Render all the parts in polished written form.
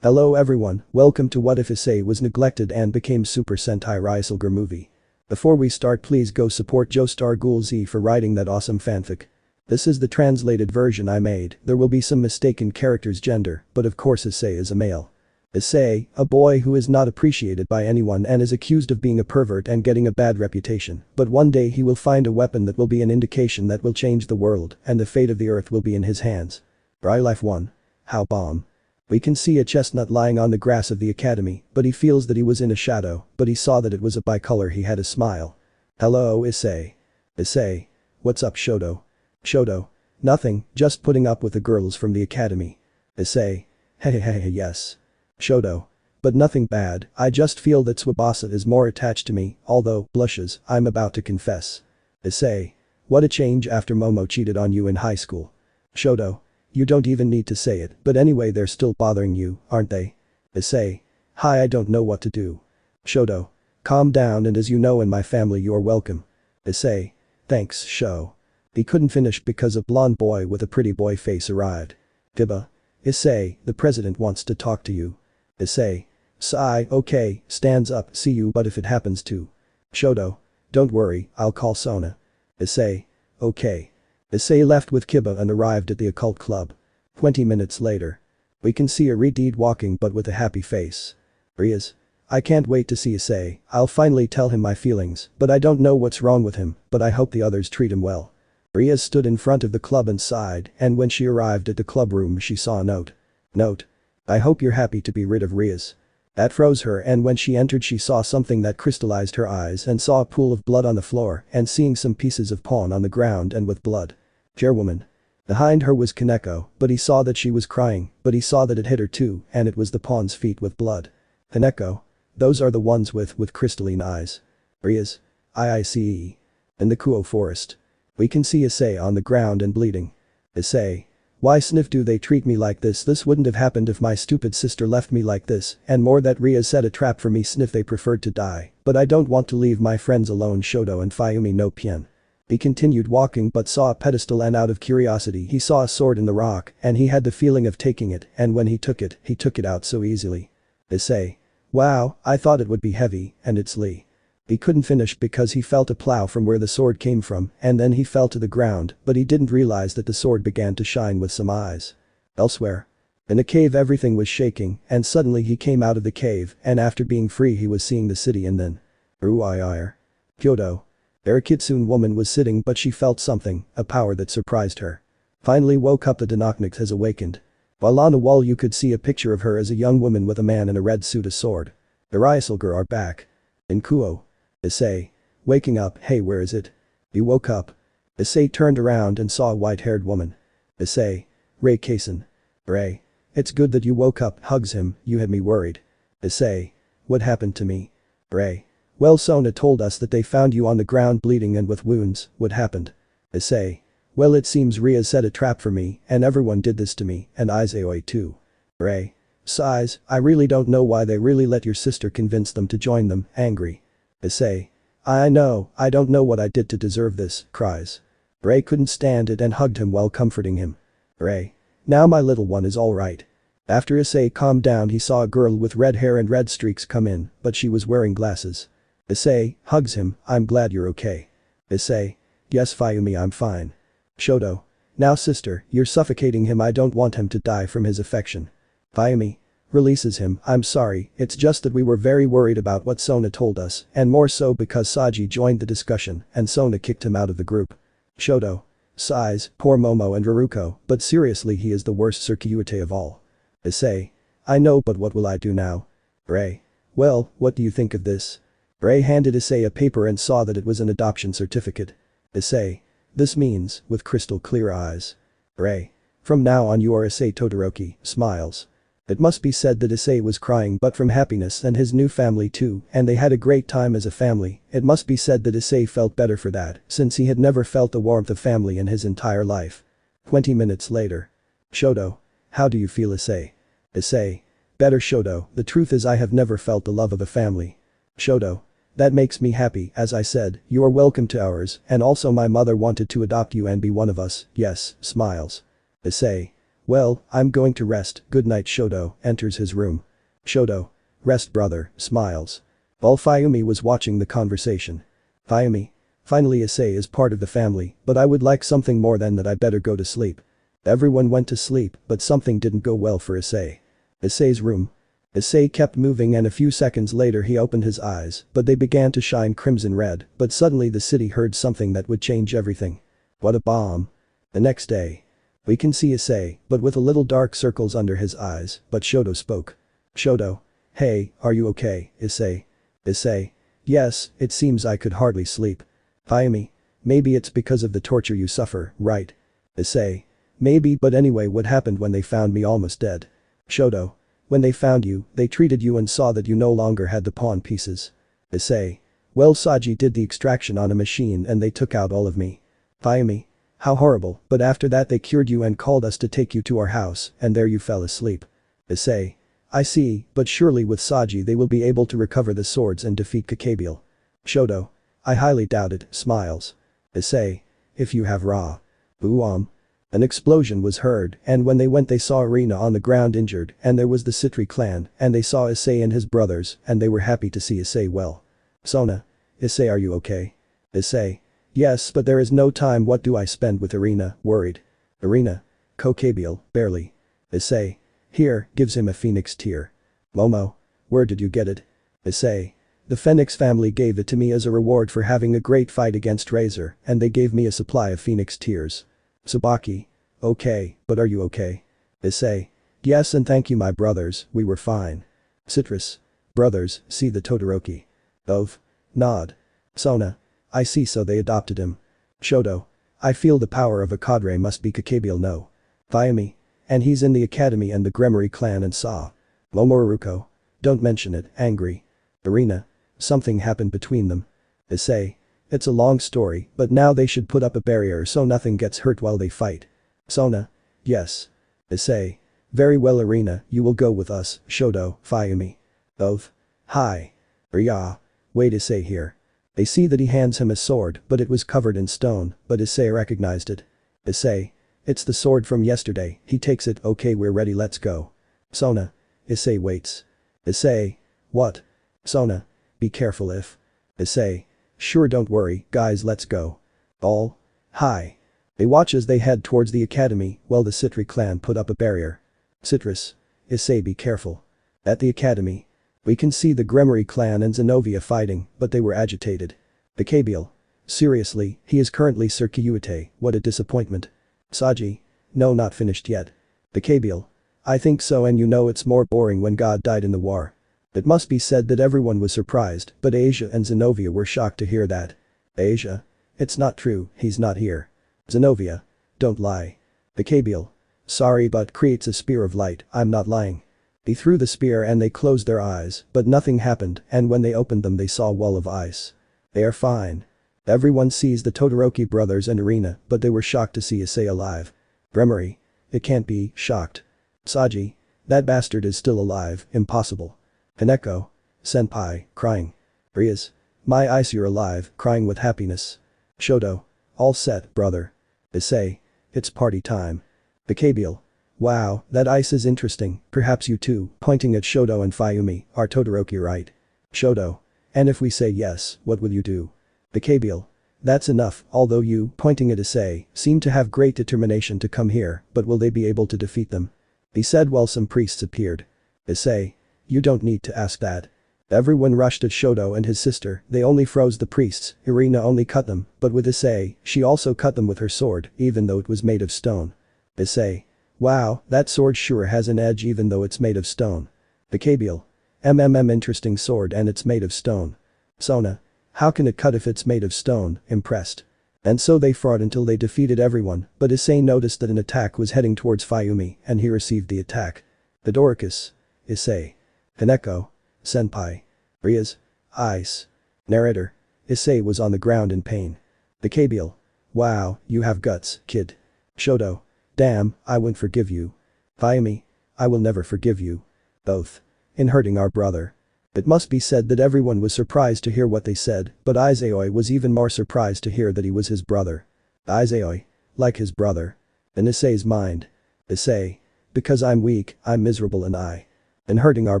Hello everyone, welcome to What If Issei Was Neglected and Became Super Sentai Ryusoulger movie. Before we start, please go support JoestarGhoulZ for writing that awesome fanfic. This is the translated version I made. There will be some mistaken character's gender, but of course Issei is a male. Issei, a boy who is not appreciated by anyone and is accused of being a pervert and getting a bad reputation, but one day he will find a weapon that will be an indication that will change the world and the fate of the earth will be in his hands. Bry Life 1. How bomb. We can see a chestnut lying on the grass of the academy, but he feels that he was in a shadow, but he saw that it was a bicolor. He had a smile. Hello Issei. Issei. What's up Shoto? Shoto. Nothing, just putting up with the girls from the academy. Issei. Hehehe yes. Shoto. But nothing bad, I just feel that Tsubasa is more attached to me, although, blushes, I'm about to confess. Issei. What a change after Momo cheated on you in high school. Shoto. You don't even need to say it, but anyway they're still bothering you, aren't they? Issei. Hi, I don't know what to do. Shoto. Calm down, and as you know in my family you're welcome. Issei. Thanks, Sho. He couldn't finish because a blonde boy with a pretty boy face arrived. Giba. Issei, the president wants to talk to you. Issei. Sigh, okay, stands up, see you but if it happens to. Shoto. Don't worry, I'll call Sona. Issei. Okay. Issei left with Kiba and arrived at the occult club. 20 minutes later. We can see a Redeed walking but with a happy face. Rias. I can't wait to see Issei, I'll finally tell him my feelings, but I don't know what's wrong with him, but I hope the others treat him well. Rias stood in front of the club and sighed, and when she arrived at the club room she saw a note. Note. I hope you're happy to be rid of Rias. That froze her, and when she entered she saw something that crystallized her eyes and saw a pool of blood on the floor and seeing some pieces of pawn on the ground and with blood. Chairwoman. Behind her was Kaneko, but he saw that she was crying, but he saw that it hit her too, and it was the pawn's feet with blood. Kaneko. Those are the ones with crystalline eyes. Rias. IICE. In the Kuo forest. We can see Issei on the ground and bleeding. Issei. Why sniff do they treat me like this? This wouldn't have happened if my stupid sister left me like this, and more that Rias set a trap for me. Sniff they preferred to die, but I don't want to leave my friends alone. Shoto and Fayumi no Pien. He continued walking but saw a pedestal and out of curiosity he saw a sword in the rock and he had the feeling of taking it and when he took it out so easily. Issei. Wow, I thought it would be heavy, and it's Lee. He couldn't finish because he felt a plow from where the sword came from and then he fell to the ground but he didn't realize that the sword began to shine with some eyes. Elsewhere. In a cave everything was shaking and suddenly he came out of the cave and after being free he was seeing the city and then. Ruiire. Kyoto. There a kitsune woman was sitting but she felt something, a power that surprised her. Finally woke up, the Dinoknix has awakened. While on the wall you could see a picture of her as a young woman with a man in a red suit, a sword. The Ryusoulger are back. In Kuo. Issei. Waking up, hey where is it? He woke up. Issei turned around and saw a white-haired woman. Issei. Ray Kaisen. Ray. It's good that you woke up, hugs him, you had me worried. Issei. What happened to me? Ray. Well, Sona told us that they found you on the ground bleeding and with wounds. What happened? Issei. Well, it seems Rias set a trap for me and everyone did this to me and Issei too. Ray. Sighs, I really don't know why they really let your sister convince them to join them, angry. Issei. I know, I don't know what I did to deserve this, cries. Ray couldn't stand it and hugged him while comforting him. Ray. Now my little one is alright. After Issei calmed down he saw a girl with red hair and red streaks come in, but she was wearing glasses. Issei, hugs him, I'm glad you're okay. Issei. Yes Fayumi, I'm fine. Shoto. Now sister, you're suffocating him, I don't want him to die from his affection. Fayumi. Releases him, I'm sorry, it's just that we were very worried about what Sona told us, and more so because Saji joined the discussion and Sona kicked him out of the group. Shoto. Sighs, poor Momo and Haruko, but seriously he is the worst Circuite of all. Issei. I know, but what will I do now? Ray. Well, what do you think of this? Ray handed Issei a paper and saw that it was an adoption certificate. Issei. This means, with crystal clear eyes. Ray. From now on you are Issei Todoroki, smiles. It must be said that Issei was crying but from happiness and his new family too, and they had a great time as a family. It must be said that Issei felt better for that, since he had never felt the warmth of family in his entire life. 20 minutes later. Shoto. How do you feel Issei? Issei. Better Shoto, the truth is I have never felt the love of a family. Shoto. That makes me happy, as I said, you are welcome to ours, and also my mother wanted to adopt you and be one of us, yes, smiles. Issei. Well, I'm going to rest, good night. Shoto enters his room. Shoto. Rest brother, smiles. While Fayumi was watching the conversation. Fayumi. Finally Issei is part of the family, but I would like something more than that. I better go to sleep. Everyone went to sleep, but something didn't go well for Issei. Issei's room. Issei kept moving and a few seconds later he opened his eyes, but they began to shine crimson red, but suddenly the city heard something that would change everything. What a bomb. The next day. We can see Issei, but with a little dark circles under his eyes, but Shoto spoke. Shoto. Hey, are you okay, Issei? Issei. Yes, it seems I could hardly sleep. Fayumi. Maybe it's because of the torture you suffer, right? Issei. Maybe, but anyway, what happened when they found me almost dead? Shoto. When they found you, they treated you and saw that you no longer had the pawn pieces. Issei. Well, Saji did the extraction on a machine and they took out all of me. Fayumi. How horrible, but after that they cured you and called us to take you to our house, and there you fell asleep. Issei. I see, but surely with Saji they will be able to recover the swords and defeat Gabriel. Shoto. I highly doubt it, smiles. Issei. If you have Ra. Boom. An explosion was heard, and when they went they saw Arena on the ground injured, and there was the Citri clan, and they saw Issei and his brothers, and they were happy to see Issei well. Sona. Issei, are you okay? Issei. Yes, but there is no time. What do I spend with Arena, worried? Arena. Gabriel, barely. Issei. Here, gives him a phoenix tear. Momo. Where did you get it? Issei. The Phoenix family gave it to me as a reward for having a great fight against Razor, and they gave me a supply of phoenix tears. Tsubaki. Okay, but are you okay? Issei. Yes, and thank you my brothers, we were fine. Citrus. Brothers, see the Todoroki. Ov. Nod. Sona. I see, so they adopted him. Shoto. I feel the power of a cadre must be Gabriel. No. Fayumi. And he's in the academy and the Gremory clan and Sa. Momoruko. Don't mention it, angry. Arena. Something happened between them. Issei. It's a long story, but now they should put up a barrier so nothing gets hurt while they fight. Sona. Yes. Issei. Very well Arena, you will go with us, Shoto, Fayumi. Ov. Hi. Rya. Wait, Issei here. They see that he hands him a sword, but it was covered in stone, but Issei recognized it. Issei. It's the sword from yesterday. He takes it. Okay, we're ready, let's go. Sona. Issei waits. Issei. What? Sona. Be careful if. Issei. Sure, don't worry, guys, let's go. All. Hi. They watch as they head towards the academy while the Citri clan put up a barrier. Citrus. Issei, be careful. At the academy. We can see the Gremory clan and Zenovia fighting, but they were agitated. Gabriel. Seriously, he is currently Sir Kyuite, what a disappointment. Saji. No, not finished yet. Gabriel. I think so, and you know it's more boring when God died in the war. It must be said that everyone was surprised, but Asia and Zenovia were shocked to hear that. Asia. It's not true, he's not here. Zenovia. Don't lie. Gabriel. Sorry, but creates a spear of light, I'm not lying. He threw the spear and they closed their eyes, but nothing happened, and when they opened them they saw a wall of ice. They are fine. Everyone sees the Todoroki brothers and Arena, but they were shocked to see Issei alive. Gremory. It can't be, shocked. Saji. That bastard is still alive, impossible. Kaneko. Senpai, crying. Rias. My eyes, you're alive, crying with happiness. Shoto. All set, brother. Issei. It's party time. Gabriel. Wow, that ice is interesting, perhaps you too, pointing at Shoto and Fayumi, are Todoroki right? Shoto. And if we say yes, what will you do? Gabriel. That's enough, although you, pointing at Issei, seem to have great determination to come here, but will they be able to defeat them? He said while some priests appeared. Issei. You don't need to ask that. Everyone rushed at Shoto and his sister, they only froze the priests, Irina only cut them, but with Issei, she also cut them with her sword, even though it was made of stone. Issei. Wow, that sword sure has an edge even though it's made of stone. Gabriel. Interesting sword and it's made of stone. Sona. How can it cut if it's made of stone, impressed. And so they fought until they defeated everyone, but Issei noticed that an attack was heading towards Fayumi, and he received the attack. Theodoricus. Issei. Kaneko. Senpai. Rias. Ice. Narrator. Issei was on the ground in pain. Gabriel. Wow, you have guts, kid. Shoto. Damn, I won't forgive you. Fayumi. I will never forgive you. Both. In hurting our brother. It must be said that everyone was surprised to hear what they said, but Issei was even more surprised to hear that he was his brother. Issei. Like his brother. In Issei's mind. Issei. Because I'm weak, I'm miserable and hurting our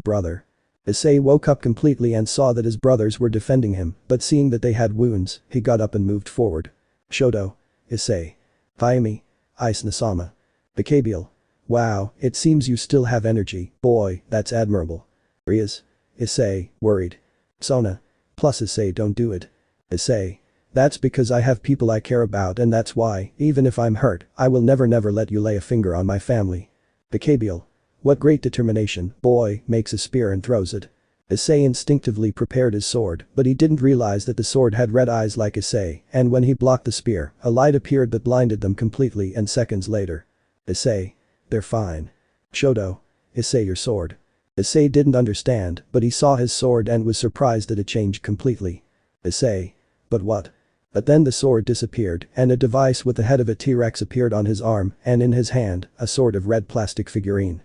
brother. Issei woke up completely and saw that his brothers were defending him, but seeing that they had wounds, he got up and moved forward. Shoto. Issei. Fayumi. Ice Nasama. Gabriel. Wow, it seems you still have energy, boy, that's admirable. Rias. Issei, worried. Sona. Plus Issei, don't do it. Issei. That's because I have people I care about and that's why, even if I'm hurt, I will never let you lay a finger on my family. Gabriel. What great determination, boy, makes a spear and throws it. Issei instinctively prepared his sword, but he didn't realize that the sword had red eyes like Issei, and when he blocked the spear, a light appeared that blinded them completely and seconds later. Issei. They're fine. Shoto. Issei, your sword. Issei didn't understand, but he saw his sword and was surprised that it changed completely. Issei. But what? But then the sword disappeared and a device with the head of a T-Rex appeared on his arm and in his hand, a sort of red plastic figurine.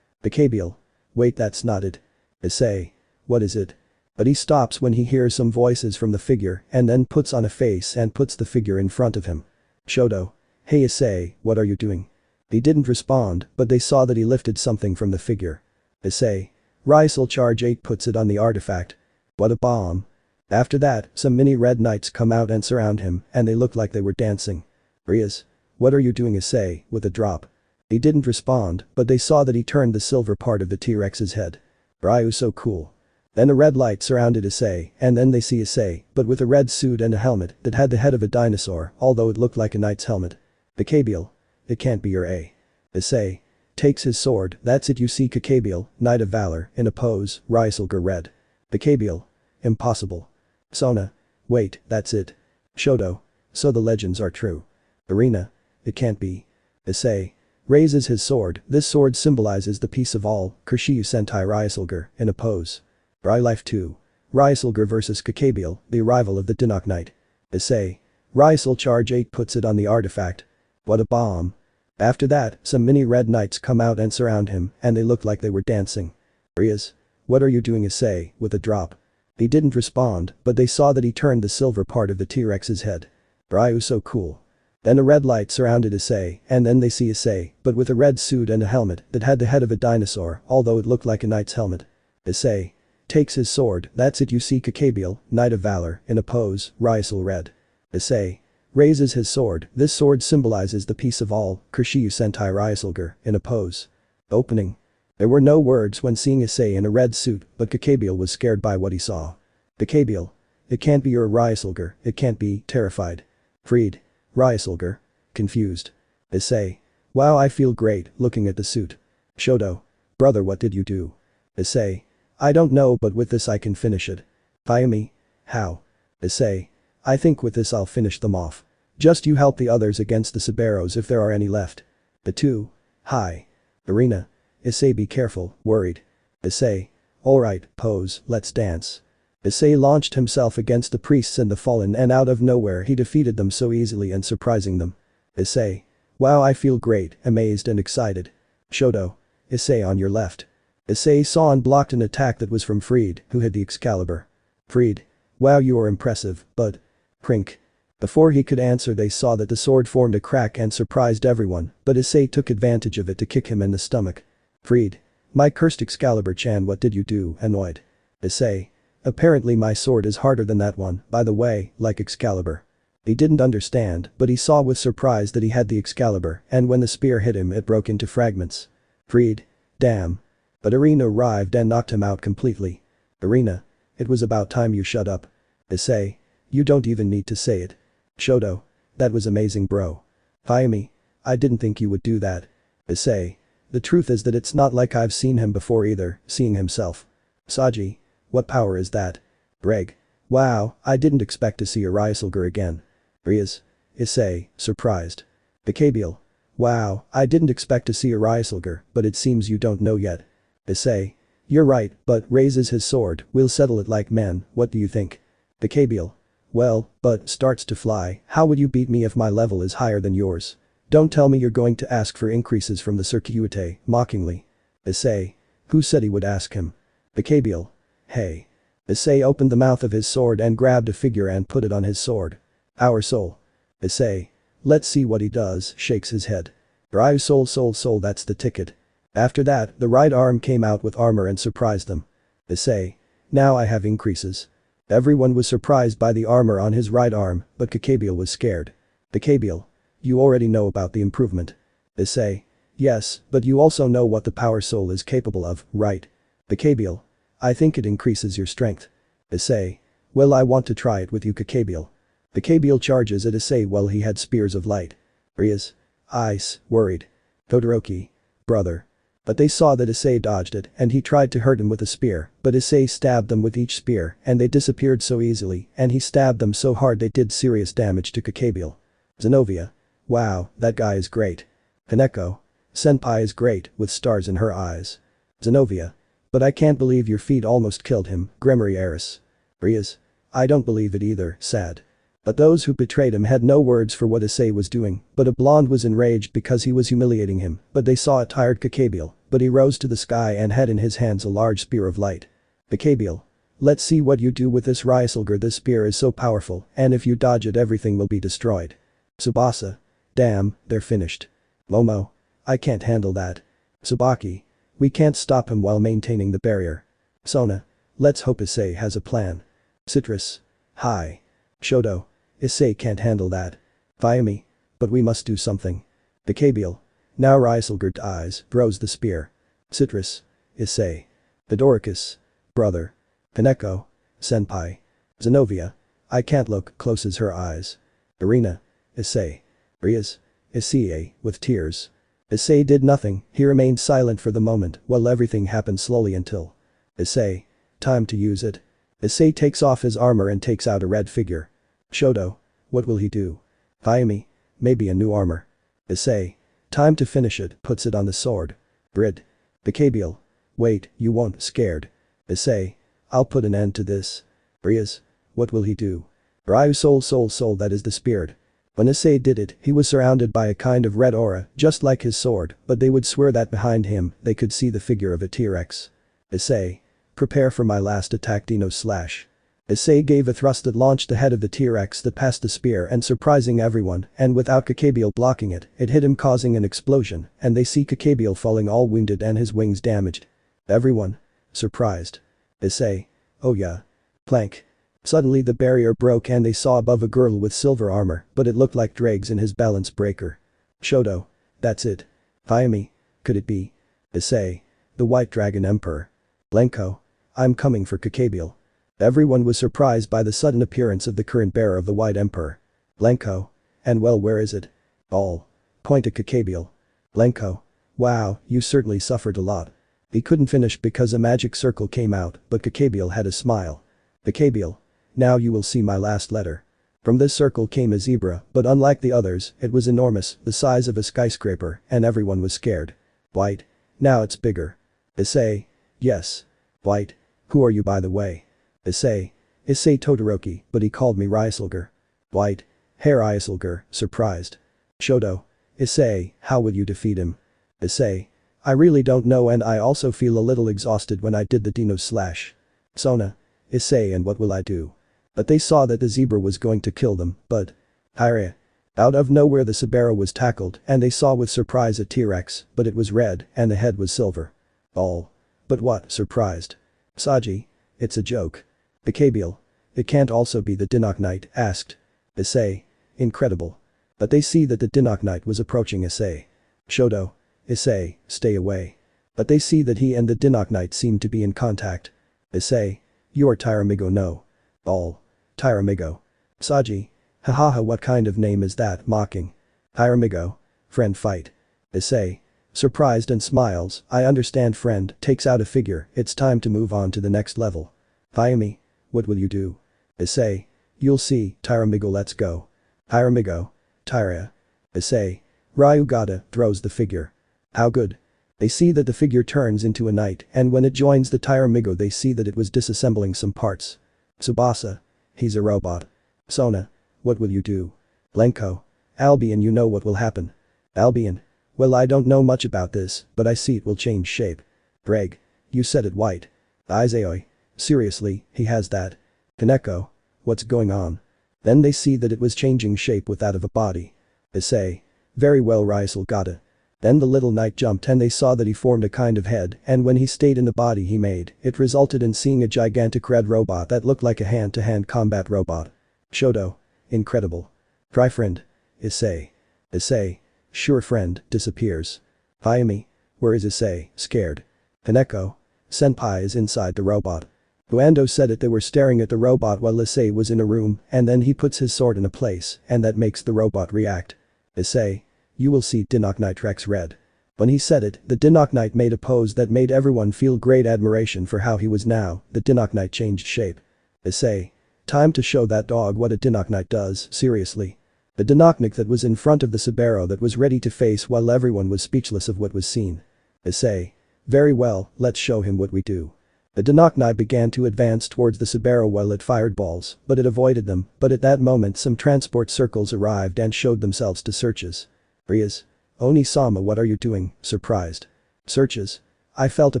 Gabriel. Wait, that's not it. Issei. What is it? But he stops when he hears some voices from the figure and then puts on a face and puts the figure in front of him. Shoto. Hey Issei, what are you doing? He didn't respond, but they saw that he lifted something from the figure. Issei. Ryusoulger 8 puts it on the artifact. What a bomb. After that, some mini red knights come out and surround him and they look like they were dancing. Rias. What are you doing Issei, with a drop? He didn't respond, but they saw that he turned the silver part of the T-Rex's head. Ryu so cool. Then a red light surrounded Issei and then they see Issei, but with a red suit and a helmet that had the head of a dinosaur, although it looked like a knight's helmet. Gabriel. It can't be your A. Issei. Takes his sword, that's it you see Gabriel, Knight of Valor, in a pose, Ryusoulger red. Gabriel. Impossible. Sona. Wait, that's it. Shoto. So the legends are true. Arena. It can't be. Issei. Raises his sword, this sword symbolizes the peace of all, Sentai Ryusoulger, in a pose. Life 2. Ryusoulger vs Gabriel, the arrival of the Dinok Knight. Issei. Ryusoulger 8 puts it on the artifact. What a bomb. After that, some mini red knights come out and surround him and they look like they were dancing. Rias. What are you doing Issei, with a drop? He didn't respond, but they saw that he turned the silver part of the T-Rex's head. Ryu so cool. Then a red light surrounded Issei and then they see Issei, but with a red suit and a helmet that had the head of a dinosaur, although it looked like a knight's helmet. Issei. Takes his sword, that's it you see Gabriel, Knight of Valor, in a pose, Ryusoulger red. Issei. Raises his sword, this sword symbolizes the peace of all, Sentai Ryusoulger, in a pose. Opening. There were no words when seeing Issei in a red suit, but Gabriel was scared by what he saw. Gabriel. It can't be your Ryusoulger, it can't be, terrified. Freed. Ryusoulger. Confused. Issei. Wow, I feel great, looking at the suit. Shoto. Brother, what did you do? Issei. I don't know, but with this I can finish it. Fayumi. How? Issei. I think with this I'll finish them off. Just you help the others against the Saberos if there are any left. The 2. Hi. Arena. Issei, be careful, worried. Issei. Alright, pose, let's dance. Issei launched himself against the priests and the fallen and out of nowhere he defeated them so easily and surprising them. Issei. Wow, I feel great, amazed and excited. Shoto. Issei on your left. Issei saw and blocked an attack that was from Freed, who had the Excalibur. Freed. Wow, you are impressive, but… Crink. Before he could answer they saw that the sword formed a crack and surprised everyone, but Issei took advantage of it to kick him in the stomach. Freed. My cursed Excalibur-chan, what did you do, annoyed? Issei. Apparently my sword is harder than that one, by the way, like Excalibur. He didn't understand, but he saw with surprise that he had the Excalibur and when the spear hit him it broke into fragments. Freed. Damn. But Arena arrived and knocked him out completely. Arena. It was about time you shut up. Issei. You don't even need to say it. Shoto. That was amazing bro. Fayumi. I didn't think you would do that. Issei. The truth is that it's not like I've seen him before either, seeing himself. Saji. What power is that? Greg. Wow, I didn't expect to see a Ryusoulger again. Rias. Issei, surprised. Gabriel. Wow, I didn't expect to see a Ryusoulger, but it seems you don't know yet. Issei. You're right, but raises his sword, we'll settle it like men, what do you think? Gabriel. Well, but starts to fly, how would you beat me if my level is higher than yours? Don't tell me you're going to ask for increases from the Circuite, mockingly. Issei. Who said he would ask him? Gabriel. Hey. Issei opened the mouth of his sword and grabbed a figure and put it on his sword. Our soul. Issei. Let's see what he does, shakes his head. Ryusoulger, that's the ticket. After that, the right arm came out with armor and surprised them. Issei. Now I have increases. Everyone was surprised by the armor on his right arm, but Gabriel was scared. Gabriel. You already know about the improvement. Issei. Yes, but you also know what the power soul is capable of, right? Gabriel. I think it increases your strength. Issei. Well, I want to try it with you, Gabriel. Gabriel charges at Issei while he had spears of light. Rias. Ice, worried. Todoroki. Brother. But they saw that Issei dodged it and he tried to hurt him with a spear, but Issei stabbed them with each spear and they disappeared so easily and he stabbed them so hard they did serious damage to Gabriel. Zenobia. Wow, that guy is great. Kaneko. Senpai is great, with stars in her eyes. Zenobia. But I can't believe your feet almost killed him, Gremory Eris. Rias. I don't believe it either, sad. But those who betrayed him had no words for what Issei was doing, but a blonde was enraged because he was humiliating him, but they saw a tired Gabriel, but he rose to the sky and had in his hands a large spear of light. Gabriel. Let's see what you do with this Ryusoulger, this spear is so powerful, and if you dodge it everything will be destroyed. Tsubasa. Damn, they're finished. Momo. I can't handle that. Tsubaki. We can't stop him while maintaining the barrier. Sona. Let's hope Issei has a plan. Citrus. Hi. Shoto. Issei can't handle that. Vyami. But we must do something. Gabriel. Now Ryusoulger dies, throws the spear. Citrus. Issei. Bedoricus. Brother. Kaneko. Senpai. Zenobia. I can't look, closes her eyes. Irina. Issei. Rias. Issei, with tears. Issei did nothing, he remained silent for the moment while everything happened slowly until. Issei. Time to use it. Issei takes off his armor and takes out a red figure. Shoto. What will he do? Vyami. Maybe a new armor. Issei. Time to finish it, puts it on the sword. Brid. Gabriel. Wait, you won't, scared. Issei. I'll put an end to this. Rias. What will he do? Ryusoulger, that is the spirit. When Issei did it, he was surrounded by a kind of red aura, just like his sword, but they would swear that behind him, they could see the figure of a T-Rex. Issei. Prepare for my last attack, Dino slash. Issei gave a thrust that launched the head of the T-Rex that passed the spear and surprising everyone, and without Gabriel blocking it, it hit him causing an explosion, and they see Gabriel falling all wounded and his wings damaged. Everyone. Surprised. Issei. Oh yeah. Plank. Suddenly the barrier broke and they saw above a girl with silver armor, but it looked like Drags in his balance breaker. Shoto. That's it. Vyami. Could it be? Issei. The White Dragon Emperor. Blenko. I'm coming for Gabriel. Everyone was surprised by the sudden appearance of the current bearer of the White Emperor. Blenko. And well, where is it? All. Point at Gabriel. Blenko. Wow, you certainly suffered a lot. He couldn't finish because a magic circle came out, but Gabriel had a smile. Gabriel. Now you will see my last letter. From this circle came a zebra, but unlike the others, it was enormous, the size of a skyscraper, and everyone was scared. White. Now it's bigger. Issei. Yes. White. Who are you by the way? Issei. Issei Todoroki, but he called me Ryusoulger. White. Hey Ryusoulger, surprised. Shoto. Issei, how would you defeat him? Issei. I really don't know and I also feel a little exhausted when I did the Dino slash. Sona. Issei, and what will I do? But they saw that the zebra was going to kill them, but. Hyria. Out of nowhere the Sabera was tackled and they saw with surprise a T-Rex, but it was red and the head was silver. All. But what, surprised? Saji. It's a joke. Gabriel. It can't also be the Dinok Knight, asked. Issei. Incredible. But they see that the Dinok Knight was approaching Issei. Shoto. Issei, stay away. But they see that he and the Dinok Knight seem to be in contact. Issei. You're Tyramigo, no. All. Tyramigo. Saji. Hahaha, what kind of name is that, mocking. Tyramigo. Friend fight. Issei. Surprised and smiles, I understand friend, takes out a figure, it's time to move on to the next level. Vyami. What will you do? Issei. You'll see, Tyramigo, let's go. Tyramigo. Tyria. Issei. Ryugata throws the figure. How good. They see that the figure turns into a knight and when it joins the Tyramigo they see that it was disassembling some parts. Tsubasa. He's a robot. Sona. What will you do? Blenko. Albion, you know what will happen. Albion. Well, I don't know much about this, but I see it will change shape. Greg. You said it, White. Isayoi. Seriously, he has that. Kaneko. What's going on? Then they see that it was changing shape with that of a body. Issei. Very well, Ryusoulger. Then the little knight jumped and they saw that he formed a kind of head, and when he stayed in the body he made, it resulted in seeing a gigantic red robot that looked like a hand-to-hand combat robot. Shoto. Incredible. Try friend. Issei. Issei. Sure friend, disappears. Ayumi. Where is Issei? Scared. Kaneko. Senpai is inside the robot. Uando said it, they were staring at the robot while Issei was in a room, and then he puts his sword in a place, and that makes the robot react. Issei. You will see Dinok Knight Rex red. When he said it, the Dinok Knight made a pose that made everyone feel great admiration for how he was now. The Dinok Knight changed shape. Issei. Time to show that dog what a Dinok Knight does, seriously. The Dinoknik that was in front of the Sabero that was ready to face while everyone was speechless of what was seen. Issei. Very well, let's show him what we do. The Dinoknai began to advance towards the Sabero while it fired balls, but it avoided them, but at that moment some transport circles arrived and showed themselves to Searches. Rias. Oni-sama, what are you doing? Surprised. Searches. I felt a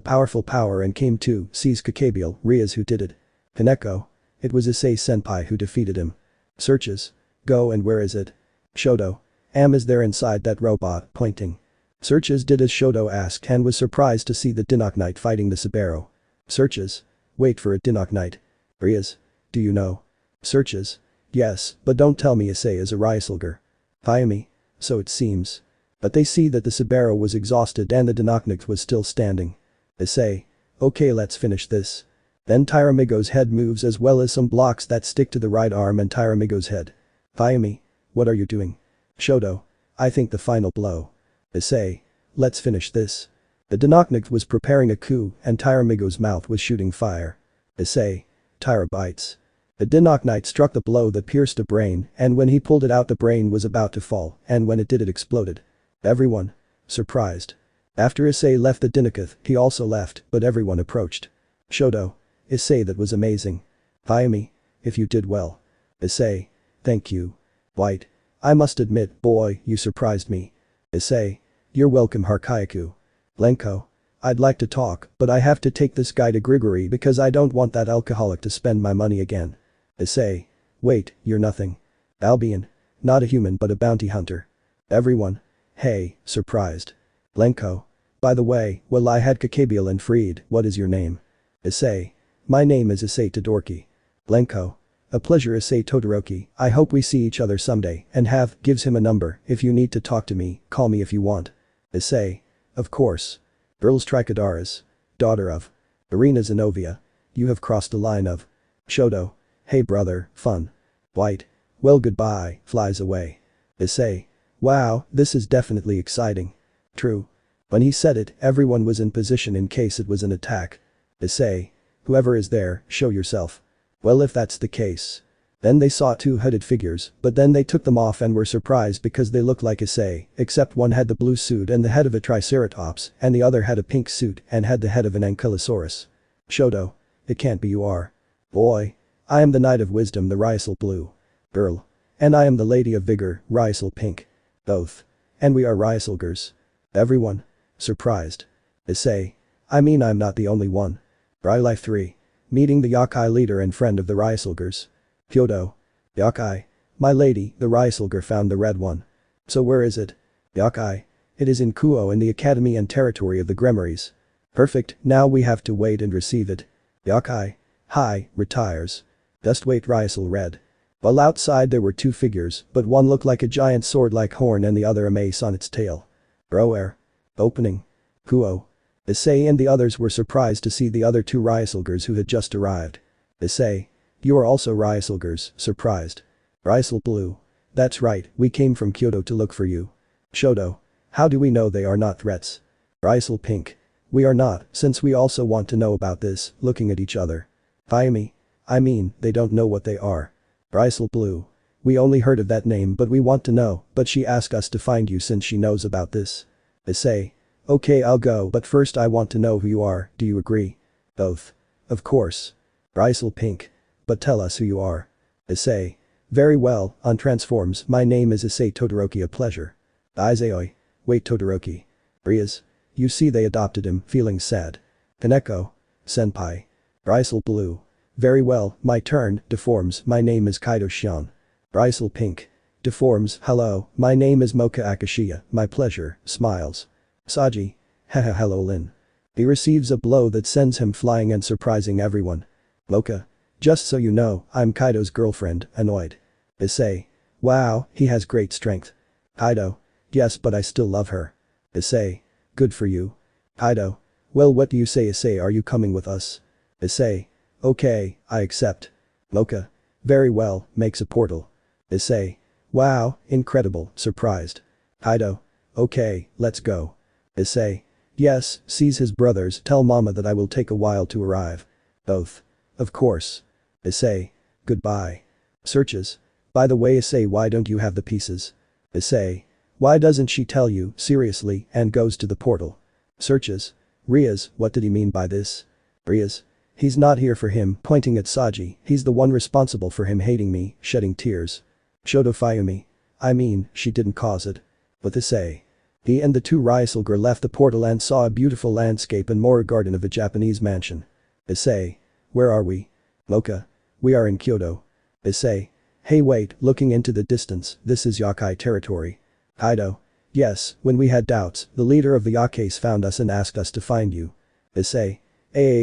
powerful power and came to, sees Gabriel. Rias, who did it? Kaneko. It was Issei senpai who defeated him. Searches. Go, and where is it? Shoto. Is there inside that robot, pointing. Searches did as Shoto asked and was surprised to see the Dinok Knight fighting the Sabero. Searches. Wait for a Dinok Knight. Rias. Do you know? Searches. Yes, but don't tell me Issei is a Ryusoulger. Ayumi. So it seems. But they see that the Sabero was exhausted and the Dinoknik was still standing. Issei. Okay, let's finish this. Then Tyramigo's head moves as well as some blocks that stick to the right arm and Tyramigo's head. Ayumi. What are you doing? Shoto. I think the final blow. Issei. Let's finish this. The Dinoknik was preparing a coup and Tyramigo's mouth was shooting fire. Issei. Tyra bites. The Dinok Knight struck the blow that pierced a brain, and when he pulled it out the brain was about to fall, and when it did it exploded. Everyone. Surprised. After Issei left the Dinokith, he also left, but everyone approached. Shoto. Issei, that was amazing. Ayumi. If you did well. Issei. Thank you. White. I must admit, boy, you surprised me. Issei. You're welcome, Harkayaku. Lenko. I'd like to talk, but I have to take this guy to Grigory because I don't want that alcoholic to spend my money again. Issei. Wait, you're nothing. Albion. Not a human but a bounty hunter. Everyone. Hey, surprised. Lenko. By the way, well, I had Gabriel and freed. What is your name? Issei. My name is Issei Todoroki. Lenko. A pleasure, Issei Todoroki. I hope we see each other someday, and gives him a number. If you need to talk to me, call me if you want. Issei. Of course. Girls Trichodaris. Daughter of. Irina Zenovia. You have crossed the line of. Shoto. Hey brother, fun. White. Well, goodbye, flies away. Issei. Wow, this is definitely exciting. True. When he said it, everyone was in position in case it was an attack. Issei. Whoever is there, show yourself. Well, if that's the case. Then they saw two hooded figures, but then they took them off and were surprised because they looked like Issei, except one had the blue suit and the head of a triceratops, and the other had a pink suit and had the head of an ankylosaurus. Shoto. It can't be you are. Boy. I am the Knight of Wisdom, the Ryusoul Blue. Girl. And I am the Lady of Vigor, Ryusoul Pink. Both. And we are Ryusoulgers. Everyone. Surprised. Issei. I mean, I'm not the only one. Life 3. Meeting the Yakai leader and friend of the Ryusoulgers. Kyoto. Yakai. My lady, the Ryusoulger found the red one. So where is it? Yakai. It is in Kuo in the academy and territory of the Grimoires. Perfect, now we have to wait and receive it. Yakai. Hi, retires. Just wait, Ryusoul read. While outside there were two figures, but one looked like a giant sword-like horn and the other a mace on its tail. Broer. Opening. Kuo. Issei and the others were surprised to see the other two Ryusoulgers who had just arrived. Issei. You are also Ryusoulgers, surprised. Ryusoul Blue. That's right, we came from Kyoto to look for you. Shoto. How do we know they are not threats? Ryusoul Pink. We are not, since we also want to know about this, looking at each other. Ayumi. I mean, they don't know what they are. Ryusoul Blue. We only heard of that name but we want to know, but she asked us to find you since she knows about this. Issei. Okay, I'll go, but first I want to know who you are, do you agree? Both. Of course. Ryusoul Pink. But tell us who you are. Issei. Very well, on Transforms, my name is Issei Todoroki, a pleasure. Iseoi. Wait, Todoroki. Rias. You see they adopted him, feeling sad. Kaneko. Senpai. Ryusoul Blue. Very well, my turn, Deforms, my name is Kaido Shion. Ryusoul Pink. Deforms, hello, my name is Mocha Akashiya, my pleasure, smiles. Saji. Haha hello Lin. He receives a blow that sends him flying and surprising everyone. Mocha. Just so you know, I'm Kaido's girlfriend, annoyed. Issei. Wow, he has great strength. Kaido. Yes but I still love her. Issei. Good for you. Kaido. Well what do you say Issei, are you coming with us? Issei. Okay, I accept. Mocha. Very well, makes a portal. Issei. Wow, incredible, surprised. Kaido. Okay, let's go. Issei. Yes, sees his brothers, tell mama that I will take a while to arrive. Both. Of course. Issei. Goodbye. Searches. By the way Issei, why don't you have the pieces? Issei. Why doesn't she tell you, seriously, and goes to the portal. Searches. Rias, what did he mean by this? Rias. He's not here for him, pointing at Saji, he's the one responsible for him hating me, shedding tears. Shoto Fayumi. I mean, she didn't cause it. But Issei. He and the two Ryusoulger left the portal and saw a beautiful landscape and more garden of a Japanese mansion. Issei. Where are we? Mocha. We are in Kyoto. Issei. Hey wait, looking into the distance, this is Yakai territory. Kaido. Yes, when we had doubts, the leader of the Yakais found us and asked us to find you. Issei.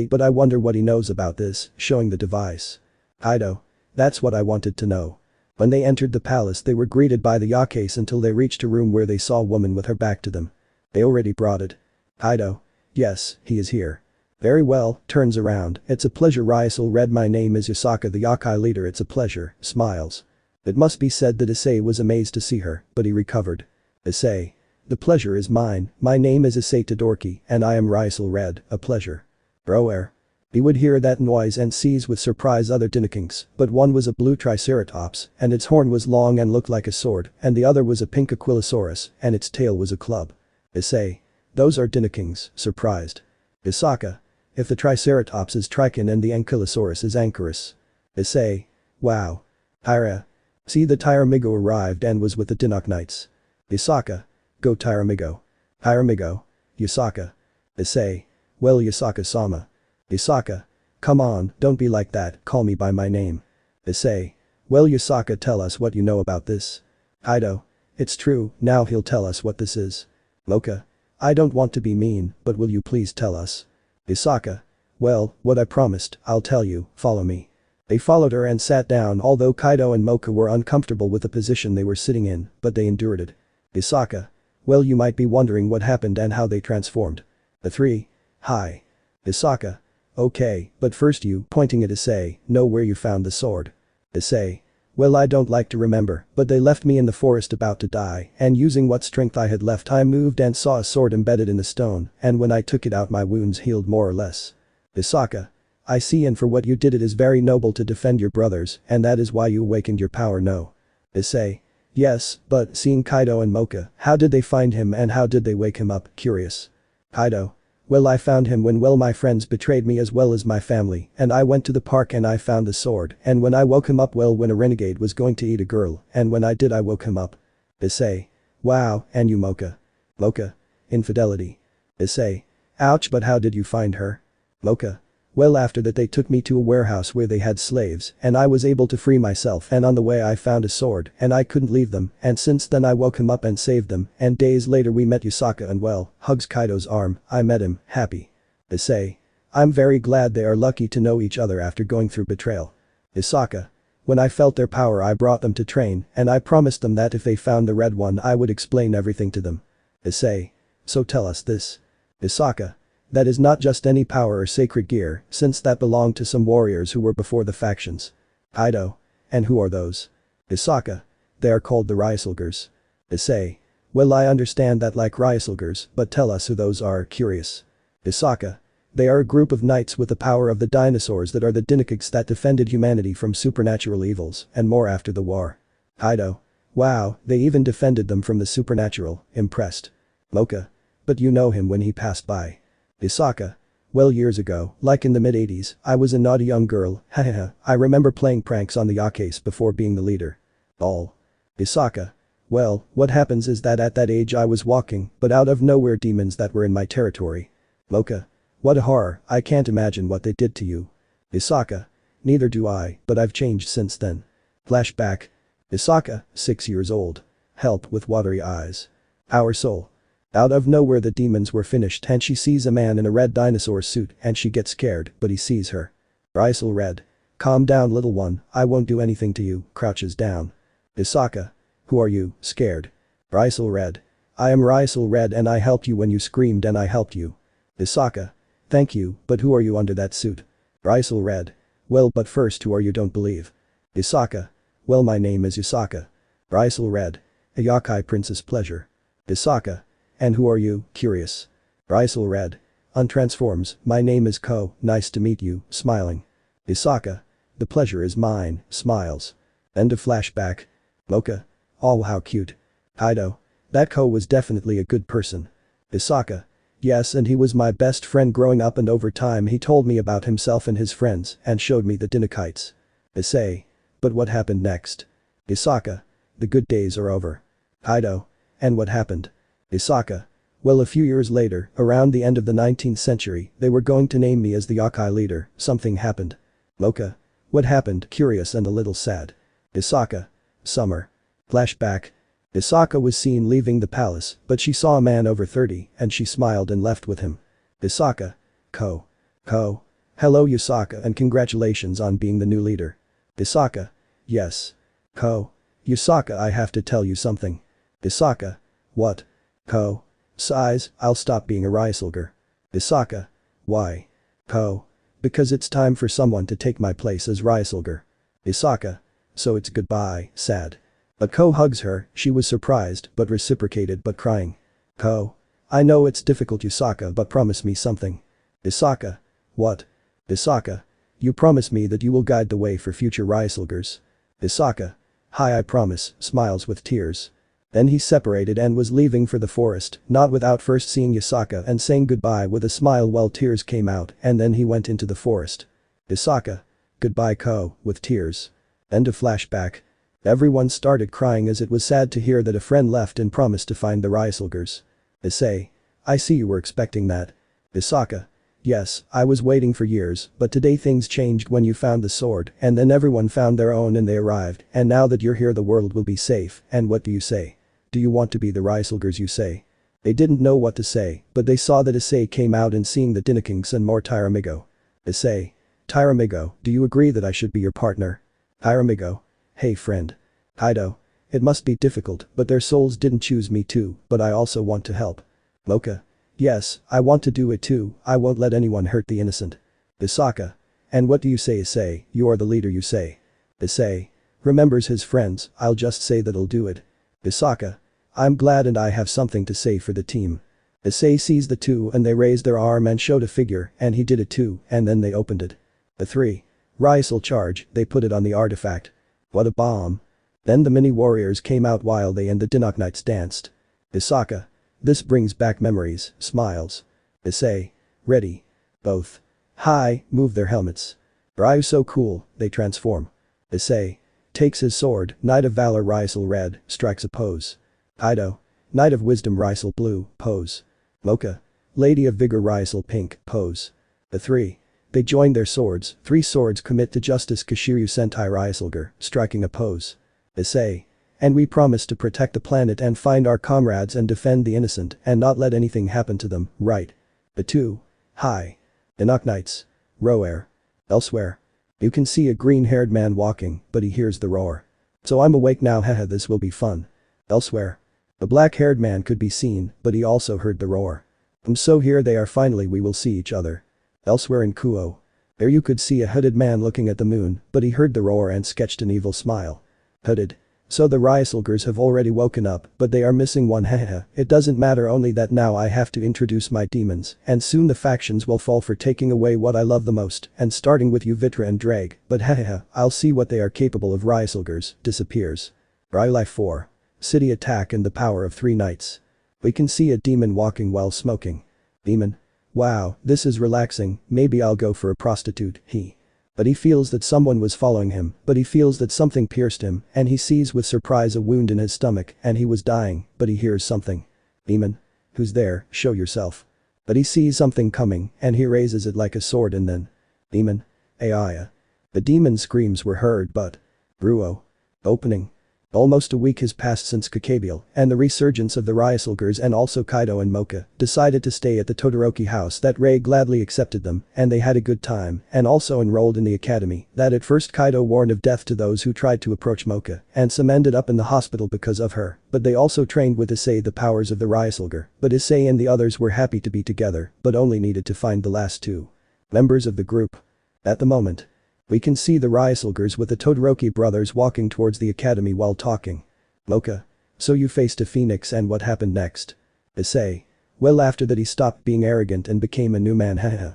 But I wonder what he knows about this, showing the device. Kaido. That's what I wanted to know. When they entered the palace they were greeted by the Yakais until they reached a room where they saw a woman with her back to them. They already brought it. Kaido. Yes, he is here. Very well, turns around, it's a pleasure Ryusoulger read my name is Yasaka the Yakai leader it's a pleasure, smiles. It must be said that Issei was amazed to see her, but he recovered. Issei. The pleasure is mine, my name is Issei Todoroki and I am Ryusoulger Red, a pleasure. Broer. He would hear that noise and sees with surprise other Dinokings, but one was a blue triceratops, and its horn was long and looked like a sword, and the other was a pink Ankylosaurus, and its tail was a club. Issei. Those are Dinokings, surprised. Yasaka. If the triceratops is Trichon and the Ankylosaurus is Ankylos. Issei. Wow. Tyra. See the Tyramigo arrived and was with the Dinok Knights. Yasaka. Go Tyramigo. Tyramigo. Yasaka. Issei. Well Yasaka-sama. Yasaka. Come on, don't be like that, call me by my name. Issei. Well Yasaka, tell us what you know about this. Kaido. It's true, now he'll tell us what this is. Mocha. I don't want to be mean, but will you please tell us? Yasaka. Well, what I promised, I'll tell you, follow me. They followed her and sat down although Kaido and Mocha were uncomfortable with the position they were sitting in, but they endured it. Yasaka. Well you might be wondering what happened and how they transformed. The three. Hi. Yasaka. Okay, but first you, pointing at Issei, know where you found the sword. Issei. Well I don't like to remember, but they left me in the forest about to die, and using what strength I had left I moved and saw a sword embedded in the stone, and when I took it out my wounds healed more or less. Yasaka. I see and for what you did it is very noble to defend your brothers, and that is why you awakened your power no. Issei. Yes, but seeing Kaido and Mocha, how did they find him and how did they wake him up, curious. Kaido. Well I found him when my friends betrayed me as well as my family and I went to the park and I found the sword and when I woke him up when a renegade was going to eat a girl and when I did I woke him up. Issei. Wow, and you Mocha. Mocha. Infidelity. Issei. Ouch but how did you find her? Mocha. Well after that they took me to a warehouse where they had slaves and I was able to free myself and on the way I found a sword and I couldn't leave them and since then I woke him up and saved them and days later we met Yasaka and hugs Kaido's arm, I met him, happy. Issei. I'm very glad they are lucky to know each other after going through betrayal. Yasaka. When I felt their power I brought them to train and I promised them that if they found the red one I would explain everything to them. Issei. So tell us this. Yasaka. That is not just any power or sacred gear, since that belonged to some warriors who were before the factions. Kaido. And who are those? Yasaka. They are called the Ryusoulgers. Issei. Well I understand that like Ryusoulgers, but tell us who those are, curious. Yasaka. They are a group of knights with the power of the dinosaurs that are the Dinokigs that defended humanity from supernatural evils and more after the war. Kaido. Wow, they even defended them from the supernatural, impressed. Mocha. But you know him when he passed by. Yasaka. Well years ago, like in the mid-80s, I was a naughty young girl, hahaha, I remember playing pranks on the Yakais before being the leader. All. Yasaka. Well, what happens is that at that age I was walking, but out of nowhere demons that were in my territory. Mocha. What a horror, I can't imagine what they did to you. Yasaka. Neither do I, but I've changed since then. Flashback. Yasaka, 6 years old. Help with watery eyes. Our soul. Out of nowhere the demons were finished and she sees a man in a red dinosaur suit and she gets scared, but he sees her. Ryusoulger. Calm down little one, I won't do anything to you, crouches down. Isaka. Who are you, scared? Ryusoulger. I am Ryusoulger and I helped you when you screamed and I helped you. Isaka. Thank you, but who are you under that suit? Ryusoulger. Well but first who are you don't believe? Isaka. Well my name is Isaka. Ryusoulger. A yakai princess pleasure. Isaka. And who are you, curious? Ryusoulger. Untransforms, my name is Ko, nice to meet you, smiling. Isaka. The pleasure is mine, smiles. End of flashback. Mocha. Oh how cute. Kaido. That Ko was definitely a good person. Isaka. Yes and he was my best friend growing up and over time he told me about himself and his friends and showed me the Dinokites. Issei. But what happened next? Isaka. The good days are over. Kaido. And what happened? Isaka. Well a few years later, around the end of the 19th century, they were going to name me as the Yakai leader, something happened. Mocha. What happened, curious and a little sad. Isaka. Summer. Flashback. Isaka was seen leaving the palace, but she saw a man over 30 and she smiled and left with him. Isaka. Ko. Ko. Hello Isaka and congratulations on being the new leader. Isaka. Yes. Ko. Isaka I have to tell you something. Isaka. What? Ko. Sighs, I'll stop being a Ryusoulger. Isaka. Why? Ko. Because it's time for someone to take my place as Ryusoulger. Isaka. So it's goodbye, sad. But Ko hugs her, she was surprised but reciprocated but crying. Ko. I know it's difficult Isaka but promise me something. Isaka. What? Isaka. You promise me that you will guide the way for future Ryusoulgers. Isaka. Hi I promise, smiles with tears. Then he separated and was leaving for the forest, not without first seeing Isaka and saying goodbye with a smile while tears came out and then he went into the forest. Isaka. Goodbye Ko, with tears. End of flashback. Everyone started crying as it was sad to hear that a friend left and promised to find the Ryusoulgers. Issei. I see you were expecting that. Isaka. Yes, I was waiting for years, but today things changed when you found the sword and then everyone found their own and they arrived and now that you're here the world will be safe and what do you say? Do you want to be the Ryusoulgers you say? They didn't know what to say, but they saw that Issei came out and seeing the Dinokings and more Tyramigo. Issei. Tyramigo, do you agree that I should be your partner? Tyramigo. Hey friend. Kaido. It must be difficult, but their souls didn't choose me too, but I also want to help. Mocha. Yes, I want to do it too, I won't let anyone hurt the innocent. Isaka. And what do you say Issei, you are the leader you say. Issei. Remembers his friends, I'll just say that'll do it. Isaka. I'm glad and I have something to say for the team. Issei sees the two and they raised their arm and showed a figure and he did it too and then they opened it. The three. Ryusoul charge, they put it on the artifact. What a bomb. Then the mini warriors came out while they and the Dinok Knights danced. Isaka. This brings back memories, smiles. Issei. Ready. Both. Hi, move their helmets. Ryu so cool, they transform. Issei. Takes his sword, Knight of Valor Ryusoul red, strikes a pose. Kaido. Knight of Wisdom Ryusoul blue, pose. Mocha. Lady of Vigor Ryusoul pink, pose. The three. They join their swords, 3 swords commit to justice Kishiryu Sentai Ryusoulger, striking a pose. Issei. And we promise to protect the planet and find our comrades and defend the innocent and not let anything happen to them, right? The two. Hi. Dinok Knights. Roar. Elsewhere. You can see a green-haired man walking, but he hears the roar. So I'm awake now haha this will be fun. Elsewhere. The black-haired man could be seen, but he also heard the roar. So here they are finally we will see each other. Elsewhere in Kuo. There you could see a hooded man looking at the moon, but he heard the roar and sketched an evil smile. Hooded. So the Ryusoulgers have already woken up, but they are missing one haha, it doesn't matter only that now I have to introduce my demons, and soon the factions will fall for taking away what I love the most, and starting with you Vitra and Drag, but haha, I'll see what they are capable of Ryusoulgers, disappears. Ryulife 4. City attack and the power of 3 knights. We can see a demon walking while smoking. Demon. Wow, this is relaxing, maybe I'll go for a prostitute, he. But he feels that someone was following him, but he feels that something pierced him, and he sees with surprise a wound in his stomach, and he was dying, but he hears something. Demon. Who's there, show yourself. But he sees something coming, and he raises it like a sword and then. Demon. Aiya. The demon's screams were heard but. Ruo. Opening. Almost a week has passed since Gabriel and the resurgence of the Ryusoulgers and also Kaido and Mocha decided to stay at the Todoroki house that Ray gladly accepted them and they had a good time and also enrolled in the academy that at first Kaido warned of death to those who tried to approach Mocha and some ended up in the hospital because of her, but they also trained with Issei the powers of the Ryusoulger, but Issei and the others were happy to be together but only needed to find the last two members of the group. At the moment, we can see the Ryusoulgers with the Todoroki brothers walking towards the academy while talking. Mocha. So you faced a phoenix and what happened next? Issei. Well, after that he stopped being arrogant and became a new man, haha.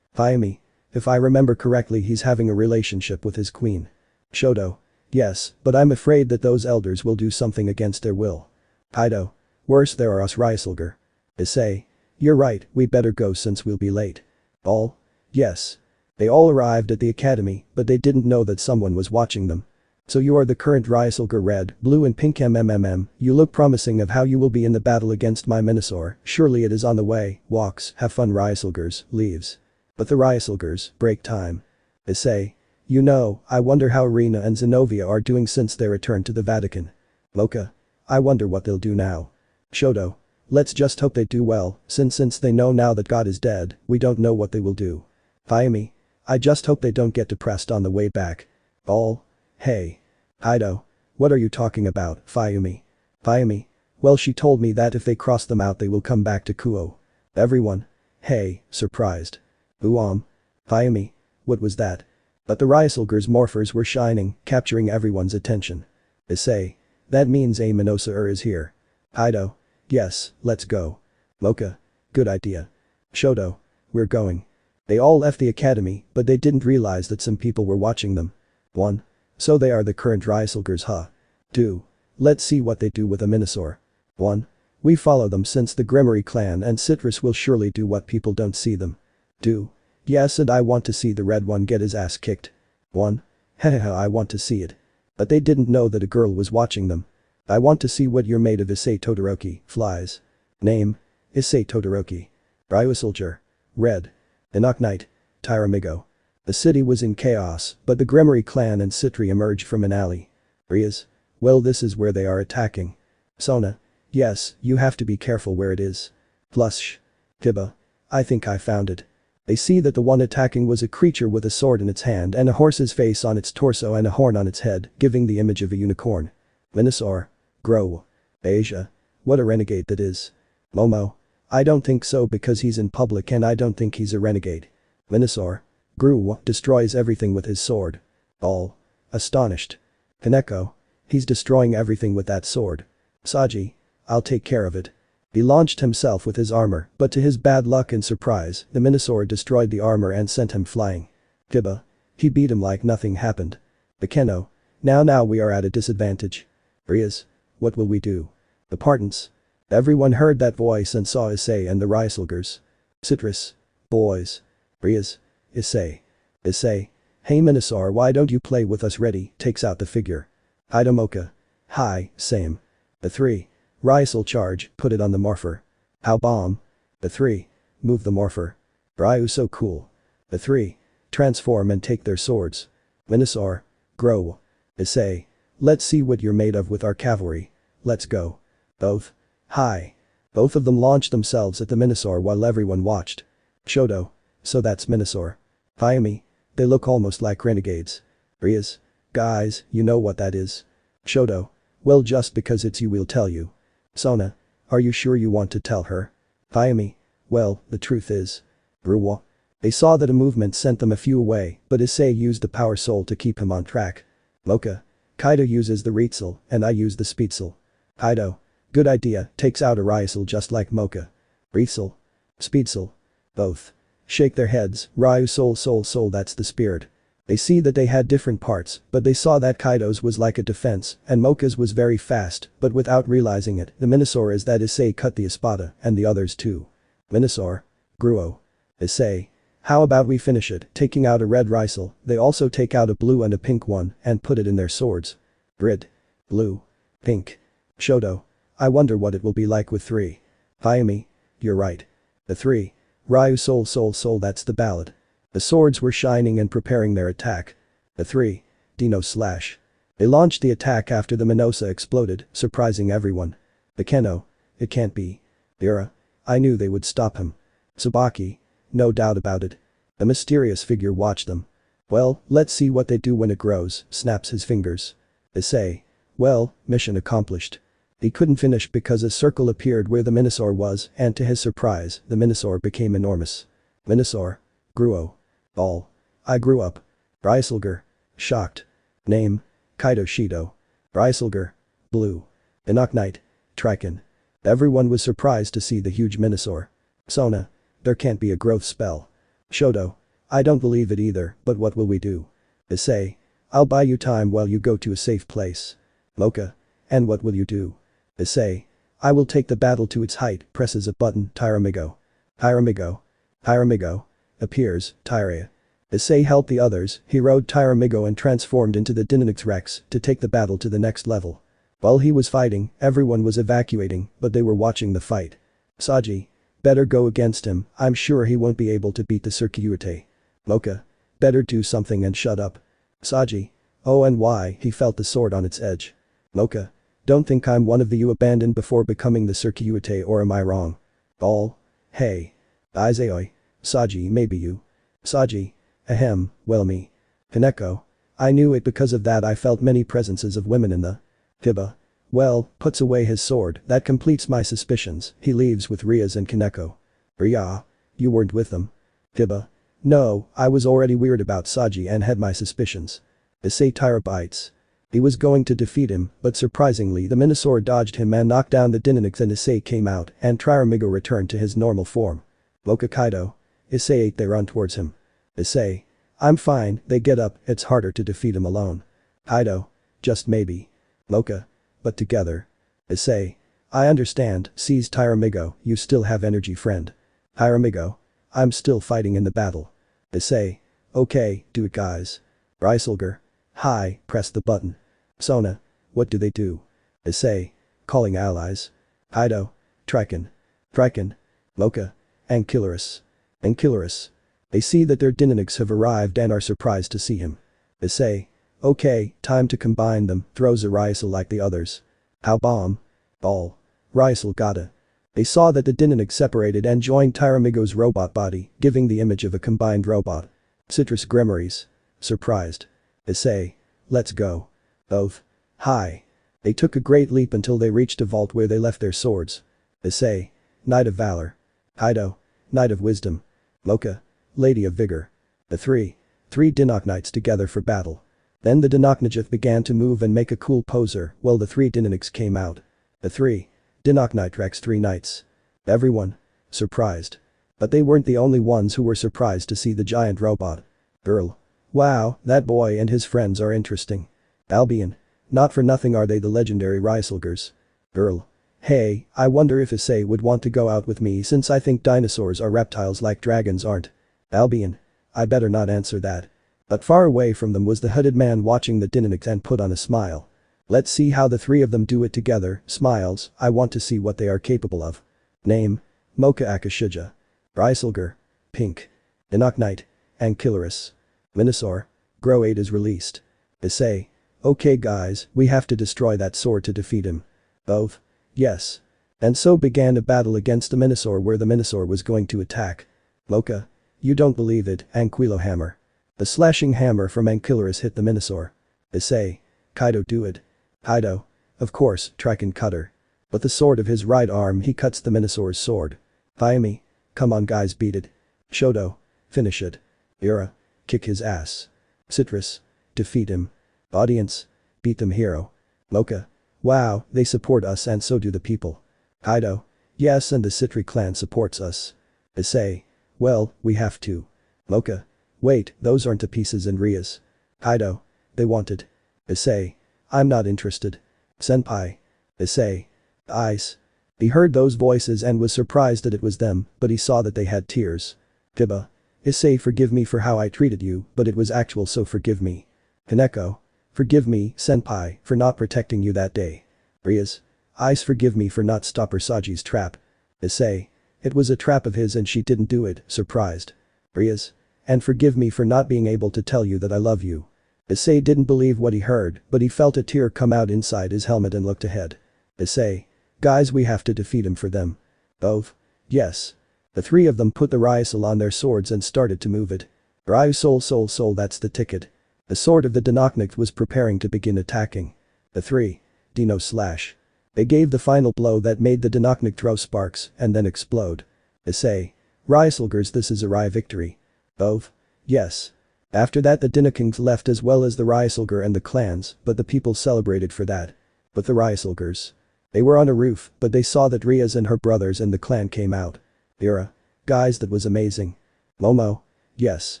Fayumi. If I remember correctly he's having a relationship with his queen. Shoto. Yes, but I'm afraid that those elders will do something against their will. Kaido. Worse, there are us Ryusoulger. Issei. You're right, we better go since we'll be late. All? Yes. They all arrived at the academy, but they didn't know that someone was watching them. So you are the current Ryusoulger red, blue and pink MMMM, you look promising of how you will be in the battle against my Minosaur, surely it is on the way, walks, have fun Ryusoulgers, leaves. But the Ryusoulgers, break time. Issei. You know, I wonder how Rina and Zenobia are doing since their return to the Vatican. Mocha. I wonder what they'll do now. Shoto. Let's just hope they do well, since they know now that God is dead, we don't know what they will do. Fayumi. I just hope they don't get depressed on the way back. All. Hey. Kaido. What are you talking about, Fayumi? Fayumi. Well, she told me that if they cross them out they will come back to Kuo. Everyone. Hey, surprised. Fayumi. What was that? But the Ryusoulgers morphers were shining, capturing everyone's attention. Issei. That means a Minosaur is here. Kaido. Yes, let's go. Mocha. Good idea. Shoto. We're going. They all left the academy, but they didn't realize that some people were watching them. 1. So they are the current Ryusoulgers, huh? 2. Let's see what they do with a Minosaur. 1. We follow them since the Grimory clan and Citrus will surely do what people don't see them. 2. Yes, and I want to see the red one get his ass kicked. 1. Hahaha, I want to see it. But they didn't know that a girl was watching them. I want to see what you're made of. Issei Todoroki, flies. Name. Issei Todoroki. Ryusoulger. Red. Enoch Knight. Tyramigo. The city was in chaos, but the Grimory clan and Citri emerged from an alley. Rias. Well, this is where they are attacking. Sona. Yes, you have to be careful where it is. Flush. Kiba. I think I found it. They see that the one attacking was a creature with a sword in its hand and a horse's face on its torso and a horn on its head, giving the image of a unicorn. Minosaur. Grow. Asia. What a renegade that is. Momo. I don't think so because he's in public and I don't think he's a renegade. Minosaur. Gru destroys everything with his sword. All. Astonished. Kaneko. He's destroying everything with that sword. Saji. I'll take care of it. He launched himself with his armor, but to his bad luck and surprise, the Minosaur destroyed the armor and sent him flying. Kiba. He beat him like nothing happened. Akeno. Now we are at a disadvantage. Rias. What will we do? The Partons. Everyone heard that voice and saw Issei and the Ryusoulgers. Citrus. Boys. Rias. Issei. Issei. Hey Minosaur, why don't you play with us? Ready, takes out the figure. Hidomoka. Hi, same. The 3. Ryusoul charge, put it on the morpher. How bomb. The 3. Move the morpher. Ryu so cool. The 3. Transform and take their swords. Minosaur. Grow. Issei. Let's see what you're made of with our cavalry. Let's go. Both. Hi. Both of them launched themselves at the Minosaur while everyone watched. Shoto. So that's Minosaur. Fayumi. They look almost like renegades. Rias. Guys, you know what that is. Shoto. Well, just because it's you we'll tell you. Sona. Are you sure you want to tell her? Fayumi. Well, the truth is. Ruwa. They saw that a movement sent them a few away, but Issei used the power soul to keep him on track. Mocha. Kaido uses the Ryusoul, and I use the Speedsoul. Kaido. Good idea, takes out a Ryusoul just like Mocha. Ryusoul. Speedsoul. Both. Shake their heads, Ryusoul, that's the spirit. They see that they had different parts, but they saw that Kaido's was like a defense, and Mocha's was very fast, but without realizing it, the Minosaur is that Issei cut the espada, and the others too. Minosaur. Gruo. Issei. How about we finish it, taking out a red Ryusoul, they also take out a blue and a pink one, and put it in their swords. Grid. Blue. Pink. Shoto. I wonder what it will be like with 3. Fayumi. You're right. The 3. Ryusoul, that's the ballad. The swords were shining and preparing their attack. The 3. Dino slash. They launched the attack after the Minosa exploded, surprising everyone. Akeno. It can't be. Ira. I knew they would stop him. Tsubaki. No doubt about it. The mysterious figure watched them. Well, let's see what they do when it grows, snaps his fingers. Issei. Well, mission accomplished. He couldn't finish because a circle appeared where the Minosaur was, and to his surprise, the Minosaur became enormous. Minosaur. Gruo. All. I grew up. Ryusoulger. Shocked. Name. Kaido Shido. Ryusoulger. Blue. Inoknight. Triken. Everyone was surprised to see the huge Minosaur. Sona. There can't be a growth spell. Shoto. I don't believe it either, but what will we do? Issei. I'll buy you time while you go to a safe place. Mocha. And what will you do? Issei. I will take the battle to its height, presses a button, Tyramigo. Tyramigo. Tyramigo. Appears, Tyria. Issei helped the others, he rode Tyramigo and transformed into the Dynamix Rex to take the battle to the next level. While he was fighting, everyone was evacuating, but they were watching the fight. Saji. Better go against him, I'm sure he won't be able to beat the Circuite. Mocha. Better do something and shut up. Saji. Oh, and why? He felt the sword on its edge. Mocha. Don't think I'm one of the you abandoned before becoming the Circuite, or am I wrong? All. Hey. Izaioi. Saji, maybe you. Saji. Ahem, well me. Hineko. I knew it because of that I felt many presences of women in the. Hiba. Well, puts away his sword, that completes my suspicions, he leaves with Rias and Kaneko. Ria. You weren't with them. Hiba. No, I was already weird about Saji and had my suspicions. Issei Tyra bites. He was going to defeat him, but surprisingly the Minosaur dodged him and knocked down the Dynamix and Issei came out and Tyramigo returned to his normal form. Mocha Kaido. Issei ate they run towards him. Issei. I'm fine, they get up, it's harder to defeat him alone. Kaido. Just maybe. Mocha. But together. Issei. I understand, sees Tyramigo, you still have energy friend. Tyramigo. I'm still fighting in the battle. Issei. Okay, do it guys. Ryusoulger. Hi, press the button. Sona. What do they do? Issei. Calling allies. Kaido. Triken. Triken. Mocha. Ankylarus. Ankylarus. They see that their Dynamix have arrived and are surprised to see him. Issei. Okay, time to combine them, throws a Ryusoul like the others. How bomb? Ball. Ryusoul gotta. They saw that the Dynamix separated and joined Tyramigo's robot body, giving the image of a combined robot. Citrus Grimoires. Surprised. Issei. Let's go. Both. Hi. They took a great leap until they reached a vault where they left their swords. Issei. Knight of Valor. Kaido. Knight of Wisdom. Mocha. Lady of Vigor. The three Dinoknights together for battle. Then the Dinoknijith began to move and make a cool poser while the three Dynamix came out. The three Dinoknight Rex 3 knights. Everyone. Surprised. But they weren't the only ones who were surprised to see the giant robot. Girl. Wow, that boy and his friends are interesting. Albion. Not for nothing are they the legendary Ryusoulgers. Girl. Hey, I wonder if Issei would want to go out with me since I think dinosaurs are reptiles like dragons aren't. Albion. I better not answer that. But far away from them was the hooded man watching the Dynamix and put on a smile. Let's see how the three of them do it together, smiles, I want to see what they are capable of. Name. Mocha Akashija. Ryusoulger. Pink. Inoknight. Ankylarus. Minosaur. Grow 8 is released. Issei. Okay guys, we have to destroy that sword to defeat him. Both. Yes. And so began a battle against the Minosaur where the Minosaur was going to attack. Mocha. You don't believe it, Ankylo hammer. The slashing hammer from Ankylarus hit the Minosaur. Issei. Kaido do it. Kaido. Of course, Triken cutter. With the sword of his right arm he cuts the Minosaur's sword. Fiami. Come on guys beat it. Shoto. Finish it. Ira. Kick his ass. Citrus. Defeat him. Audience. Beat them hero. Mocha. Wow, they support us and so do the people. Kaido. Yes and the Citri clan supports us. Issei. Well, we have to. Mocha. Wait, those aren't the pieces in Rias. Kaido. They want it. Issei. I'm not interested. Senpai. Issei. Ice. He heard those voices and was surprised that it was them, but he saw that they had tears. Kiba. Issei, forgive me for how I treated you, but it was actual, so forgive me. Kaneko. Forgive me, senpai, for not protecting you that day. Rias. Ice, forgive me for not stopper Saji's trap. Issei. It was a trap of his and she didn't do it, surprised. Rias. And forgive me for not being able to tell you that I love you. Issei didn't believe what he heard, but he felt a tear come out inside his helmet and looked ahead. Issei. Guys, we have to defeat him for them. Both? Yes. The three of them put the Ryusoul on their swords and started to move it. Ryusoul, that's the ticket. The sword of the Dinoknicht was preparing to begin attacking. The three. Dino slash. They gave the final blow that made the Dinoknicht throw sparks and then explode. Issei. Ryusoulgers, this is a Rai victory. Both? Yes. After that the Dinoknicht left as well as the Ryusoulger and the clans, but the people celebrated for that. But the Ryusoulgers. They were on a roof, but they saw that Rias and her brothers and the clan came out. Ira. Guys, that was amazing. Momo. Yes.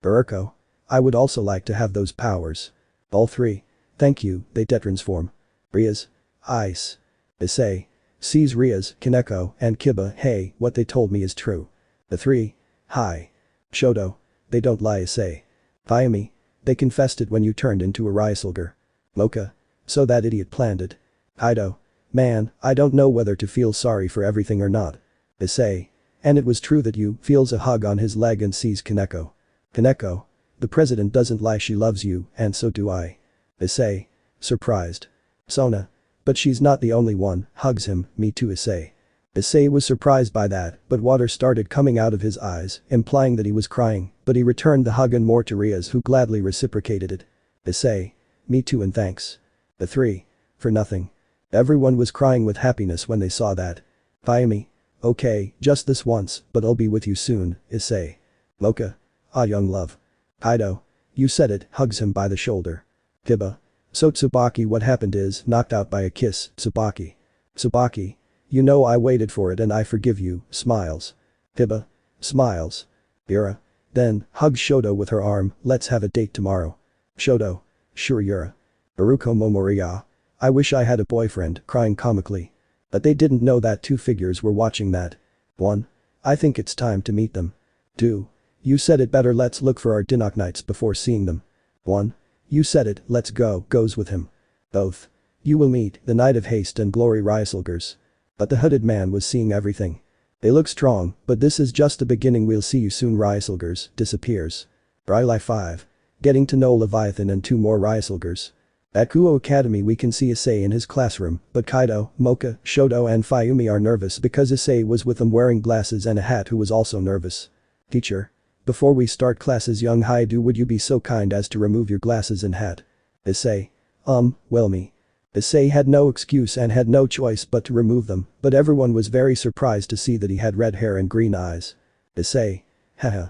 Urko. I would also like to have those powers. All three. Thank you, they transform. Rias. Ice. Issei. Sees Rias, Kaneko, and Kiba. Hey, what they told me is true. The three. Hi. Shoto. They don't lie, Issei. Fayumi. They confessed it when you turned into a Ryusoulger. Mocha. So that idiot planned it. Kaido. Man, I don't know whether to feel sorry for everything or not. Issei. And it was true that you feels a hug on his leg and sees Kaneko. Kaneko. The president doesn't lie, she loves you, and so do I. Issei. Surprised. Sona. But she's not the only one, hugs him, me too, Issei. Issei was surprised by that, but water started coming out of his eyes, implying that he was crying, but he returned the hug and more to Rias, who gladly reciprocated it. Issei. Me too and thanks. The three. For nothing. Everyone was crying with happiness when they saw that. Fayumi. Okay, just this once, but I'll be with you soon, Issei. Mocha. Ah, young love. Kaido. You said it, hugs him by the shoulder. Kiba. So Tsubaki, what happened is knocked out by a kiss, Tsubaki. Tsubaki. You know I waited for it and I forgive you, smiles. Kiba. Smiles. Yura. Then, hugs Shoto with her arm, let's have a date tomorrow. Shoto. Sure Yura. Baruko Momoriya. I wish I had a boyfriend, crying comically. But they didn't know that two figures were watching that. 1. I think it's time to meet them. 2. You said it better, let's look for our Dinoknights before seeing them. 1. You said it, let's go, goes with him. Both. You will meet the Knight of Haste and Glory Ryusoulgers. But the hooded man was seeing everything. They look strong, but this is just the beginning, we'll see you soon, Ryusoulgers, disappears. Rylai 5. Getting to know Leviathan and 2 more Ryusoulgers. At Kuo Academy we can see Issei in his classroom, but Kaido, Mocha, Shoto and Fayumi are nervous because Issei was with them wearing glasses and a hat, who was also nervous. Teacher. Before we start classes, young Haidu, would you be so kind as to remove your glasses and hat? Issei. Well me. Issei had no excuse and had no choice but to remove them, but everyone was very surprised to see that he had red hair and green eyes. Issei. Haha.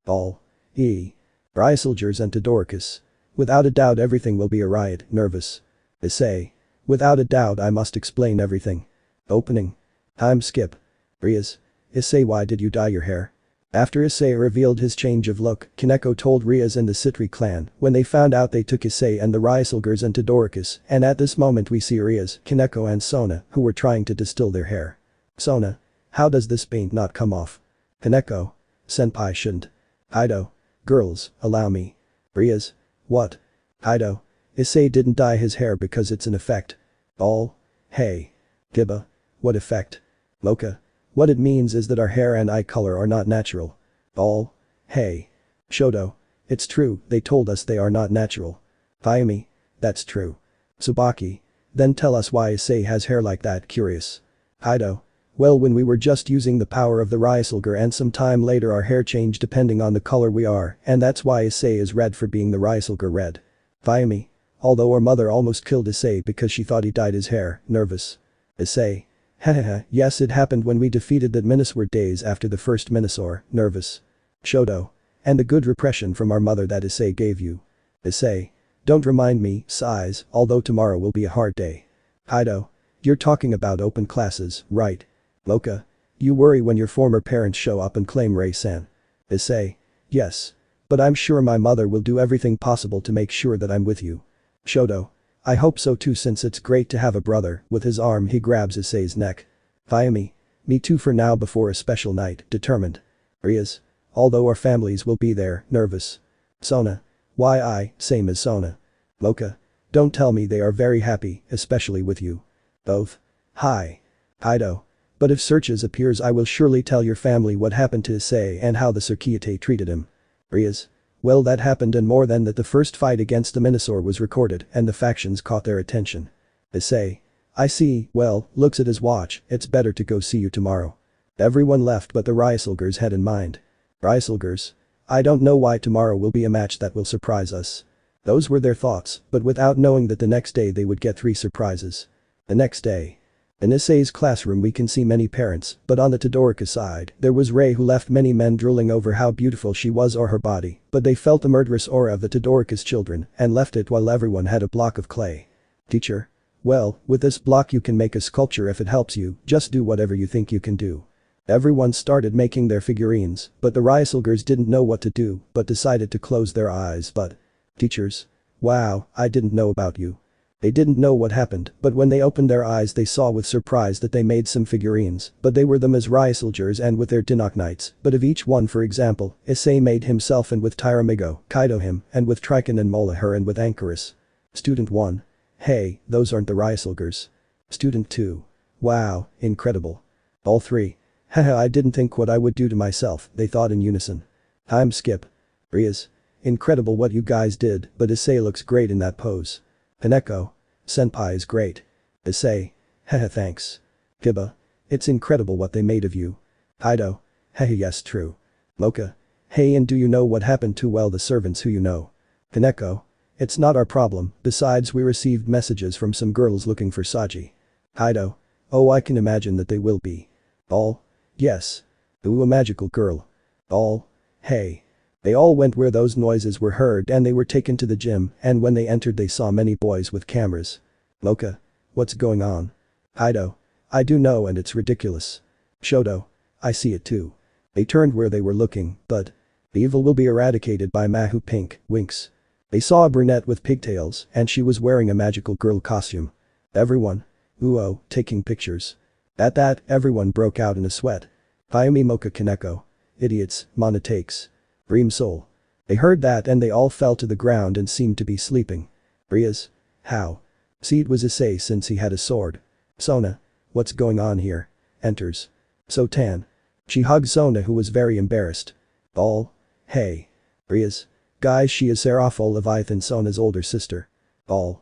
All. Ryusoulgers and Todoricus. Without a doubt everything will be a riot, nervous. Issei. Without a doubt I must explain everything. Opening. Time skip. Rias. Issei, why did you dye your hair? After Issei revealed his change of look, Kaneko told Rias and the Citri clan. When they found out, they took Issei and the Ryusoulgers and Todoricus, and at this moment we see Rias, Kaneko and Sona, who were trying to distill their hair. Sona. How does this paint not come off? Kaneko. Senpai shouldn't. Kaido. Girls, allow me. Rias. What? Kaido. Issei didn't dye his hair because it's an effect. All. Hey. Kiba. What effect? Mocha. What it means is that our hair and eye color are not natural. All. Hey. Shoto. It's true, they told us they are not natural. Fayumi. That's true. Tsubaki. Then tell us why Issei has hair like that, curious. Kaido. Well, when we were just using the power of the Ryusoulger and some time later our hair changed depending on the color we are, and that's why Issei is red for being the Ryusoulger red. Fayumi. Although our mother almost killed Issei because she thought he dyed his hair, nervous. Issei. Hahaha, yes, it happened when we defeated that Minosaur days after the first Minosaur, nervous. Shoto. And the good repression from our mother that Issei gave you. Issei. Don't remind me, sighs, although tomorrow will be a hard day. Kaido. You're talking about open classes, right? Mocha. You worry when your former parents show up and claim Rei-san. Issei. Yes. But I'm sure my mother will do everything possible to make sure that I'm with you. Shoto. I hope so too, since it's great to have a brother. With his arm he grabs Issei's neck. Fayumi. Me too for now, before a special night, determined. Rias. Although our families will be there, nervous. Sona. Why same as Sona. Mocha. Don't tell me, they are very happy, especially with you. Both. Hi. Kaido. But if Searches appears I will surely tell your family what happened to Issei and how the Tsukiyote treated him. Rias. Well, that happened and more than that. The first fight against the Minosaur was recorded and the factions caught their attention. Issei. I see, well, looks at his watch, it's better to go see you tomorrow. Everyone left but the Ryusoulgers had in mind. Ryusoulgers? I don't know why tomorrow will be a match that will surprise us. Those were their thoughts, but without knowing that the next day they would get 3 surprises. The next day. In Issei's classroom we can see many parents, but on the Todoroki side, there was Rei who left many men drooling over how beautiful she was or her body, but they felt the murderous aura of the Todoroki's children and left it while everyone had a block of clay. Teacher? Well, with this block you can make a sculpture if it helps you, just do whatever you think you can do. Everyone started making their figurines, but the Ryusoulgers didn't know what to do, but decided to close their eyes but… Teachers? Wow, I didn't know about you. They didn't know what happened, but when they opened their eyes they saw with surprise that they made some figurines, but they were them as Ryusoulgers and with their Dinok Knights, but of each one for example, Issei made himself and with Tyramigo, Kaido him, and with Triton and Mola her and with Anchorus. Student 1. Hey, those aren't the Ryusoulgers. Student 2. Wow, incredible. All 3. Haha, I didn't think what I would do to myself, they thought in unison. I'm Skip. Rias. Incredible what you guys did, but Issei looks great in that pose. Haneko. Senpai is great. Issei. Haha, thanks. Kiba. It's incredible what they made of you. Kaido. Haha, yes, true. Mocha. Hey, and do you know what happened to the servants who you know? Haneko. It's not our problem, besides we received messages from some girls looking for Saji. Kaido. Oh, I can imagine that they will be. All. Yes. Ooh, a magical girl. All. Hey. They all went where those noises were heard and they were taken to the gym, and when they entered they saw many boys with cameras. Mocha. What's going on? Kaido. I do know and it's ridiculous. Shoto. I see it too. They turned where they were looking, but… The evil will be eradicated by Mahu Pink, winks. They saw a brunette with pigtails and she was wearing a magical girl costume. Everyone. Ooh-oh, taking pictures. At that, everyone broke out in a sweat. Ayumi Mocha Kaneko. Idiots, Mana takes. Dream Soul. They heard that and they all fell to the ground and seemed to be sleeping. Rias. How? See, it was Issei since he had a sword. Sona. What's going on here? Enters. Sotan. She hugged Sona who was very embarrassed. All. Hey. Rias. Guys, she is Seraphol Leviathan, Sona's older sister. All.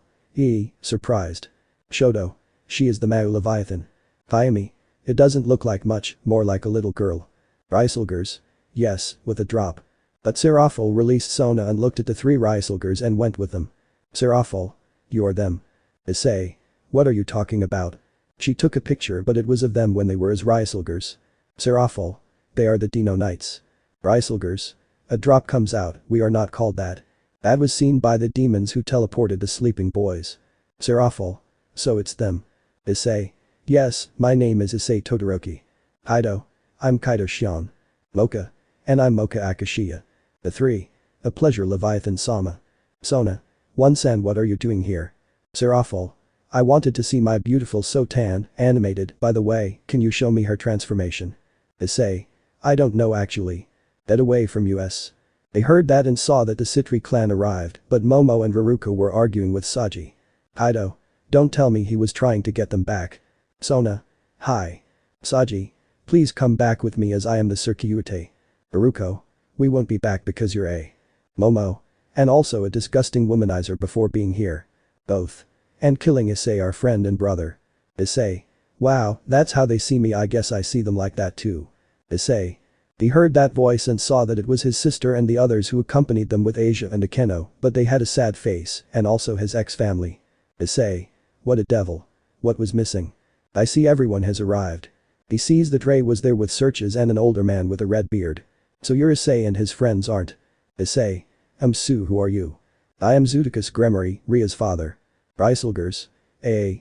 Surprised. Shoto. She is the Mau Leviathan. Ayumi. It doesn't look like much, more like a little girl. Ryusoulgers. Yes, with a drop. But Seraphol released Sona and looked at the 3 Ryusoulgers and went with them. Seraphol. You are them. Issei. What are you talking about? She took a picture but it was of them when they were as Ryusoulgers. Seraphol. They are the Dino Knights. Ryusoulgers. A drop comes out, we are not called that. That was seen by the demons who teleported the sleeping boys. Seraphol. So it's them. Issei. Yes, my name is Issei Todoroki. Kaido. I'm Kaido Shion. Mocha. And I'm Mocha Akashiya. The 3. A pleasure Leviathan Sama. Sona. One-san, what are you doing here? Seraphol. I wanted to see my beautiful Sotan animated, by the way, can you show me her transformation? Issei. I don't know actually. Get away from us. They heard that and saw that the Citri clan arrived, but Momo and Raruko were arguing with Saji. Kaido. Don't tell me he was trying to get them back. Sona. Hi. Saji. Please come back with me as I am the Circuite. Raruko. We won't be back because you're a… Momo. And also a disgusting womanizer before being here. Both. And killing Issei, our friend and brother. Issei. Wow, that's how they see me, I guess I see them like that too. Issei. He heard that voice and saw that it was his sister and the others who accompanied them with Asia and Akeno, but they had a sad face, and also his ex-family. Issei. What a devil. What was missing? I see everyone has arrived. He sees that Rei was there with Searches and an older man with a red beard. So you're Issei and his friends aren't? Issei. I'm Su, who are you? I am Zudicus Gremory, Ria's father. Ryusoulgers.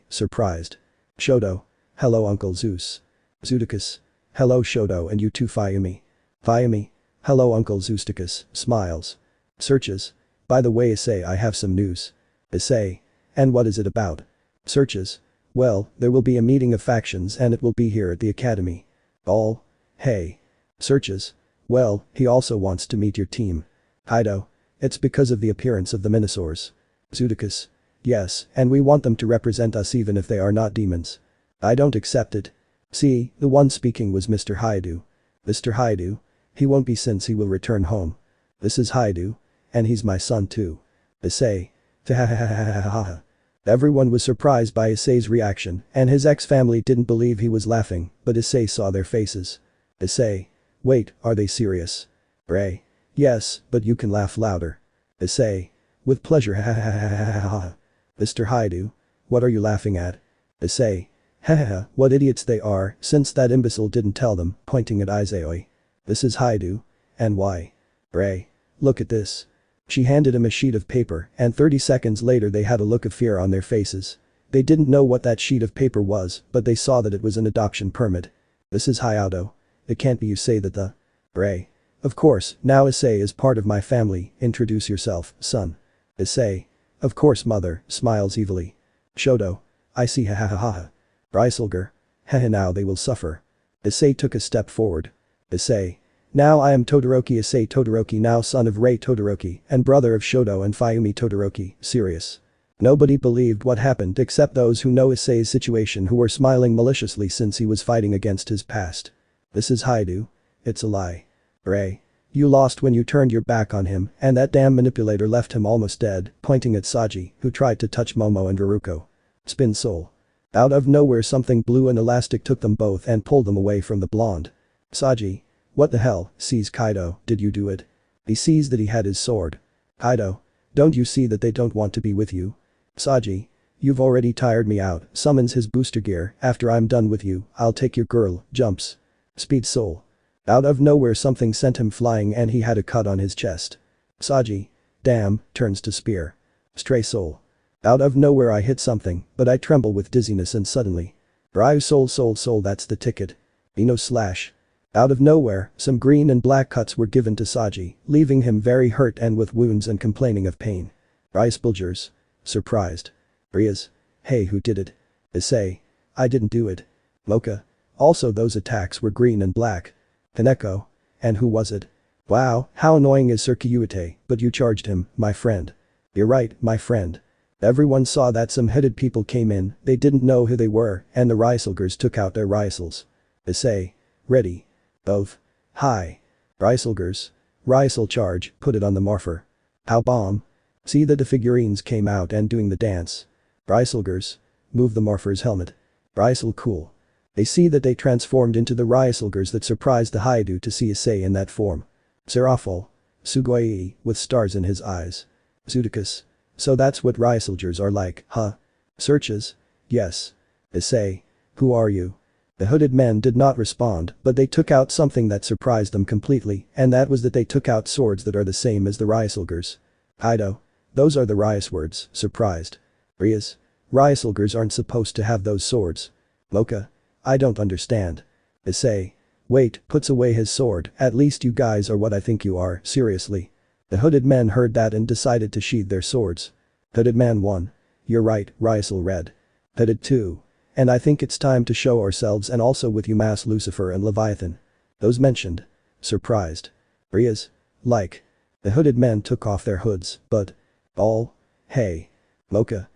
Surprised. Shoto. Hello Uncle Zeus. Zudicus. Hello Shoto and you too Fayumi. Fayumi. Hello Uncle Zeusticus, smiles. Searches. By the way Issei, I have some news. Issei. And what is it about? Searches. Well, there will be a meeting of factions and it will be here at the academy. All. Hey. Searches. Well, he also wants to meet your team. Kaido. It's because of the appearance of the Minosaurs. Zudicus. Yes, and we want them to represent us even if they are not demons. I don't accept it. See, the one speaking was Mr. Haidu. Mr. Haidu? He won't be since he will return home. This is Haidu. And he's my son too. Issei. Everyone was surprised by Issei's reaction, and his ex-family didn't believe he was laughing, but Issei saw their faces. Issei. Wait, are they serious? Ray. Yes, but you can laugh louder. Issei. With pleasure. Mr. Haidu. What are you laughing at? Issei. What idiots they are, since that imbecile didn't tell them, pointing at Issei. This is Haidu. And why? Ray. Look at this. She handed him a sheet of paper, and 30 seconds later they had a look of fear on their faces. They didn't know what that sheet of paper was, but they saw that it was an adoption permit. This is Hayato. It can't be you say that the… Ray. Of course, now Issei is part of my family, introduce yourself, son. Issei. Of course mother, smiles evilly. Shoto. I see Ryusoulger. Now they will suffer. Issei took a step forward. Issei. Now I am Todoroki Issei Todoroki, now son of Rei Todoroki and brother of Shoto and Fuyumi Todoroki, serious. Nobody believed what happened except those who know Issei's situation, who were smiling maliciously since he was fighting against his past. This is Haidu. It's a lie. Rei. You lost when you turned your back on him, and that damn manipulator left him almost dead, pointing at Saji, who tried to touch Momo and Ruruko. Spin soul. Out of nowhere something blue and elastic took them both and pulled them away from the blonde. Saji. What the hell, sees Kaido, did you do it? He sees that he had his sword. Kaido. Don't you see that they don't want to be with you? Saji. You've already tired me out, summons his booster gear, after I'm done with you, I'll take your girl, jumps. Speed soul. Out of nowhere something sent him flying and he had a cut on his chest. Saji. Damn, turns to spear. Stray soul. Out of nowhere I hit something, but I tremble with dizziness and suddenly. Soul, that's the ticket. Dino slash. Out of nowhere, some green and black cuts were given to Saji, leaving him very hurt and with wounds and complaining of pain. Ryusoulgers. Surprised. Rias. Hey, who did it? Issei. I didn't do it. Mocha. Also those attacks were green and black. Kaneko. And who was it? Wow, how annoying is Sir Kyuute, but you charged him, my friend. You're right, my friend. Everyone saw that some headed people came in, they didn't know who they were, and the Ryusoulgers took out their Ryusouls. Issei. Ready. Both. Hi. Ryusoulgers. Ryusoul charge, put it on the morpher. How bomb. See that the figurines came out and doing the dance. Ryusoulgers. Move the morpher's helmet. Ryusoul cool. They see that they transformed into the Ryusoulgers that surprised the Haidu to see Issei in that form. Seraful. Sugoi, with stars in his eyes. Zudikus. So that's what Ryusoulgers are like, huh? Searches? Yes. Issei. Who are you? The hooded men did not respond, but they took out something that surprised them completely, and that was that they took out swords that are the same as the Ryusoulgers. Kaido. Those are the Rias words, surprised. Rias. Ryusoulgers aren't supposed to have those swords. Mocha. I don't understand. Issei. Wait, puts away his sword, at least you guys are what I think you are, seriously. The hooded men heard that and decided to sheathe their swords. Hooded man 1. You're right, Ryusoul red. Hooded 2. And I think it's time to show ourselves, and also with you Mass Lucifer and Leviathan. Those mentioned. Surprised. Rias. Like. The hooded men took off their hoods, but. All. Hey. Mocha.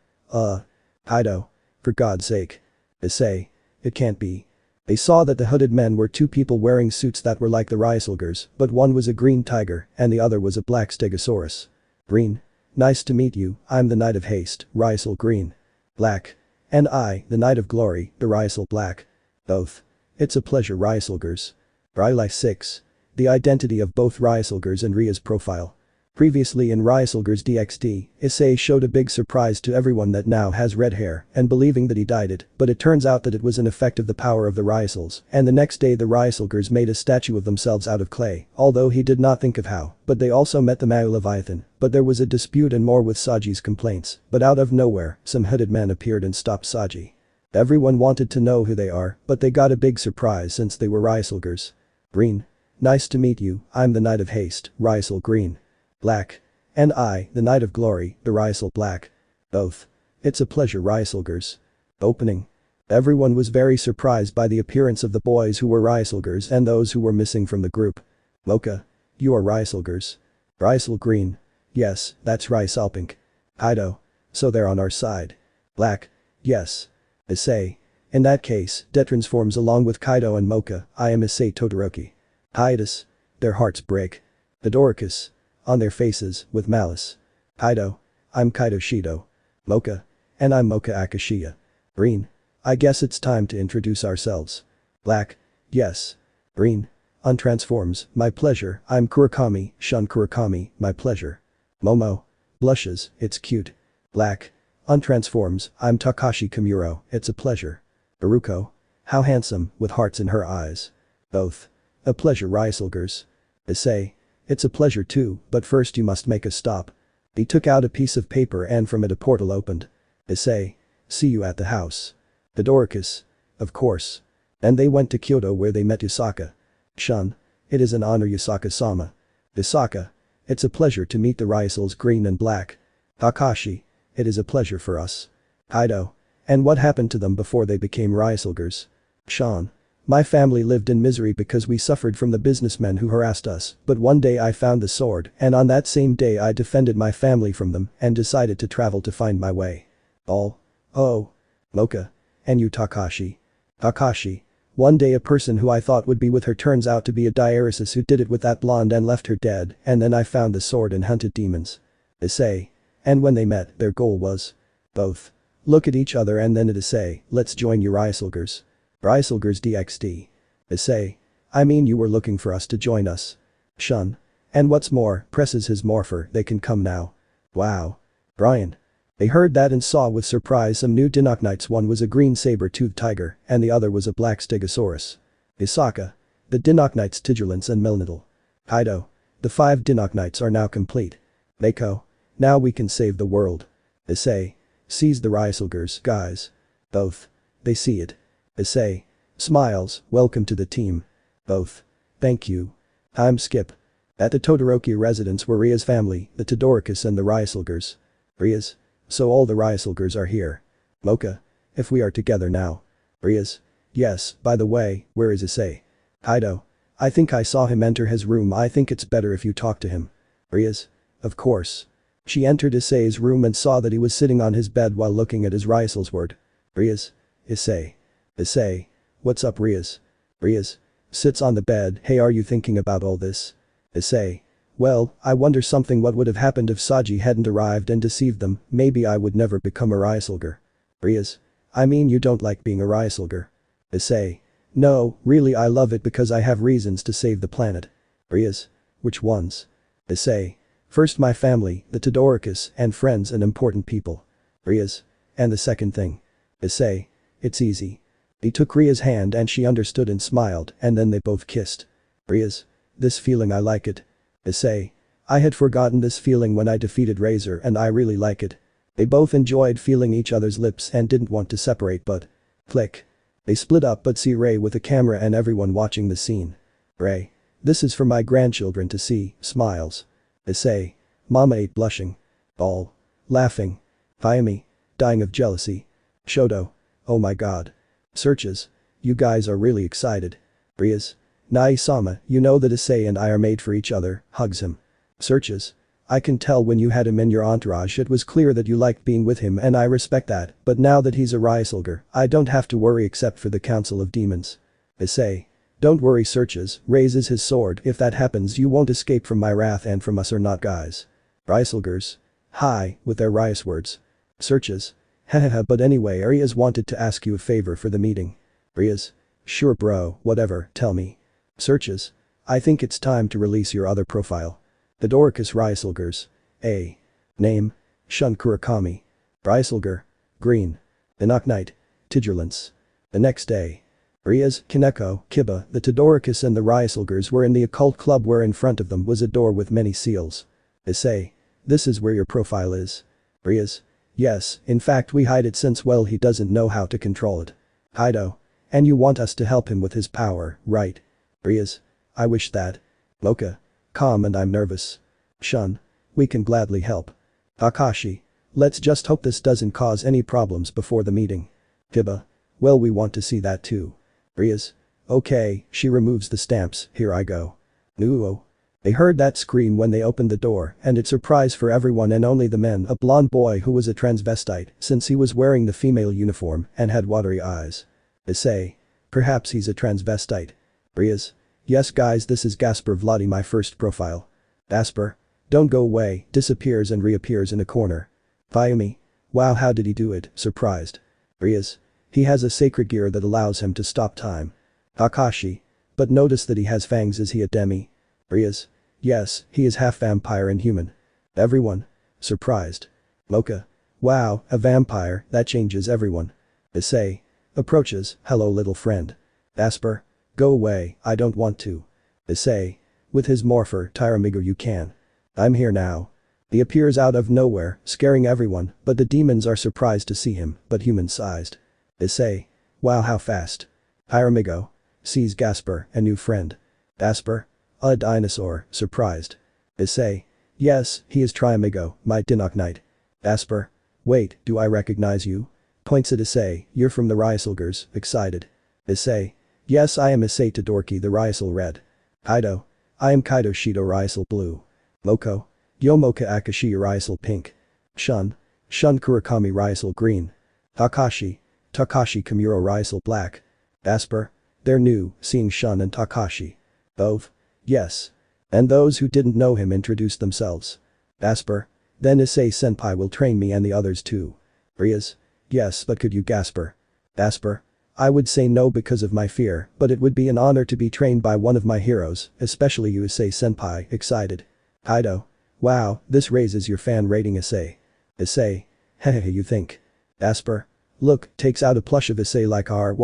Kaido. For God's sake. Issei. It can't be. They saw that the hooded men were two people wearing suits that were like the Ryusoulgers, but one was a green tiger and the other was a black stegosaurus. Green. Nice to meet you, I'm the Knight of Haste, Ryusoul green. Black. And I, the Knight of Glory, the Ryusoul black. Both. It's a pleasure Ryusoulgers. Rylai 6. The identity of both Ryusoulgers and Ria's profile. Previously in Ryusoulger's DXD, Issei showed a big surprise to everyone that now has red hair and believing that he dyed it, but it turns out that it was an effect of the power of the Ryusouls, and the next day the Ryusoulgers made a statue of themselves out of clay, although he did not think of how, but they also met the Mau Leviathan, but there was a dispute and more with Saji's complaints, but out of nowhere, some hooded men appeared and stopped Saji. Everyone wanted to know who they are, but they got a big surprise since they were Ryusoulgers. Green. Nice to meet you, I'm the Knight of Haste, Ryusoul green. Black. And I, the Knight of Glory, the Ryusoul black. Both. It's a pleasure Ryusoulgers. Opening. Everyone was very surprised by the appearance of the boys who were Ryusoulgers and those who were missing from the group. Mocha. You are Ryusoulgers. Ryusoul green. Yes, that's Ryusoul pink. Kaido. So they're on our side. Black. Yes. Issei. In that case, detransforms along with Kaido and Mocha, I am Issei Todoroki. Hiatus. Their hearts break. Hedoricus. On their faces, with malice. Kaido. I'm Kaido Shido. Mocha. And I'm Mocha Akashiya. Green. I guess it's time to introduce ourselves. Black. Yes. Green. Untransforms, my pleasure, I'm Kurakami, Shun Kurakami, my pleasure. Momo. Blushes, it's cute. Black. Untransforms, I'm Takashi Kamuro, it's a pleasure. Baruko. How handsome, with hearts in her eyes. Both. A pleasure Ryusoulgers. Issei. It's a pleasure too, but first you must make a stop. He took out a piece of paper and from it a portal opened. Issei. See you at the house. Todoricus. Of course. And they went to Kyoto where they met Yusaka. Shun. It is an honor Yusaka-sama. Yusaka. It's a pleasure to meet the Ryusouls green and black. Kakashi. It is a pleasure for us. Kaido. And what happened to them before they became Ryusoulgers? Shun. My family lived in misery because we suffered from the businessmen who harassed us, but one day I found the sword and on that same day I defended my family from them and decided to travel to find my way. All. Oh. Mocha. And you Takashi. Takashi. One day a person who I thought would be with her turns out to be a diaresis who did it with that blonde and left her dead, and then I found the sword and hunted demons. Issei. And when they met, their goal was. Both. Look at each other and then at Issei, let's join you Ryusoulgers. Ryusoulger DXD. Issei. I mean you were looking for us to join us. Shun. And what's more, presses his morpher, they can come now. Wow. Brian. They heard that and saw with surprise some new Dinoknights, one was a green saber-toothed tiger and the other was a black stegosaurus. Isaka. The Dinoknights Tigurlance and Millennium. Kaido. The 5 Dinoknights are now complete. Mako. Now we can save the world. Issei. Seize the Ryusoulgers, guys. Both. They see it. Issei. Smiles, welcome to the team. Both. Thank you. I'm Skip. At the Todoroki residence were Ria's family, the Todoricus and the Ryusoulgers. Rias. So all the Ryusoulgers are here. Mocha. If we are together now. Rias. Yes, by the way, where is Issei? Kaido. I think I saw him enter his room, I think it's better if you talk to him. Rias. Of course. She entered Issei's room and saw that he was sitting on his bed while looking at his Ryusoulsword. Rias. Issei. Issei. What's up Rias? Rias. Sits on the bed, hey are you thinking about all this? Issei. Well, I wonder something what would have happened if Saji hadn't arrived and deceived them, maybe I would never become a Ryusoulger. Rias. I mean you don't like being a Ryusoulger. Issei. No, really I love it because I have reasons to save the planet. Rias. Which ones? Issei. First my family, the Todoricus, and friends and important people. Rias. And the second thing. Issei. It's easy. He took Ria's hand and she understood and smiled and then they both kissed. Rias. This feeling I like it. Issei. I had forgotten this feeling when I defeated Razor and I really like it. They both enjoyed feeling each other's lips and didn't want to separate but. Click. They split up but see Ray with a camera and everyone watching the scene. Ray. This is for my grandchildren to see, smiles. Issei. Mama ate blushing. All. Laughing. Ayumi. Dying of jealousy. Shoto. Oh my god. Searches. You guys are really excited. Rias. Nai-sama, you know that Issei and I are made for each other, hugs him. Searches. I can tell when you had him in your entourage it was clear that you liked being with him and I respect that, but now that he's a Ryusoulger, I don't have to worry except for the Council of Demons. Issei. Don't worry Searches, raises his sword, if that happens you won't escape from my wrath and from us or not guys. Ryusoulgers. Hi, with their Rias words. Searches. Hahaha but anyway Rias wanted to ask you a favor for the meeting. Rias. Sure bro, whatever, tell me. Searches. I think it's time to release your other profile. The Doricus Ryusoulgers. A. Name. Shun Kurakami. Ryusoulger. Green. Dinoknight. Tigurlance. The next day. Rias, Kaneko, Kiba, the Todoricus and the Ryusoulgers were in the occult club where in front of them was a door with many seals. Issei. This is where your profile is. Rias. Yes, in fact we hide it since well he doesn't know how to control it. Kaido. And you want us to help him with his power, right? Rias. I wish that. Mocha. Calm and I'm nervous. Shun. We can gladly help. Kakashi. Let's just hope this doesn't cause any problems before the meeting. Kiba. Well we want to see that too. Rias. Okay, she removes the stamps, here I go. Nuo. They heard that scream when they opened the door and it's surprise for everyone and only the men a blonde boy who was a transvestite since he was wearing the female uniform and had watery eyes. Issei. Perhaps he's a transvestite. Rias. Yes guys this is Gasper Vladi my first profile. Gasper. Don't go away, disappears and reappears in a corner. Fayumi. Wow, how did he do it, surprised. Rias. He has a sacred gear that allows him to stop time. Kakashi. But notice that he has fangs, is he a demi? Rias. Yes, he is half vampire and human. Everyone. Surprised. Mocha. Wow, a vampire, that changes everyone. Issei. Approaches, hello little friend. Asper. Go away, I don't want to. Issei. With his morpher, Tyramigo you can. I'm here now. He appears out of nowhere, scaring everyone, but the demons are surprised to see him, but human-sized. Issei. Wow, how fast. Tyramigo. Sees Gasper, a new friend. Asper. A dinosaur, surprised. Issei. Yes, he is Tryamigo, my Dinok Knight. Asper. Wait, do I recognize you? Points at Issei, you're from the Ryusoulgers, excited. Issei. Yes, I am Issei Todoroki the Ryusoul Red. Kaido. I am Kaido Shido Ryusoul Blue. Moko. Yomoka Akashi Ryusoul Pink. Shun. Shun Kurakami Ryusoul Green. Takashi. Takashi Kamuro Ryusoul Black. Asper. They're new, seeing Shun and Takashi. Both. Yes. And those who didn't know him introduced themselves. Asper. Then Issei Senpai will train me and the others too. Rias. Yes, but could you Gasper? Asper. I would say no because of my fear, but it would be an honor to be trained by one of my heroes, especially you Issei Senpai, excited. Kaido. Wow, this raises your fan rating Issei. Issei. Hehehe you think. Asper. Look, takes out a plush of Issei like Ryusoulger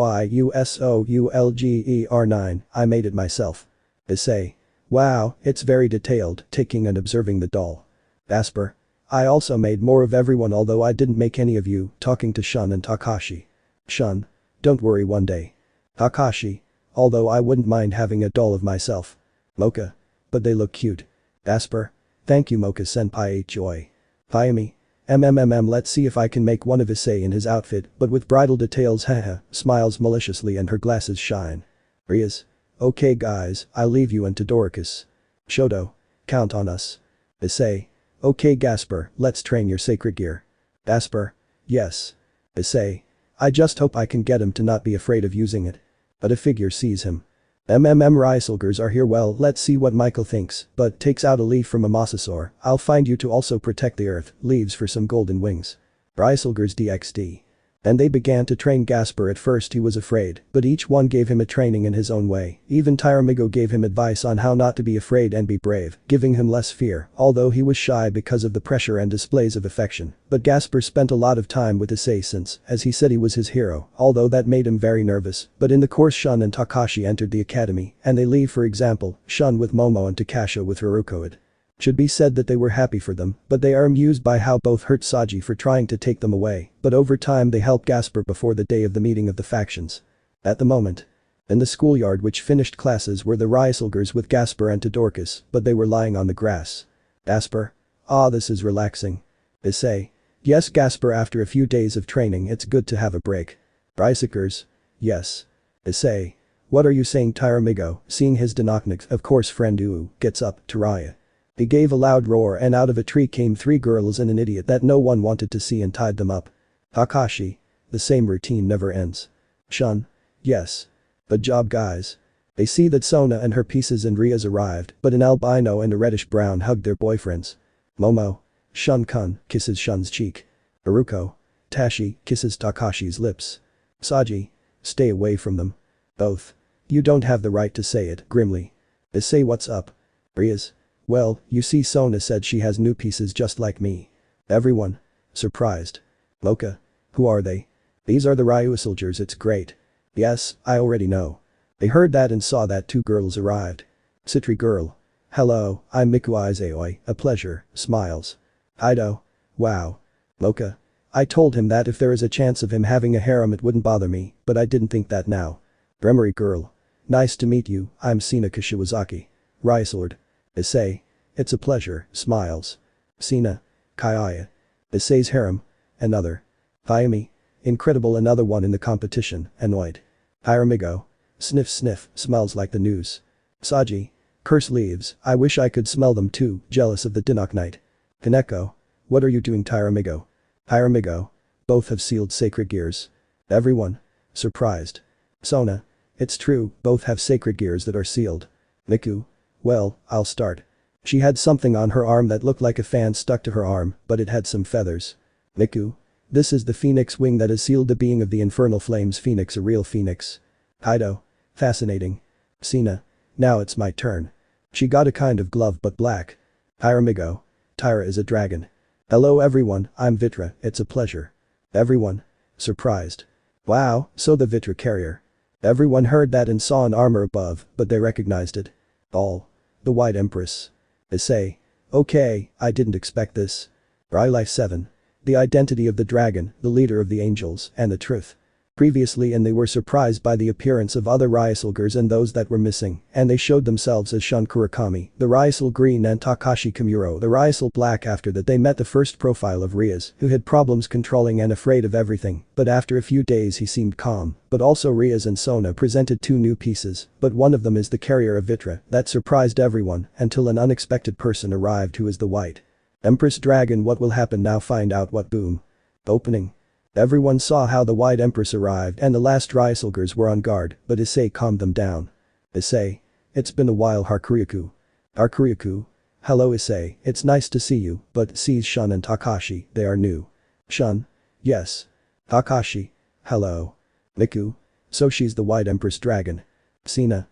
9, I made it myself. Issei. Wow, it's very detailed, taking and observing the doll. Asper. I also made more of everyone although I didn't make any of you, talking to Shun and Takashi. Shun. Don't worry one day. Takashi. Although I wouldn't mind having a doll of myself. Mocha. But they look cute. Asper. Thank you Mocha Senpai Joy. Fayumi. Let's see if I can make one of Issei in his outfit but with bridal details haha, smiles maliciously and her glasses shine. Rias. Okay guys, I'll leave you and Todoricus. Shoto. Count on us. Issei. Okay Gasper, let's train your sacred gear. Asper. Yes. Issei. I just hope I can get him to not be afraid of using it. But a figure sees him. Ryusoulgers are here, well let's see what Michael thinks, but takes out a leaf from a mosasaur, I'll find you to also protect the earth, leaves for some golden wings. Ryusoulger's DXD. And they began to train Gasper. At first he was afraid, but each one gave him a training in his own way, even Tyramigo gave him advice on how not to be afraid and be brave, giving him less fear, although he was shy because of the pressure and displays of affection, but Gasper spent a lot of time with Issei since, as he said he was his hero, although that made him very nervous, but in the course Shun and Takashi entered the academy, and they leave for example, Shun with Momo and Takasha with Haruko. Should be said that they were happy for them, but they are amused by how both hurt Saji for trying to take them away, but over time they help Gasper before the day of the meeting of the factions. At the moment. In the schoolyard which finished classes were the Ryusoulgers with Gasper and Todoricus, but they were lying on the grass. Asper. Ah, this is relaxing. Issei. Yes Gasper, after a few days of training it's good to have a break. Ryusoulgers. Yes. Issei. What are you saying Tyramigo, seeing his Dinoknik, of course friend Uu, gets up, Taraya. He gave a loud roar and out of a tree came 3 girls and an idiot that no one wanted to see and tied them up. Takashi. The same routine never ends. Shun. Yes. Good job guys. They see that Sona and her pieces and Rias arrived, but an albino and a reddish brown hugged their boyfriends. Momo. Shun-kun kisses Shun's cheek. Haruko. Tashi kisses Takashi's lips. Saji. Stay away from them. Both. You don't have the right to say it, grimly. Issei what's up? Rias. Well, you see Sona said she has new pieces just like me. Everyone. Surprised. Mocha. Who are they? These are the Ryusoulgers, it's great. Yes, I already know. They heard that and saw that 2 girls arrived. Citri girl. Hello, I'm Miku Aizeoi, a pleasure, smiles. Kaido. Wow. Mocha. I told him that if there is a chance of him having a harem it wouldn't bother me, but I didn't think that now. Remory girl. Nice to meet you, I'm Sina Kashiwazaki. Ryusoulger. Issei. It's a pleasure, smiles. Sina. Kaiaya. Issei's harem. Another. Fayumi. Incredible, another one in the competition, annoyed. Tyramigo. Sniff sniff, smells like the news. Saji. Curse leaves, I wish I could smell them too, jealous of the Dinok Knight. Kaneko. What are you doing Tyramigo? Tyramigo. Both have sealed sacred gears. Everyone. Surprised. Sona. It's true, both have sacred gears that are sealed. Miku. Well, I'll start. She had something on her arm that looked like a fan stuck to her arm, but it had some feathers. Miku. This is the phoenix wing that has sealed the being of the infernal flames phoenix, a real phoenix. Kaido. Fascinating. Sina. Now it's my turn. She got a kind of glove but black. Hiramigo. Tyra is a dragon. Hello everyone, I'm Vitra, it's a pleasure. Everyone. Surprised. Wow, so the Vitra carrier. Everyone heard that and saw an armor above, but they recognized it. All. The White Empress. Issei. Okay, I didn't expect this. Life 7. The identity of the dragon, the leader of the angels, and the truth. Previously and they were surprised by the appearance of other Ryusoulgers and those that were missing, and they showed themselves as Shun Kurakami, the Ryusoul Green and Takashi Kamuro, the Ryusoul Black. After that they met the first profile of Rias, who had problems controlling and afraid of everything, but after a few days he seemed calm, but also Rias and Sona presented 2 new pieces, but one of them is the carrier of Vitra, that surprised everyone, until an unexpected person arrived who is the White Empress Dragon. What will happen now? Find out what. Boom. Opening. Everyone saw how the White Empress arrived and the last Ryusoulgers were on guard, but Issei calmed them down. Issei. It's been a while. Hakuryaku. Hakuryaku. Hello Issei, it's nice to see you, but sees Shun and Takashi, they are new. Shun. Yes. Takashi. Hello. Miku. So she's the White Empress Dragon. Sina.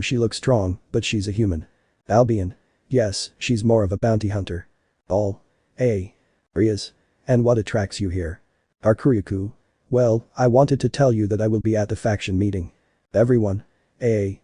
She looks strong, but she's a human. Albion. Yes, she's more of a bounty hunter. All. Rias. And what attracts you here? Hakuryaku. Well, I wanted to tell you that I will be at the faction meeting. Everyone.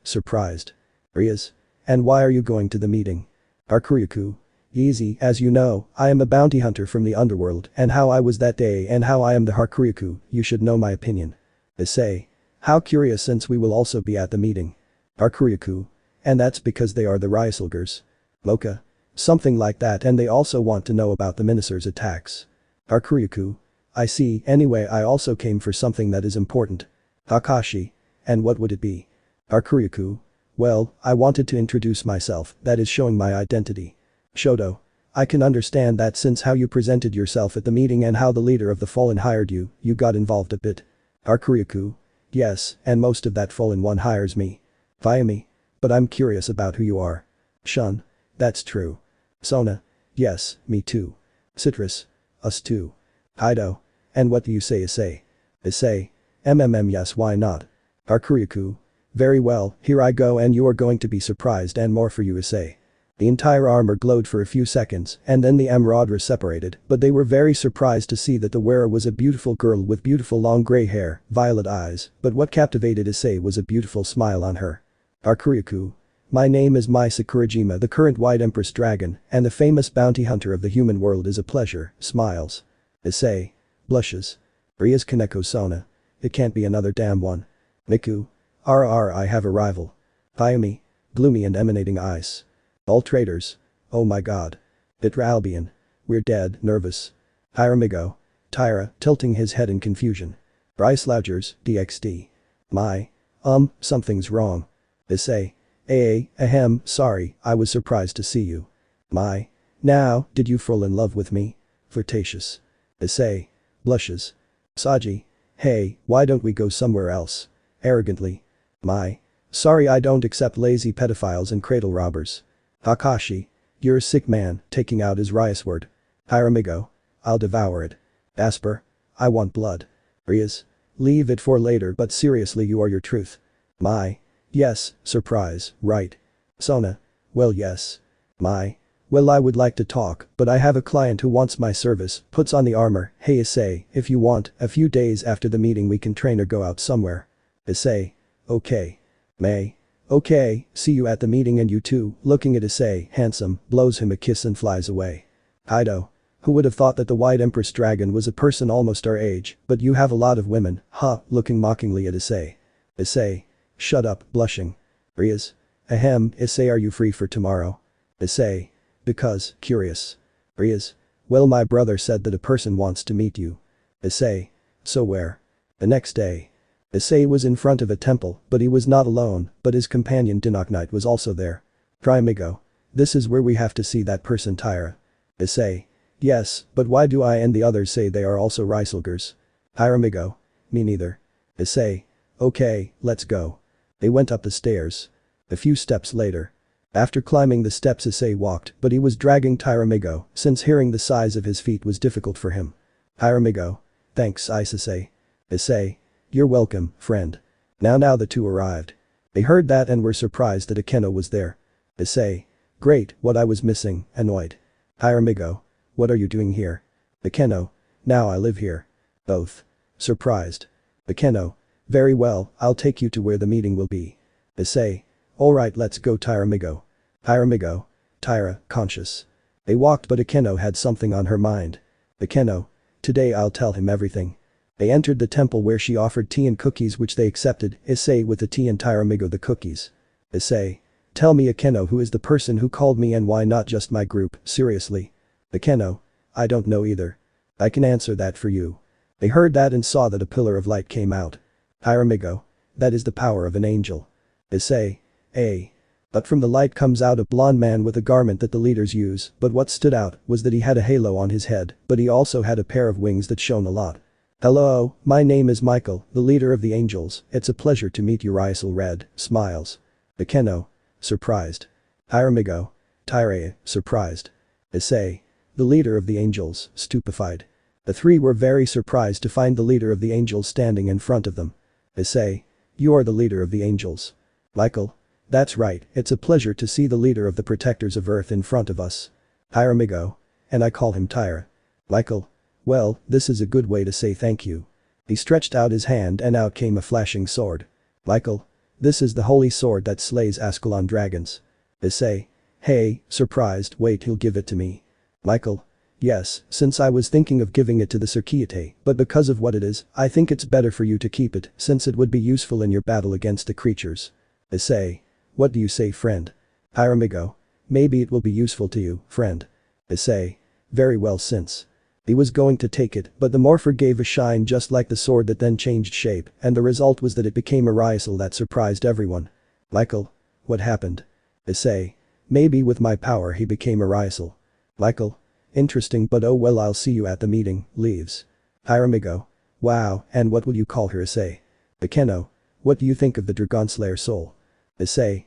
Surprised. Rias. And why are you going to the meeting? Hakuryaku. Easy, as you know, I am a bounty hunter from the underworld and how I was that day and how I am the Hakuryaku, you should know my opinion. Issei. How curious, since we will also be at the meeting. Hakuryaku. And that's because they are the Ryusoulgers. Mocha. Something like that, and they also want to know about the Minosaur's attacks. Hakuryaku. I see, anyway I also came for something that is important. Takashi. And what would it be? Hakuryaku. Well, I wanted to introduce myself, that is showing my identity. Shoto. I can understand that since how you presented yourself at the meeting and how the leader of the Fallen hired you, you got involved a bit. Hakuryaku. Yes, and most of that Fallen one hires me. Via me. But I'm curious about who you are. Shun. That's true. Sona. Yes, me too. Citrus. Us too. Kaido. And what do you say Issei? Issei. Yes, why not? Hakuryaku. Very well, here I go and you are going to be surprised and more for you Issei. The entire armor glowed for a few seconds and then the Emeraldra separated, but they were very surprised to see that the wearer was a beautiful girl with beautiful long grey hair, violet eyes, but what captivated Issei was a beautiful smile on her. Hakuryaku. My name is Mai Sakurajima, the current White Empress Dragon, and the famous bounty hunter of the human world. Is a pleasure, smiles. Issei. Blushes. Rias Kaneko Sona. It can't be another damn one. Miku. I have a rival. Ayumi. Gloomy and emanating ice. All traitors. Oh my god. Vitra Albion. We're dead, nervous. Hiramigo. Tyra, tilting his head in confusion. JoestarGhoulZ DXD. Something's wrong. Issei. Sorry, I was surprised to see you. Now, did you fall in love with me? Flirtatious. Issei. Blushes. Saji. Hey, why don't we go somewhere else? Arrogantly. Sorry, I don't accept lazy pedophiles and cradle robbers. Takashi. You're a sick man, taking out his Rias word. Hiramigo. I'll devour it. Asper. I want blood. Rias. Leave it for later, but seriously, you are your truth. Yes, surprise, right. Sona. Well yes. Well, I would like to talk, but I have a client who wants my service. Puts on the armor. Hey Issei, if you want, a few days after the meeting we can train or go out somewhere. Issei. Okay. Okay, see you at the meeting. And you too, looking at Issei, handsome, blows him a kiss and flies away. Kaido. Who would have thought that the White Empress Dragon was a person almost our age, but you have a lot of women, huh, looking mockingly at Issei. Issei. Shut up, blushing. Rias. Issei, are you free for tomorrow? Issei. Because, curious. Rias. Well, my brother said that a person wants to meet you. Issei. So where? The next day. Issei was in front of a temple, but he was not alone, but his companion Dinoknight was also there. Trymigo. This is where we have to see that person Tyra. Issei. Yes, but why do I and the others say they are also Ryusoulgers? Hiramigo. Me neither. Issei. Okay, let's go. They went up the stairs. A few steps later. After climbing the steps Issei walked, but he was dragging Tyramigo, since hearing the size of his feet was difficult for him. Tyramigo. Thanks, Issei. Issei. You're welcome, friend. Now the two arrived. They heard that and were surprised that Akeno was there. Issei. Great, what I was missing, annoyed. Tyramigo. What are you doing here? Akeno. Now I live here. Both. Surprised. Akeno. Very well, I'll take you to where the meeting will be. Issei. Alright, let's go Tyramigo. Tyramigo. Tyra, conscious. They walked but Akeno had something on her mind. Akeno. Today I'll tell him everything. They entered the temple where she offered tea and cookies which they accepted, Issei with the tea and Tyramigo the cookies. Issei. Tell me Akeno who is the person who called me and why not just my group, seriously. Akeno. I don't know either. I can answer that for you. They heard that and saw that a pillar of light came out. Tyramigo. That is the power of an angel. Issei. But from the light comes out a blonde man with a garment that the leaders use, but what stood out was that he had a halo on his head, but he also had a pair of wings that shone a lot. Hello, my name is Michael, the leader of the angels, it's a pleasure to meet you Ryusoulger, smiles. Akeno. Surprised. Tyramigo. Tyre, surprised. Issei. The leader of the angels, stupefied. The three were very surprised to find the leader of the angels standing in front of them. Issei. You are the leader of the angels. Michael. That's right, it's a pleasure to see the leader of the protectors of Earth in front of us. Tyramigo. And I call him Tyra. Michael. Well, this is a good way to say thank you. He stretched out his hand and out came a flashing sword. Michael. This is the holy sword that slays Ascalon dragons. Issei. Hey, surprised, wait he'll give it to me. Michael. Yes, since I was thinking of giving it to the Circeate, but because of what it is, I think it's better for you to keep it, since it would be useful in your battle against the creatures. Issei. What do you say friend? Tyramigo. Maybe it will be useful to you, friend. Issei. Very well since. He was going to take it, but the morpher gave a shine just like the sword that then changed shape, and the result was that it became a Ryusoul that surprised everyone. Michael. What happened? Issei. Maybe with my power he became a Ryusoul. Michael. Interesting but oh well I'll see you at the meeting, leaves. Tyramigo. Wow, and what will you call her Issei? Akeno. What do you think of the Dragonslayer soul? Issei.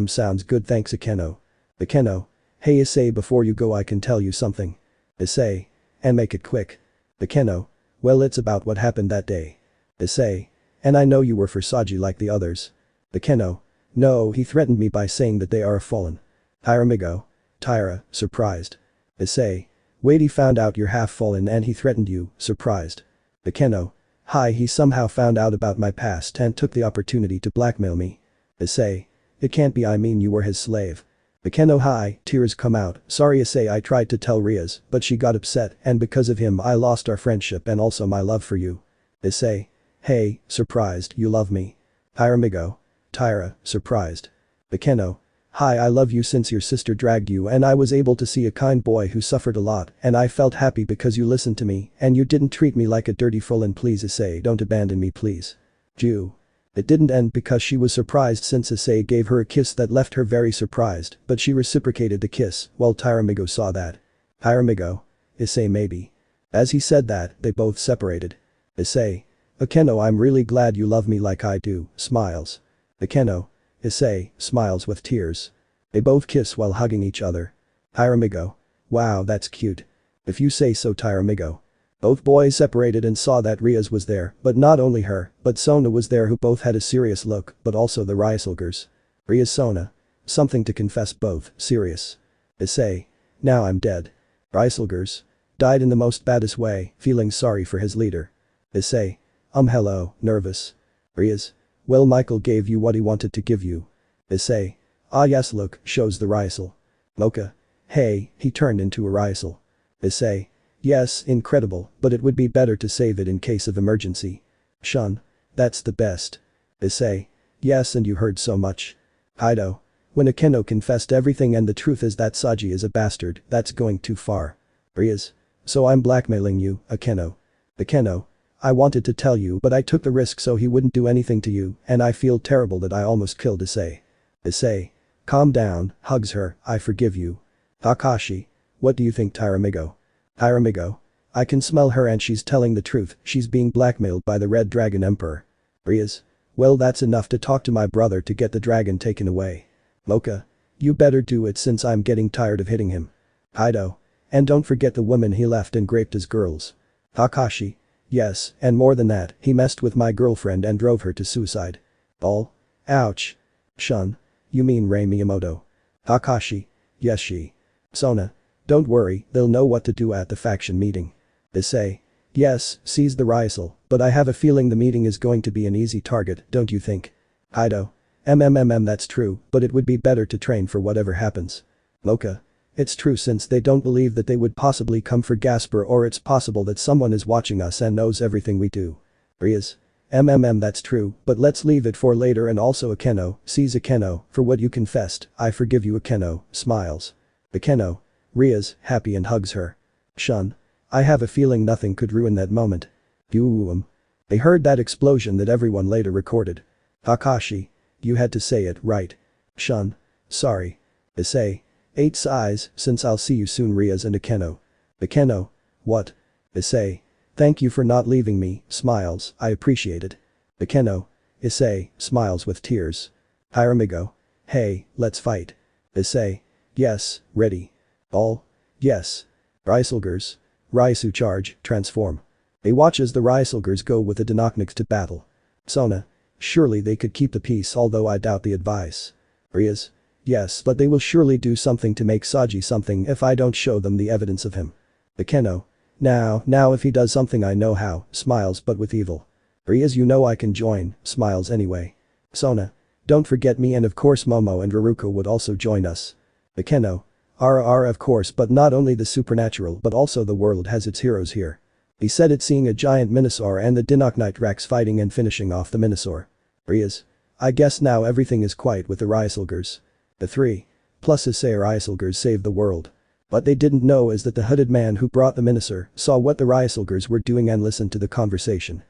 Sounds good thanks Akeno. Akeno. Hey Issei before you go I can tell you something. Issei. And make it quick. Akeno. Well it's about what happened that day. Issei. And I know you were for Saji like the others. Akeno. No he threatened me by saying that they are a fallen. Tyramigo. Tyra, surprised. Issei. Wait he found out you're half fallen and he threatened you, surprised. Akeno. Hi he somehow found out about my past and took the opportunity to blackmail me. Issei. It can't be I mean you were his slave. Akeno hi, tears come out, sorry Issei I tried to tell Rias, but she got upset and because of him I lost our friendship and also my love for you. Issei. Hey, surprised, you love me. Tyramigo. Tyra, surprised. Akeno. Hi I love you since your sister dragged you and I was able to see a kind boy who suffered a lot and I felt happy because you listened to me and you didn't treat me like a dirty fool and please Issei don't abandon me please. Jew. It didn't end because she was surprised since Issei gave her a kiss that left her very surprised but she reciprocated the kiss while Tyramigo saw that. Tyramigo. Issei maybe. As he said that, they both separated. Issei. Akeno I'm really glad you love me like I do, smiles. Akeno. Issei, smiles with tears. They both kiss while hugging each other. Tyramigo. Wow that's cute. If you say so Tyramigo. Both boys separated and saw that Rias was there, but not only her, but Sona was there who both had a serious look, but also the Ryusoulgers. Rias Sona. Something to confess both, serious. Issei. Now I'm dead. Ryusoulgers. Died in the most baddest way, feeling sorry for his leader. Issei. Hello, nervous. Rias. Well Michael gave you what he wanted to give you. Issei. Ah yes look, shows the Ryusoul. Mocha. Hey, he turned into a Ryusoul. Issei. Yes, incredible, but it would be better to save it in case of emergency. Shun. That's the best. Issei. Yes and you heard so much. Kaido. When Akeno confessed everything and the truth is that Saji is a bastard, that's going too far. Rias. So I'm blackmailing you, Akeno. Akeno. I wanted to tell you but I took the risk so he wouldn't do anything to you and I feel terrible that I almost killed Issei. Issei. Calm down, hugs her, I forgive you. Takashi. What do you think Tyramigo? Tyramigo. I can smell her and she's telling the truth, she's being blackmailed by the Red Dragon Emperor. Rias. Well that's enough to talk to my brother to get the dragon taken away. Mocha. You better do it since I'm getting tired of hitting him. Kaido. And don't forget the woman he left and raped his girls. Kakashi. Yes, and more than that, he messed with my girlfriend and drove her to suicide. All. Ouch. Shun. You mean Rei Miyamoto. Kakashi. Yes she. Sona. Don't worry, they'll know what to do at the faction meeting. Issei. Yes, seize the Ryusoulger, but I have a feeling the meeting is going to be an easy target, don't you think? Kaido. That's true, but it would be better to train for whatever happens. Mocha. It's true since they don't believe that they would possibly come for Gasper, or it's possible that someone is watching us and knows everything we do. Rias. That's true, but let's leave it for later. And also Akeno, seize Akeno, for what you confessed, I forgive you. Akeno, smiles. Akeno. Rias, happy and hugs her. Shun. I have a feeling nothing could ruin that moment. They heard that explosion that everyone later recorded. Kakashi. You had to say it, right? Shun. Sorry. Issei. 8 sighs, since I'll see you soon. Rias and Akeno. Akeno. What? Issei. Thank you for not leaving me, smiles, I appreciate it. Akeno. Issei, smiles with tears. Hiramigo. Hey, let's fight. Issei. Yes, ready. All. Yes. Ryusoulgers. Ryusu charge, transform. They watch as the Ryusoulgers go with the Dinokniks to battle. Sona. Surely they could keep the peace, although I doubt the advice. Rias. Yes, but they will surely do something to make Saji something if I don't show them the evidence of him. Akeno. Now if he does something I know how, smiles but with evil. Rias, you know I can join, smiles anyway. Sona. Don't forget me, and of course Momo and Raruko would also join us. Akeno. Ara of course, but not only the supernatural but also the world has its heroes here. He said it, seeing a giant Minosaur and the Dinoknight Rex fighting and finishing off the Minosaur. Rias. I guess now everything is quiet with the Ryusoulgers. The 3. Plus Issei Ryusoulgers saved the world. What they didn't know is that the hooded man who brought the Minosaur saw what the Ryusoulgers were doing and listened to the conversation.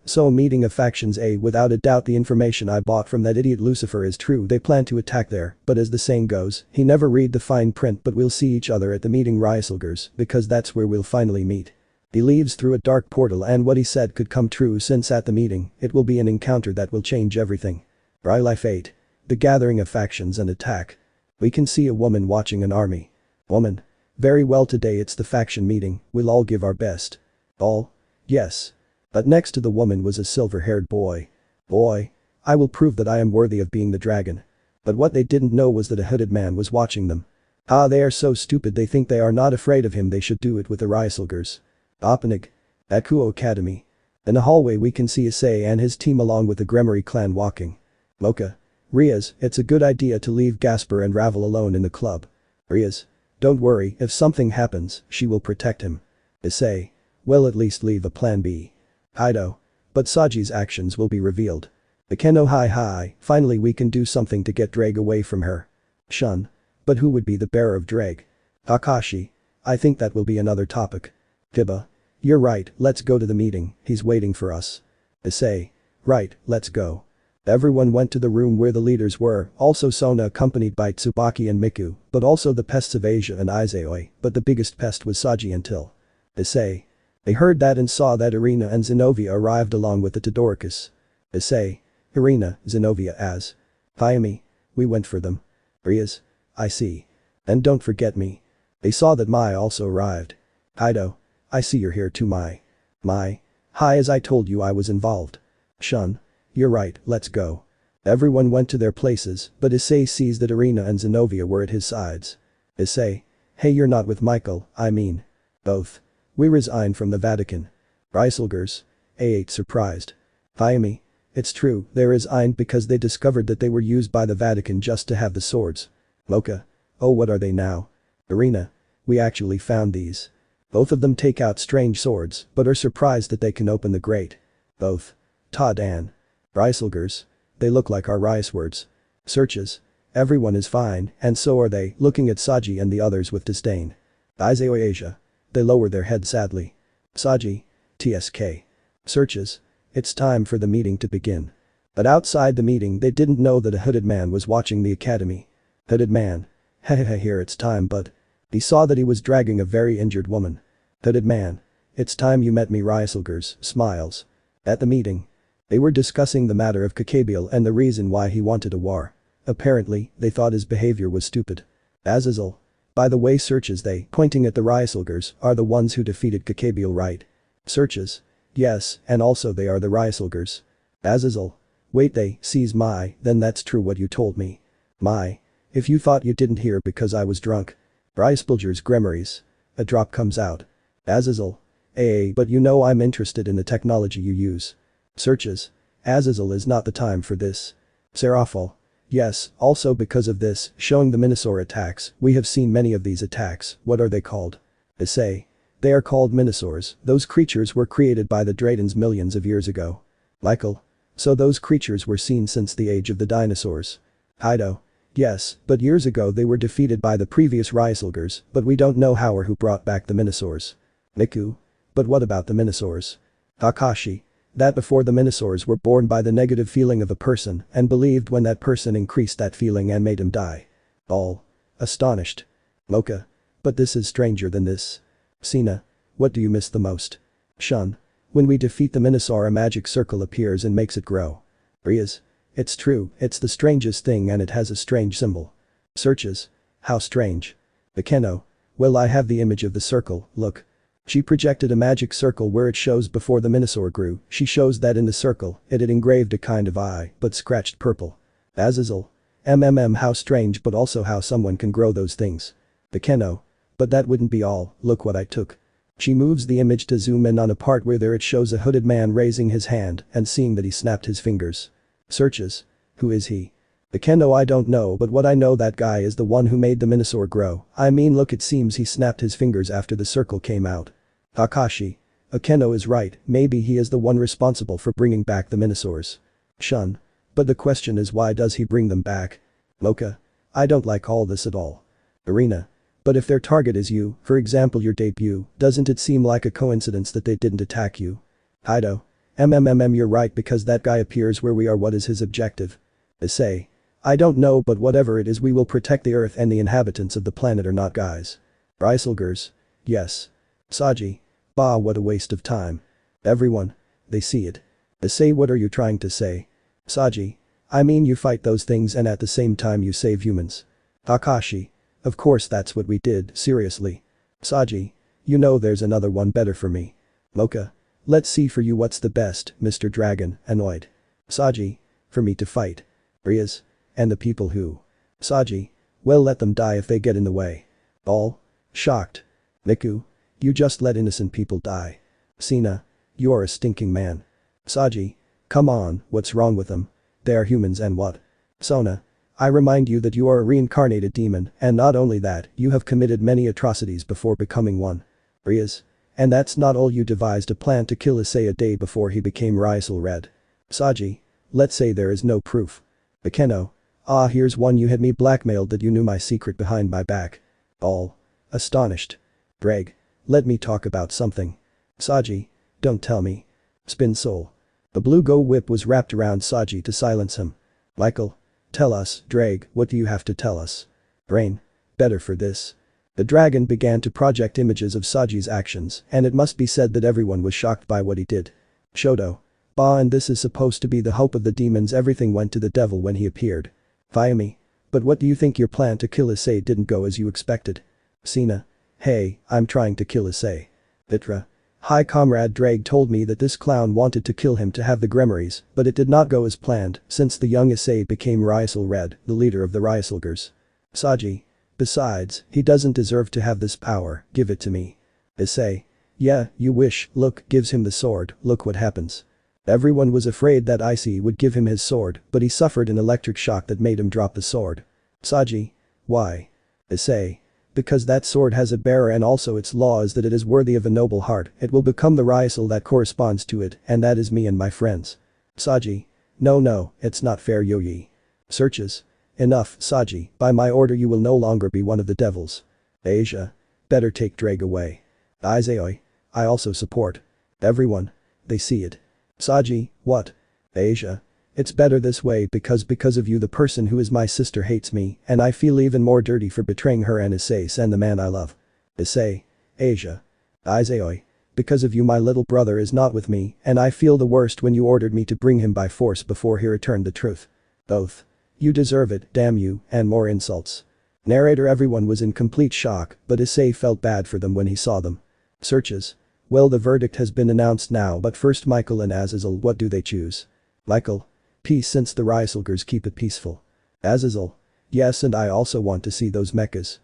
So a meeting of factions A. Without a doubt the information I bought from that idiot Lucifer is true. They plan to attack there, but as the saying goes, he never read the fine print, but we'll see each other at the meeting Ryusoulgers, because that's where we'll finally meet. He leaves through a dark portal, and what he said could come true, since at the meeting, it will be an encounter that will change everything. Life 8. The gathering of factions and attack. We can see a woman watching an army. Woman. Very well, today it's the faction meeting, we'll all give our best. All. Yes. But next to the woman was a silver-haired boy. Boy. I will prove that I am worthy of being the dragon. But what they didn't know was that a hooded man was watching them. They are so stupid, they think they are not afraid of him. They should do it with the Ryusoulgers. Opening. Akuo Academy. In the hallway we can see Issei and his team along with the Gremory clan walking. Mocha. Rias, it's a good idea to leave Gasper and Ravel alone in the club. Rias. Don't worry, if something happens, she will protect him. Issei. Well, at least leave a plan B. Kaido. But Saji's actions will be revealed. Akeno. Hi, finally we can do something to get Drake away from her. Shun. But who would be the bearer of Drake? Kakashi. I think that will be another topic. Kiba. You're right, let's go to the meeting, he's waiting for us. Issei. Right, let's go. Everyone went to the room where the leaders were, also Sona accompanied by Tsubaki and Miku, but also the pests of Asia and Izoi, but the biggest pest was Saji until. Issei. They heard that and saw that Irina and Zenovia arrived along with the Todoricus. Issei. Irina, Zenovia as. Fayumi. We went for them. Rias. I see. And don't forget me. They saw that Mai also arrived. Kaido. I see you're here too, Mai. Mai. Hi, as I told you I was involved. Shun. You're right, let's go. Everyone went to their places, but Issei sees that Irina and Zenovia were at his sides. Issei. Hey, you're not with Michael, I mean. Both. We resign from the Vatican. Ryusoulgers. A8 surprised. Fayumi. It's true, they resigned because they discovered that they were used by the Vatican just to have the swords. Mocha. Oh, what are they now? Irina. We actually found these. Both of them take out strange swords, but are surprised that they can open the grate. Both. Todd and. Ryusoulgers. They look like our Ryuswords. Searches. Everyone is fine, and so are they, looking at Saji and the others with disdain. Izoi Asia. They lower their heads sadly. Saji. TSK. Searches. It's time for the meeting to begin. But outside the meeting they didn't know that a hooded man was watching the academy. Hooded man. Hehehe, here it's time, but. He saw that he was dragging a very injured woman. Hooded man. It's time you met me, Ryusoulgers, smiles. At the meeting. They were discussing the matter of Gabriel and the reason why he wanted a war. Apparently, they thought his behavior was stupid. Azazel. By the way, searches they, pointing at the Ryusoulgers, are the ones who defeated Gabriel, right? Searches. Yes, and also they are the Ryusoulgers. Azazel. Wait, they sees my, then that's true what you told me. My. If you thought you didn't hear because I was drunk. Ryusoulger's grimoires. A drop comes out. Azazel. But you know I'm interested in the technology you use. Searches. Azazel is not the time for this. Seraphal. Yes, also because of this, showing the Minosaur attacks, we have seen many of these attacks, what are they called? Issei. They are called Minosaurs, those creatures were created by the Druidens millions of years ago. Michael. So those creatures were seen since the age of the dinosaurs. Hido. Yes, but years ago they were defeated by the previous Ryusoulgers, but we don't know how or who brought back the Minosaurs. Miku. But what about the Minosaurs? Takashi. That before the Minosaurs were born by the negative feeling of a person and believed when that person increased that feeling and made him die. All. Astonished. Mocha. But this is stranger than this. Sina. What do you miss the most? Shun. When we defeat the Minosaur a magic circle appears and makes it grow. Rias. It's true, it's the strangest thing and it has a strange symbol. Searches. How strange. Akeno. Well, I have the image of the circle, look. She projected a magic circle where it shows before the Minosaur grew, she shows that in the circle, it had engraved a kind of eye, but scratched purple. Azazel. How strange, but also how someone can grow those things. Akeno. But that wouldn't be all, look what I took. She moves the image to zoom in on a part where there it shows a hooded man raising his hand and seeing that he snapped his fingers. Searches. Who is he? Akeno. I don't know, but what I know, that guy is the one who made the Minosaur grow. I mean, look, it seems he snapped his fingers after the circle came out. Takashi. Akeno is right, maybe he is the one responsible for bringing back the Minosaurs. Shun. But the question is, why does he bring them back? Mocha. I don't like all this at all. Arena. But if their target is you, for example your debut, doesn't it seem like a coincidence that they didn't attack you? Hido. You're right, because that guy appears where we are. What is his objective? Issei. I don't know, but whatever it is, we will protect the earth and the inhabitants of the planet, or not, guys. Ryusoulgers. Yes. Saji. Bah, what a waste of time. Everyone. They see it. Issei, what are you trying to say? Saji. I mean, you fight those things and at the same time you save humans. Takashi. Of course that's what we did, seriously. Saji. You know there's another one better for me. Mocha. Let's see for you what's the best, Mr. Dragon, annoyed. Saji. For me to fight. Rias. And the people who? Saji. Well, let them die if they get in the way. All. Shocked. Miku. You just let innocent people die. Sina. You are a stinking man. Saji. Come on, what's wrong with them? They are humans and what? Sona. I remind you that you are a reincarnated demon, and not only that, you have committed many atrocities before becoming one. Rias. And that's not all, you devised a plan to kill Issei a day before he became Ryusoulger. Saji. Let's say there is no proof. Akeno. Here's one, you had me blackmailed that you knew my secret behind my back. All. Astonished. Greg. Let me talk about something. Saji. Don't tell me. Spin soul. The blue go whip was wrapped around Saji to silence him. Michael. Tell us, Drag, what do you have to tell us? Brain. Better for this. The dragon began to project images of Saji's actions, and it must be said that everyone was shocked by what he did. Shoto. Bah, and this is supposed to be the hope of the demons, everything went to the devil when he appeared. Fayumi. But what do you think, your plan to kill Issei didn't go as you expected? Sina. Hey, I'm trying to kill Issei. Vitra. Hi comrade, Drag told me that this clown wanted to kill him to have the grimoires, but it did not go as planned, since the young Issei became Ryusoulger, the leader of the Ryusoulgers. Saji. Besides, he doesn't deserve to have this power, give it to me. Issei. Yeah, you wish, look, gives him the sword, look what happens. Everyone was afraid that Issei would give him his sword, but he suffered an electric shock that made him drop the sword. Saji. Why? Issei. Because that sword has a bearer, and also its law is that it is worthy of a noble heart, it will become the Ryusoul that corresponds to it, and that is me and my friends. Saji. No, it's not fair, Yoyi. Searches. Enough, Saji, by my order you will no longer be one of the devils. Asia. Better take Drag away. Issei. I also support. Everyone. They see it. Saji, what? Asia. It's better this way because of you the person who is my sister hates me, and I feel even more dirty for betraying her and Issei and the man I love. Issei. Asia. Issei. Because of you my little brother is not with me, and I feel the worst when you ordered me to bring him by force before he returned the truth. Oath. You deserve it, damn you, and more insults. Narrator. Everyone was in complete shock, but Issei felt bad for them when he saw them. Searches. Well, the verdict has been announced now, but first Michael and Azazel, what do they choose? Michael. Peace, since the Ryusoulgers keep it peaceful. Azazel. Yes, and I also want to see those mechas.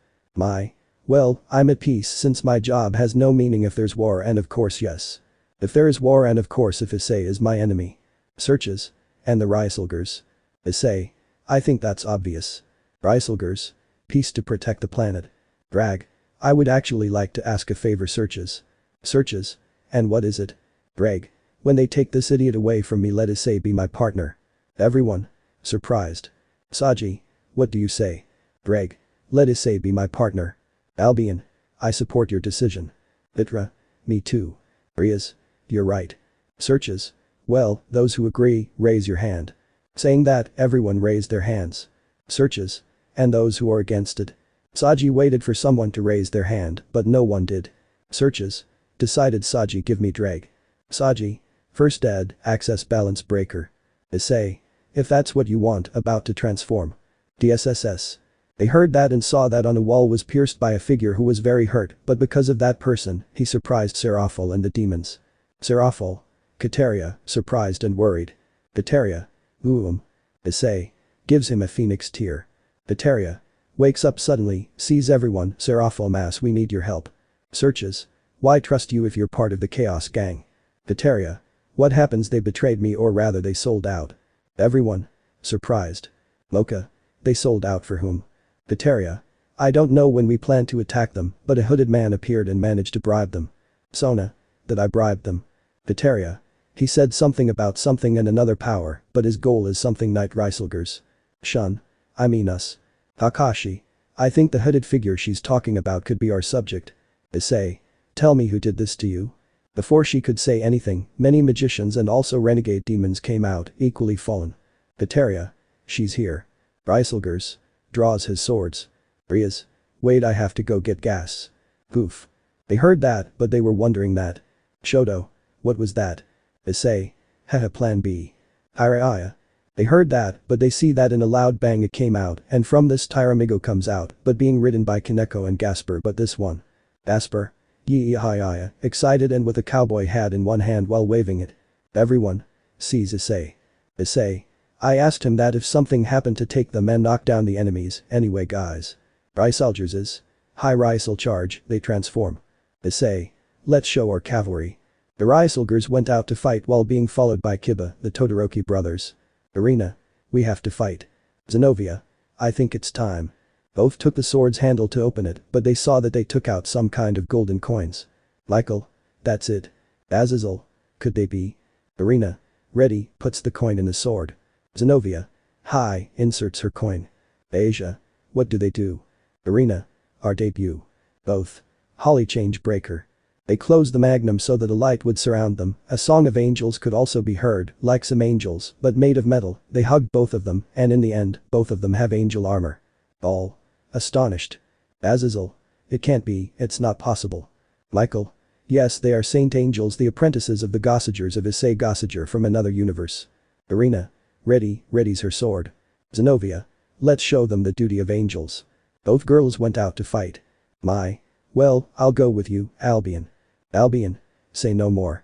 Well, I'm at peace since my job has no meaning if there's war, and of course yes. If there is war, and of course if Issei is my enemy. Searches. And the Ryusoulgers. Issei. I think that's obvious. Ryusoulgers. Peace to protect the planet. Drag. I would actually like to ask a favor. Searches. Searches. And what is it? Drag. When they take this idiot away from me, let Issei be my partner. Everyone. Surprised. Saji. What do you say? Drag. Let Issei be my partner. Albion. I support your decision. Vitra. Me too. Rias. You're right. Searches. Well, those who agree, raise your hand. Saying that, everyone raised their hands. Searches. And those who are against it. Saji waited for someone to raise their hand, but no one did. Searches. Decided Saji. Give me Drag. Saji. First Ed, access balance breaker. Issei. If that's what you want, about to transform. DSSS. They heard that and saw that on a wall was pierced by a figure who was very hurt, but because of that person, he surprised Seraphol and the demons. Seraphol. Kateria, surprised and worried. Kateria. Issei. Gives him a phoenix tear. Kateria. Wakes up suddenly, sees everyone. Seraphol. Mass, we need your help. Searches. Why trust you if you're part of the Chaos gang? Kateria. What happens? They betrayed me, or rather they sold out. Everyone. Surprised. Mocha. They sold out for whom? Kateria. I don't know. When we planned to attack them, but a hooded man appeared and managed to bribe them. Sona. That I bribed them. Kateria. He said something about something and another power, but his goal is something Night Ryusoulgers. Shun. I mean us. Kakashi. I think the hooded figure she's talking about could be our subject. Issei. Tell me who did this to you? Before she could say anything, many magicians and also renegade demons came out, equally fallen. Kateria. She's here. Ryusoulgers. Draws his swords. Rias. Wait, I have to go get gas. Poof. They heard that, but they were wondering that. Shoto. What was that? Issei. Haha, plan B. Hiraiya. They heard that, but they see that in a loud bang it came out, and from this Tyramigo comes out, but being ridden by Kaneko and Gasper, but this one. Gasper. Hiraiya, excited and with a cowboy hat in one hand while waving it. Everyone. Sees Issei. Issei. I asked him that if something happened to take them and knock down the enemies. Anyway guys. Ryusoulgers is. High Ryusoul charge, they transform. Issei. Let's show our cavalry. The Ryusoulgers went out to fight while being followed by Kiba, the Todoroki brothers. Arena. We have to fight. Zenobia. I think it's time. Both took the sword's handle to open it, but they saw that they took out some kind of golden coins. Michael. That's it. Azazel. Could they be? Arena. Ready, puts the coin in the sword. Zenobia. Hi, inserts her coin. Asia. What do they do? Arena. Our debut. Both. Holly change breaker. They closed the magnum so that a light would surround them. A song of angels could also be heard, like some angels, but made of metal. They hugged both of them, and in the end, both of them have angel armor. All. Astonished. Azazel. It can't be, it's not possible. Michael. Yes, they are saint angels, the apprentices of the Gossagers of Issei Gossagger from another universe. Arena. Ready, readies her sword. Zenobia. Let's show them the duty of angels. Both girls went out to fight. Well, I'll go with you, Albion. Albion. Say no more.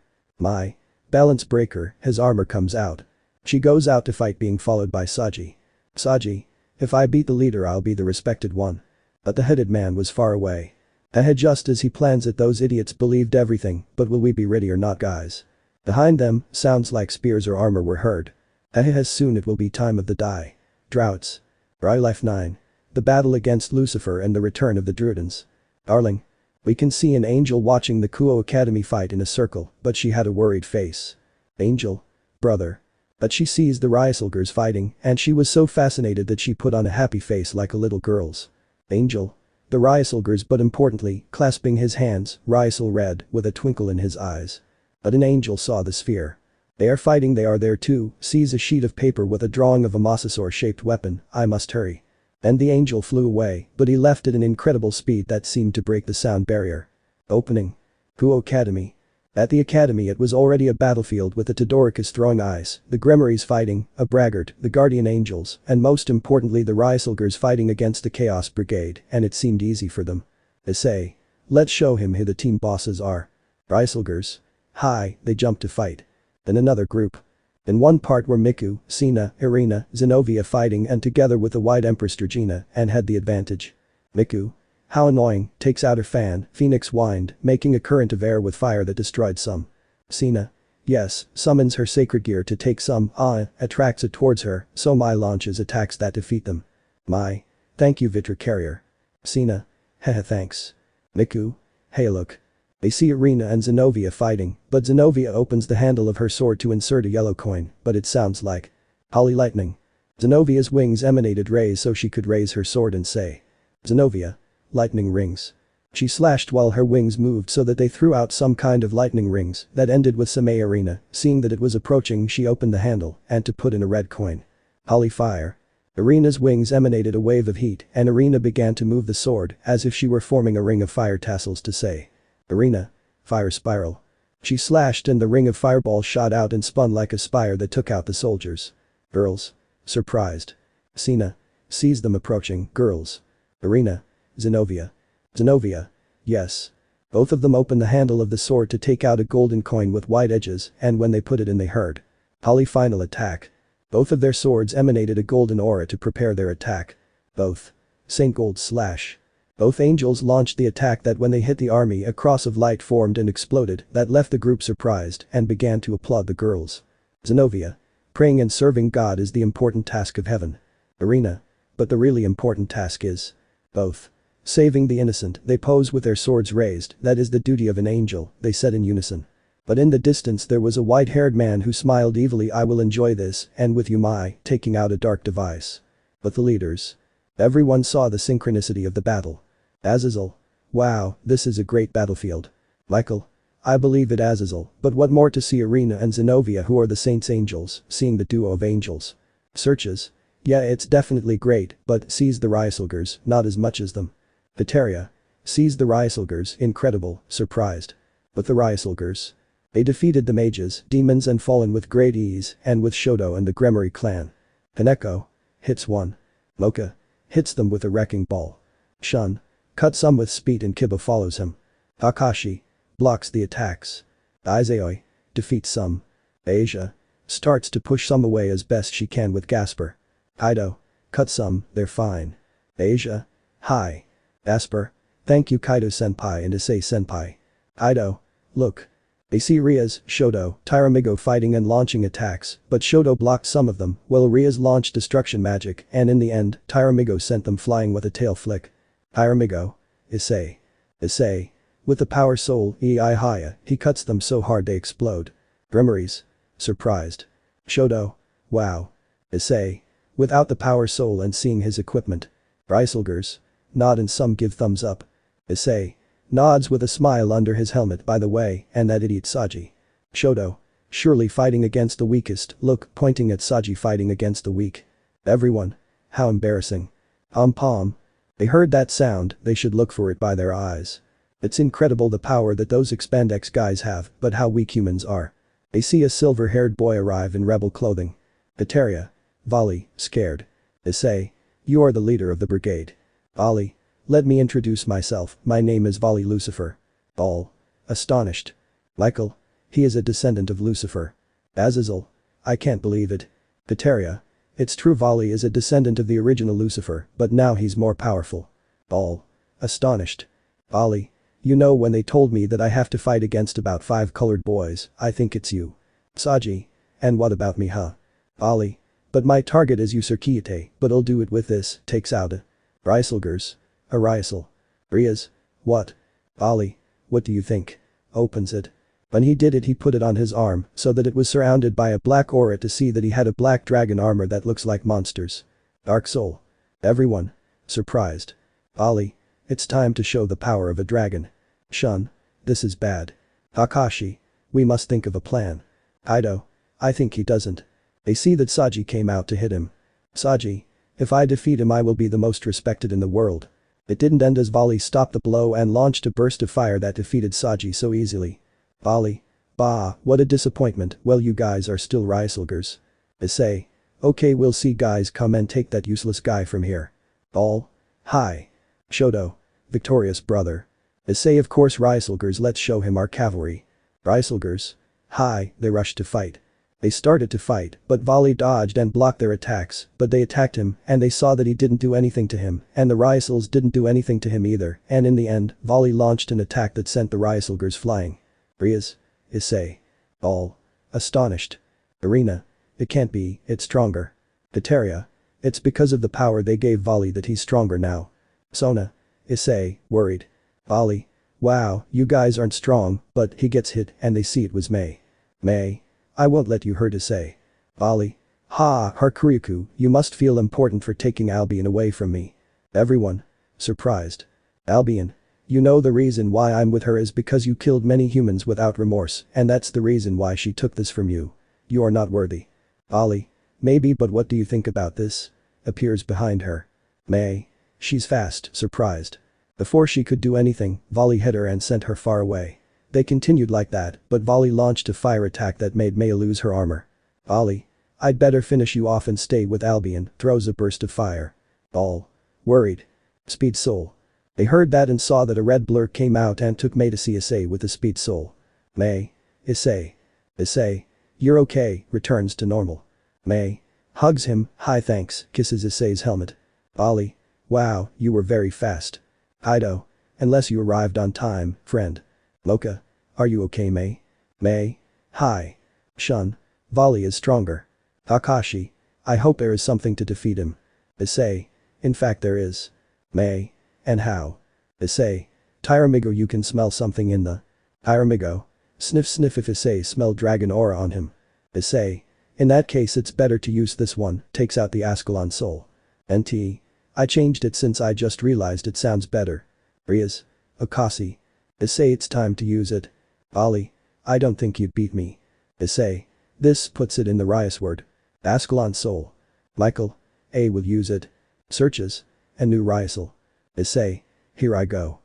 Balance breaker, his armor comes out. She goes out to fight being followed by Saji. Saji. If I beat the leader I'll be the respected one. But the headed man was far away. Ahead, just as he plans it, those idiots believed everything, but will we be ready or not guys? Behind them, sounds like spears or armor were heard. Ahead, soon it will be time of the die. Droughts. Dry Life 9. The battle against Lucifer and the return of the Druidens. Darling. We can see an angel watching the Kuo Academy fight in a circle, but she had a worried face. Angel. Brother. But she sees the Ryusoulgers fighting, and she was so fascinated that she put on a happy face like a little girl's. Angel. The Ryusoulgers, but importantly, clasping his hands, Ryusoul read, with a twinkle in his eyes. But an angel saw the sphere. They are fighting, they are there too, sees a sheet of paper with a drawing of a mosasaur-shaped weapon. I must hurry. And the angel flew away, but he left at an incredible speed that seemed to break the sound barrier. Opening. Kuo Academy. At the academy it was already a battlefield with the Todoricus throwing ice, the Grimoires fighting, a braggart, the Guardian Angels, and most importantly the Ryusoulgers fighting against the Chaos Brigade, and it seemed easy for them. Issei. Let's show him who the team bosses are. Ryusoulgers. Hi, they jumped to fight. In another group. In one part were Miku, Sina, Irina, Zenobia fighting and together with the White Empress Regina and had the advantage. Miku. How annoying, takes out her fan, Phoenix whined, making a current of air with fire that destroyed some. Sina. Yes, summons her sacred gear to take some, attracts it towards her, so Mai launches attacks that defeat them. Mai. Thank you Vitra Carrier. Sina. Haha thanks. Miku. Hey look. They see Irina and Zenobia fighting, but Zenobia opens the handle of her sword to insert a yellow coin, but it sounds like Holy Lightning. Zenovia's wings emanated rays so she could raise her sword and say. Zenobia. Lightning rings. She slashed while her wings moved so that they threw out some kind of lightning rings that ended with Samei Irina. Seeing that it was approaching she opened the handle and to put in a red coin. Holy fire. Irina's wings emanated a wave of heat and Irina began to move the sword as if she were forming a ring of fire tassels to say. Irina. Fire spiral. She slashed and the ring of fireballs shot out and spun like a spire that took out the soldiers. Girls. Surprised. Sina. Sees them approaching, girls. Irina. Zenobia. Zenobia. Yes. Both of them opened the handle of the sword to take out a golden coin with white edges and when they put it in they heard. Holy final attack. Both of their swords emanated a golden aura to prepare their attack. Both. Saint Gold slash. Both angels launched the attack that when they hit the army a cross of light formed and exploded that left the group surprised and began to applaud the girls. Zenobia. Praying and serving God is the important task of heaven. Irina. But the really important task is. Both. Saving the innocent, they pose with their swords raised, that is the duty of an angel, they said in unison. But in the distance there was a white-haired man who smiled evilly. I will enjoy this, and with you Mai, taking out a dark device. But the leaders. Everyone saw the synchronicity of the battle. Azazel. Wow, this is a great battlefield. Michael. I believe it Azazel, but what more to see Irina and Zenobia who are the saints angels, seeing the duo of angels. Searches. Yeah it's definitely great, but sees the Ryusoulgers, not as much as them. Viteria. Sees the Ryusoulgers, incredible, surprised. But the Ryusoulgers. They defeated the mages, demons and fallen with great ease and with Shoto and the Grimoire clan. Haneko. Hits one. Mocha. Hits them with a wrecking ball. Shun. Cuts some with speed and Kiba follows him. Akashi. Blocks the attacks. Izayoi. Defeats some. Asia. Starts to push some away as best she can with Gasper. Kaido. Cuts some, they're fine. Asia. Hi. Asper. Thank you Kaido-senpai and Issei-senpai. Kaido. Look. They see Rias, Shoto, Tyramigo fighting and launching attacks, but Shoto blocked some of them, while Rias launched destruction magic and in the end, Tyramigo sent them flying with a tail flick. Tyramigo. Issei. Issei. With the power soul, Haya, he cuts them so hard they explode. Grimoires. Surprised. Shoto. Wow. Issei. Without the power soul and seeing his equipment. Ryusoulgers. Nod and some give thumbs up. Issei. Nods with a smile under his helmet by the way, and that idiot Saji. Shoto. Surely fighting against the weakest, look, pointing at Saji fighting against the weak. Everyone. How embarrassing. Palm. They heard that sound, they should look for it by their eyes. It's incredible the power that those expandex guys have, but how weak humans are. They see a silver-haired boy arrive in rebel clothing. Viteria. Voli, scared. Issei. You are the leader of the brigade. Voli. Let me introduce myself, my name is Voli Lucifer. All. Astonished. Michael. He is a descendant of Lucifer. Azazel. I can't believe it. Viteria. It's true Voli is a descendant of the original Lucifer, but now he's more powerful. All. Astonished. Voli. You know when they told me that I have to fight against about 5 colored boys, I think it's you. Saji. And what about me huh? Voli. But my target is Usurkiite, but I'll do it with this, takes out a. Ryusoulgers. A Ryusoul. Rias. What? Voli. What do you think? Opens it. When he did it he put it on his arm so that it was surrounded by a black aura to see that he had a black dragon armor that looks like monsters. Dark Soul. Everyone. Surprised. Voli. It's time to show the power of a dragon. Shun. This is bad. Kakashi. We must think of a plan. Kaido. I think he doesn't. They see that Saji came out to hit him. Saji. If I defeat him I will be the most respected in the world. It didn't end as Voli stopped the blow and launched a burst of fire that defeated Saji so easily. Voli. Bah, what a disappointment, well you guys are still Ryusoulgers. Issei. Okay, we'll see, guys, come and take that useless guy from here. All. Hi. Shoto. Victorious brother. Issei, of course Ryusoulgers, let's show him our cavalry. Ryusoulgers. Hi, they rushed to fight. They started to fight, but Voli dodged and blocked their attacks, but they attacked him and they saw that he didn't do anything to him and the Ryusouls didn't do anything to him either, and in the end, Voli launched an attack that sent the Ryusoulgers flying. Rias. Issei. All. Astonished. Arena. It can't be, it's stronger. Betrayal. It's because of the power they gave Voli that he's stronger now. Sona. Issei, worried. Voli. Wow, you guys aren't strong, but he gets hit and they see it was May. May. I won't let you hurt Issei. Voli. Ha, Hakuryuku, you must feel important for taking Albion away from me. Everyone. Surprised. Albion. You know the reason why I'm with her is because you killed many humans without remorse, and that's the reason why she took this from you. You are not worthy. Voli. Maybe, but what do you think about this? Appears behind her. May. She's fast, surprised. Before she could do anything, Voli hit her and sent her far away. They continued like that, but Voli launched a fire attack that made May lose her armor. Voli. I'd better finish you off and stay with Albion, throws a burst of fire. All. Worried. Speed Soul. They heard that and saw that a red blur came out and took May to see Issei with the Speed Soul. May. Issei. Issei. You're okay, returns to normal. May. Hugs him, hi thanks, kisses Issei's helmet. Voli. Wow, you were very fast. Ido. Unless you arrived on time, friend. Mocha. Are you okay, May? May. Hi. Shun. Voli is stronger. Kakashi. I hope there is something to defeat him. Issei. In fact there is. May. And how? Issei. Tyramigo, you can smell something in the. Tyramigo. Sniff sniff, if Issei smelled dragon aura on him. Issei. In that case it's better to use this one, takes out the Ascalon soul. NT. I changed it since I just realized it sounds better. Rias. Akasi. Issei, it's time to use it. Voli. I don't think you'd beat me. Issei. This puts it in the Rias word. Ascalon soul. Michael. A will use it. Searches. A new Ryusoul. Issei. Here I go.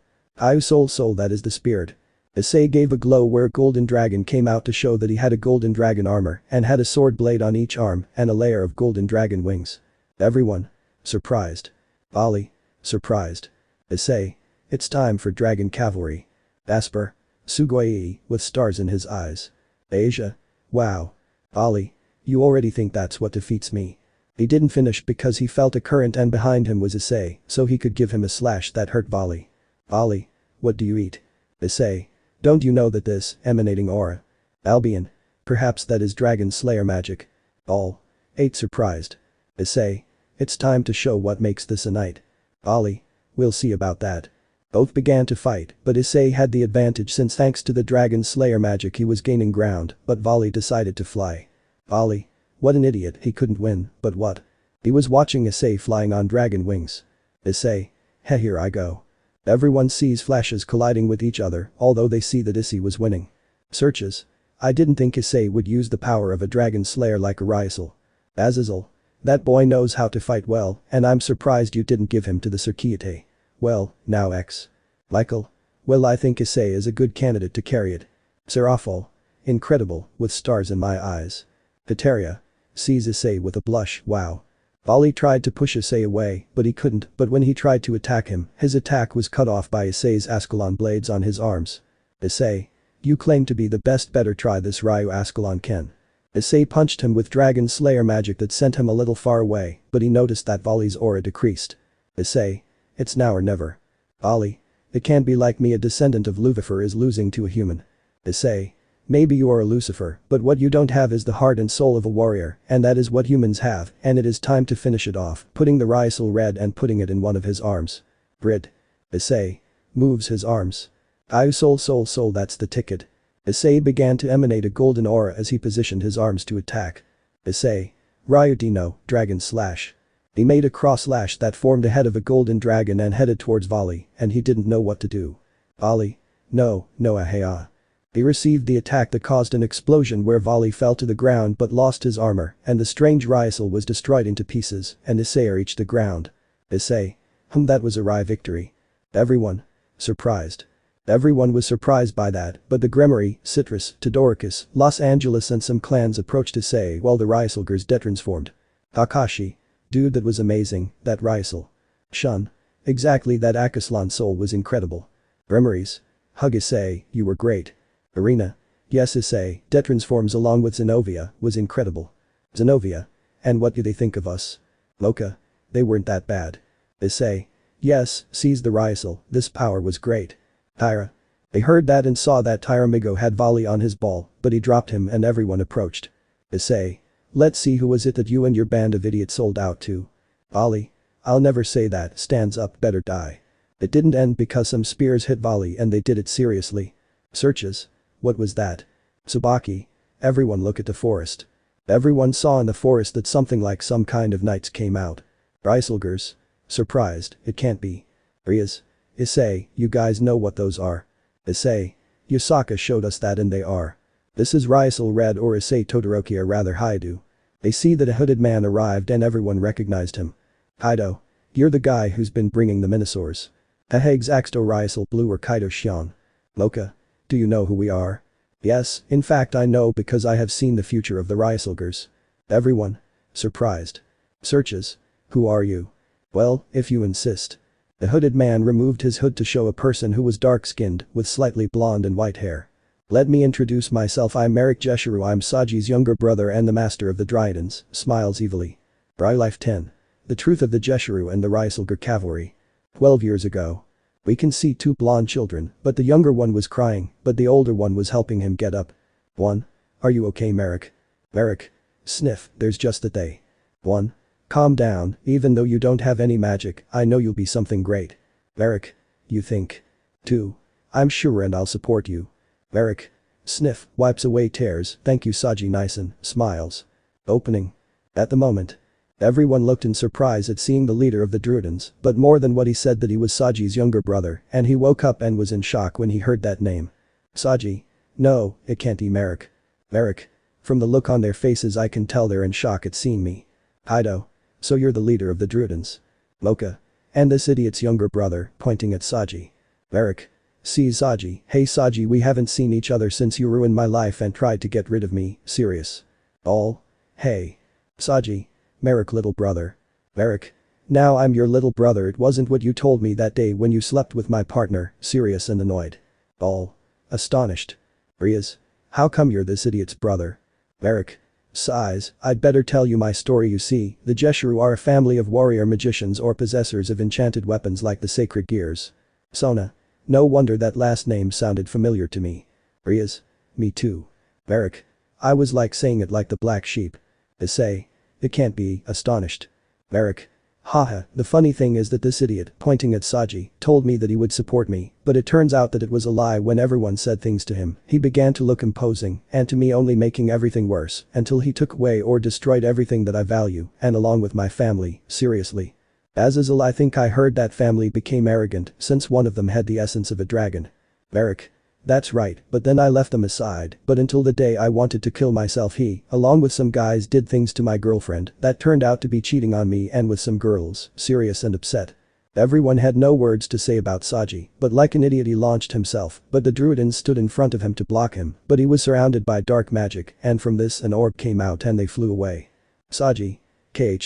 Soul, that is the spirit. Issei gave a glow where a golden dragon came out to show that he had a golden dragon armor and had a sword blade on each arm and a layer of golden dragon wings. Everyone. Surprised. Voli. Surprised. Issei. It's time for dragon cavalry. Asper. Sugoi, with stars in his eyes. Asia. Wow. Voli. You already think that's what defeats me. He didn't finish because he felt a current and behind him was Issei, so he could give him a slash that hurt Voli. Voli. What do you eat? Issei. Don't you know that this, emanating aura? Albion. Perhaps that is dragon slayer magic. All. 8 surprised. Issei. It's time to show what makes this a night. Voli. We'll see about that. Both began to fight, but Issei had the advantage since thanks to the dragon slayer magic he was gaining ground, but Voli decided to fly. Voli. What an idiot, he couldn't win, but what? He was watching Issei flying on dragon wings. Issei. Heh, here I go. Everyone sees flashes colliding with each other, although they see that Issei was winning. Searches. I didn't think Issei would use the power of a dragon slayer like a Ryusoul. Azazel. That boy knows how to fight well, and I'm surprised you didn't give him to the Circuite. Well, now X. Michael. Well, I think Issei is a good candidate to carry it. Seraphol. Incredible, with stars in my eyes. Viteria. Sees Issei with a blush, wow. Voli tried to push Issei away, but he couldn't, but when he tried to attack him, his attack was cut off by Issei's Ascalon blades on his arms. Issei. You claim to be the best, better try this Ryu Ascalon Ken. Issei punched him with dragon slayer magic that sent him a little far away, but he noticed that Voli's aura decreased. Issei. It's now or never. Voli. It can't be like me, a descendant of Lucifer is losing to a human. Issei. Maybe you are a Lucifer, but what you don't have is the heart and soul of a warrior, and that is what humans have, and it is time to finish it off, putting the Ryusoul red and putting it in one of his arms. Grid. Issei. Moves his arms. Soul, that's the ticket. Issei began to emanate a golden aura as he positioned his arms to attack. Issei. Ryu Dino, dragon slash. He made a cross slash that formed a head of a golden dragon and headed towards Voli, and he didn't know what to do. Voli. No, ahea. He received the attack that caused an explosion where Voli fell to the ground but lost his armor, and the strange Ryusoul was destroyed into pieces, and Issei reached the ground. Issei. That was a Ryu victory. Everyone. Surprised. Everyone was surprised by that, but the Gremory, Citrus, Todoricus, Los Angeles and some clans approached Issei while the Ryusoulgers detransformed. Kakashi. Dude, that was amazing, that Ryusoul. Shun. Exactly, that Akaslan soul was incredible. Gremories. Hug Issei, you were great. Arena. Yes, Issei, detransforms along with Zenovia, was incredible. Zenovia. And what do they think of us? Loka. They weren't that bad. Issei. Yes, seize the Ryusoul, this power was great. Tyra. They heard that and saw that Tyramigo had Voli on his ball, but he dropped him and everyone approached. Issei. Let's see, who was it that you and your band of idiots sold out to? Voli. I'll never say that, stands up, better die. It didn't end because some spears hit Voli and they did it seriously. Searches. What was that? Tsubaki. Everyone look at the forest. Everyone saw in the forest that something like some kind of knights came out. Ryusoulgers. Surprised, it can't be. Rias. Issei, you guys know what those are. Issei. Yusaka showed us that and they are. This is Ryusoul Red or Issei Todoroki or rather Haidu. They see that a hooded man arrived and everyone recognized him. Kaido. You're the guy who's been bringing the Minosaurs. Hehe, Xaxto Ryusoul Blue or Kaido Shion. Loka. Do you know who we are? Yes, in fact I know because I have seen the future of the Ryusoulgers. Everyone. Surprised. Searches. Who are you? Well, if you insist. The hooded man removed his hood to show a person who was dark-skinned, with slightly blonde and white hair. Let me introduce myself, I'm Merrick Jeshiru, I'm Saji's younger brother and the master of the Druidens, smiles evilly. Life 10. The truth of the Jeshiru and the Ryusoulger cavalry. 12 years ago. We can see two blonde children, but the younger one was crying, but the older one was helping him get up. 1. Are you okay, Merrick? Merrick. Sniff, there's just that they. 1. Calm down, even though you don't have any magic, I know you'll be something great. Merrick. You think? 2. I'm sure and I'll support you. Merrick. Sniff, wipes away tears, thank you Saji Nison, smiles. Opening. At the moment. Everyone looked in surprise at seeing the leader of the Druidens, but more than what he said that he was Saji's younger brother, and he woke up and was in shock when he heard that name. Saji. No, it can't be Merrick. Merrick. From the look on their faces I can tell they're in shock at seeing me. Kaido. So you're the leader of the Druidens. Loka. And this idiot's younger brother, pointing at Saji. Merrick. See Saji, hey Saji, we haven't seen each other since you ruined my life and tried to get rid of me, serious. All. Hey. Saji. Merrick, little brother. Merrick. Now I'm your little brother, it wasn't what you told me that day when you slept with my partner, serious and annoyed. All. Astonished. Rias. How come you're this idiot's brother? Merrick. Sighs, I'd better tell you my story. You see, the Jeshiru are a family of warrior magicians or possessors of enchanted weapons like the sacred gears. Sona. No wonder that last name sounded familiar to me. Rias. Me too. Merrick. I was like saying it like the black sheep. Issei. It can't be, astonished. Merrick. Haha, the funny thing is that this idiot, pointing at Saji, told me that he would support me, but it turns out that it was a lie. When everyone said things to him, he began to look imposing, and to me only making everything worse, until he took away or destroyed everything that I value, and along with my family, seriously. As is a lie, I think I heard that family became arrogant since one of them had the essence of a dragon. Merrick. That's right, but then I left them aside, but until the day I wanted to kill myself he, along with some guys, did things to my girlfriend that turned out to be cheating on me and with some girls, serious and upset. Everyone had no words to say about Saji, but like an idiot he launched himself, but the Druidens stood in front of him to block him, but he was surrounded by dark magic, and from this an orb came out and they flew away. Saji.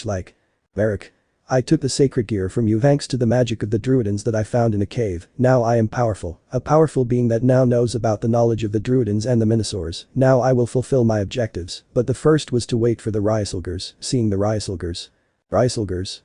Like. Merrick. I took the sacred gear from you thanks to the magic of the Druidens that I found in a cave. Now I am powerful, a powerful being that now knows about the knowledge of the Druidens and the Minosaurs. Now I will fulfill my objectives, but the first was to wait for the Ryusoulgers, seeing the Ryusoulgers. Ryusoulgers.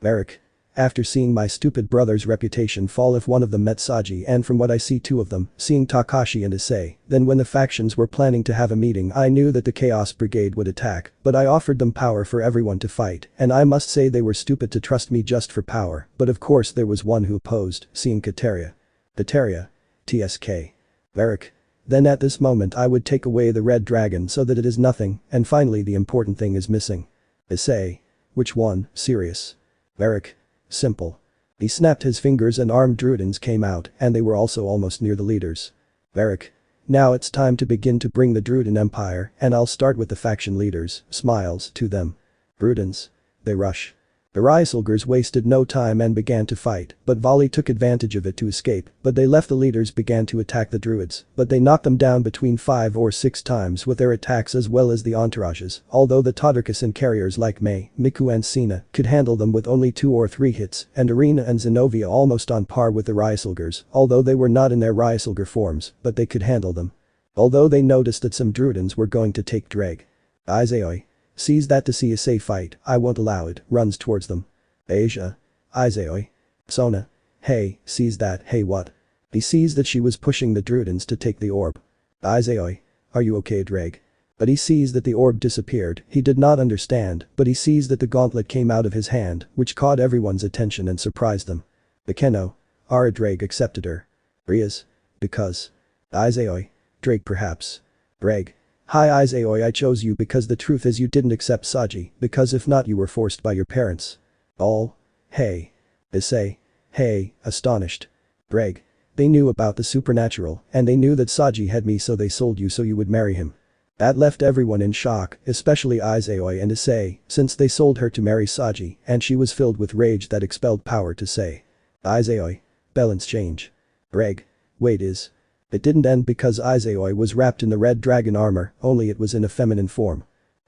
Merrick. After seeing my stupid brother's reputation fall if one of them met Saji, and from what I see two of them, seeing Takashi and Issei, then when the factions were planning to have a meeting I knew that the Chaos Brigade would attack, but I offered them power for everyone to fight, and I must say they were stupid to trust me just for power, but of course there was one who opposed, seeing Kateria. TSK. Merrick. Then at this moment I would take away the red dragon so that it is nothing, and finally the important thing is missing. Issei. Which one, serious? Merrick. Simple. He snapped his fingers and armed Druidens came out and they were also almost near the leaders. Merrick. Now it's time to begin to bring the Druiden Empire and I'll start with the faction leaders, smiles to them. Druidens. They rush. The Ryusoulgers wasted no time and began to fight, but Voli took advantage of it to escape, but they left. The leaders began to attack the Druids, but they knocked them down between 5 or 6 times with their attacks as well as the entourages, although the Tartarus and carriers like Mei, Miku and Sina could handle them with only 2 or 3 hits, and Arena and Zenovia almost on par with the Ryusoulgers, although they were not in their Ryusoulger forms, but they could handle them. Although they noticed that some Druidens were going to take drag. Issei sees that to see Issei fight, I won't allow it, runs towards them. Asia. Issei. Sona. Hey, sees that, hey what? He sees that she was pushing the Druidens to take the orb. Issei. Are you okay Drag? But he sees that the orb disappeared, he did not understand, but he sees that the gauntlet came out of his hand, which caught everyone's attention and surprised them. Akeno. Ara Drake accepted her. Rias. Because. Issei. Drake perhaps. Drag. Hi Issei, I chose you because the truth is you didn't accept Saji, because if not you were forced by your parents. All. Hey. Issei. Hey, astonished. Drag. They knew about the supernatural, and they knew that Saji had me so they sold you so you would marry him. That left everyone in shock, especially Issei and Issei, since they sold her to marry Saji, and she was filled with rage that expelled power to say. Issei. Balance change. Drag. Wait is. It didn't end because Issei was wrapped in the red dragon armor, only it was in a feminine form.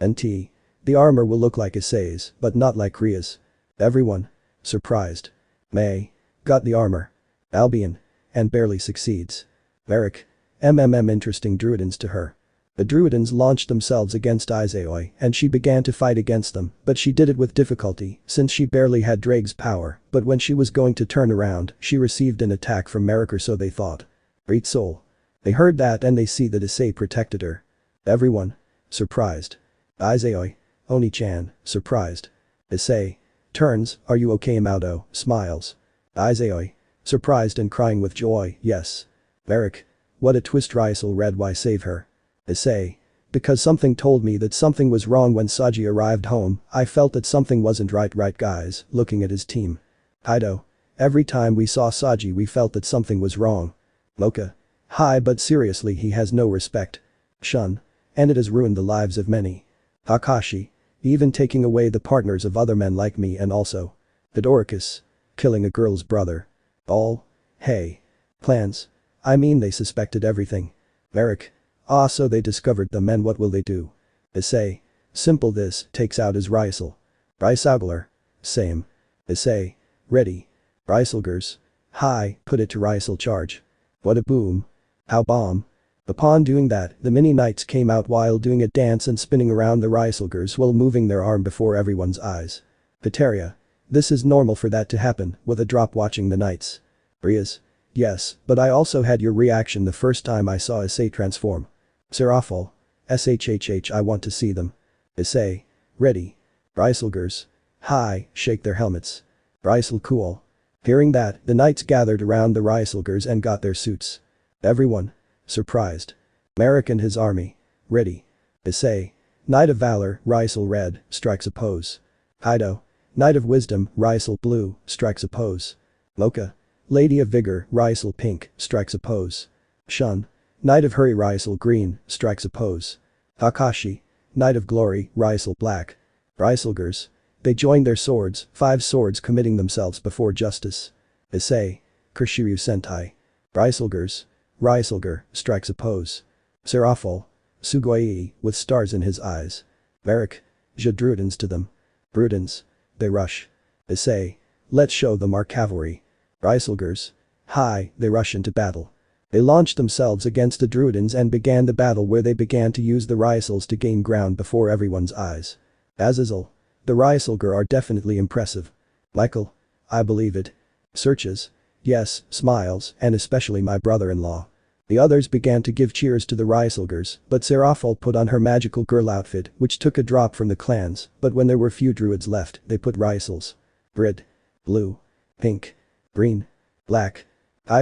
NT. The armor will look like Issei's, but not like Rias. Everyone. Surprised. May. Got the armor. Albion. And barely succeeds. Varric. Interesting Druidens to her. The Druidens launched themselves against Issei and she began to fight against them, but she did it with difficulty since she barely had Drake's power, but when she was going to turn around, she received an attack from Merrick or so they thought. Great soul. They heard that and they see that Issei protected her. Everyone. Surprised. Issei. Oni-chan, surprised. Issei. Turns, are you okay Maudo, smiles. Issei. Surprised and crying with joy, yes. Varric. What a twist Ryusoul read why save her. Issei. Because something told me that something was wrong when Saji arrived home, I felt that something wasn't right guys, looking at his team. Kaido. Every time we saw Saji we felt that something was wrong. Mocha. Hi but seriously he has no respect. Shun. And it has ruined the lives of many. Kakashi. Even taking away the partners of other men like me and also. Fedoricus. Killing a girl's brother. All. Hey. Plans. I mean they suspected everything. Varric. Ah so they discovered them and what will they do? Issei. Simple this, takes out his Ryusoul. Ryusoulger. Same. Issei. Ready. Ryusoulgers. Hi, put it to Ryusoul charge. What a boom. How bomb. Upon doing that, the mini knights came out while doing a dance and spinning around the Ryusoulgers while moving their arm before everyone's eyes. Viteria. This is normal for that to happen, with a drop watching the knights. Rias. Yes, but I also had your reaction the first time I saw Issei transform. Seraphol. SHHH I want to see them. Issei. Ready. Ryusoulgers. Hi, shake their helmets. Ryusoul cool. Hearing that, the knights gathered around the Ryusoulgers and got their suits. Everyone. Surprised. Merrick and his army. Ready. Issei. Knight of Valor, Ryusoul red, strikes a pose. Kaido. Knight of Wisdom, Ryusoul blue, strikes a pose. Mocha. Lady of Vigor, Ryusoul pink, strikes a pose. Shun. Knight of Hurry, Ryusoul green, strikes a pose. Kakashi. Knight of Glory, Ryusoul black. Ryusoulgers. They joined their swords, 5 swords committing themselves before justice. Issei. Kurshiryu Sentai. Ryusoulgers. Ryusoulger, strikes a pose. Seraphol. Sugoi, with stars in his eyes. Varric. Druidens to them. Druidens. They rush. Issei. Let's show them our cavalry. Ryusoulgers. Hi, they rush into battle. They launched themselves against the Druidens and began the battle where they began to use the Ryusouls to gain ground before everyone's eyes. Azazel. The Ryusoulger are definitely impressive. Michael. I believe it. Searches. Yes, smiles, and especially my brother-in-law. The others began to give cheers to the Ryusoulgers, but Seraphol put on her magical girl outfit, which took a drop from the clans, but when there were few druids left, they put Ryusouls. Red. Blue. Pink. Green. Black.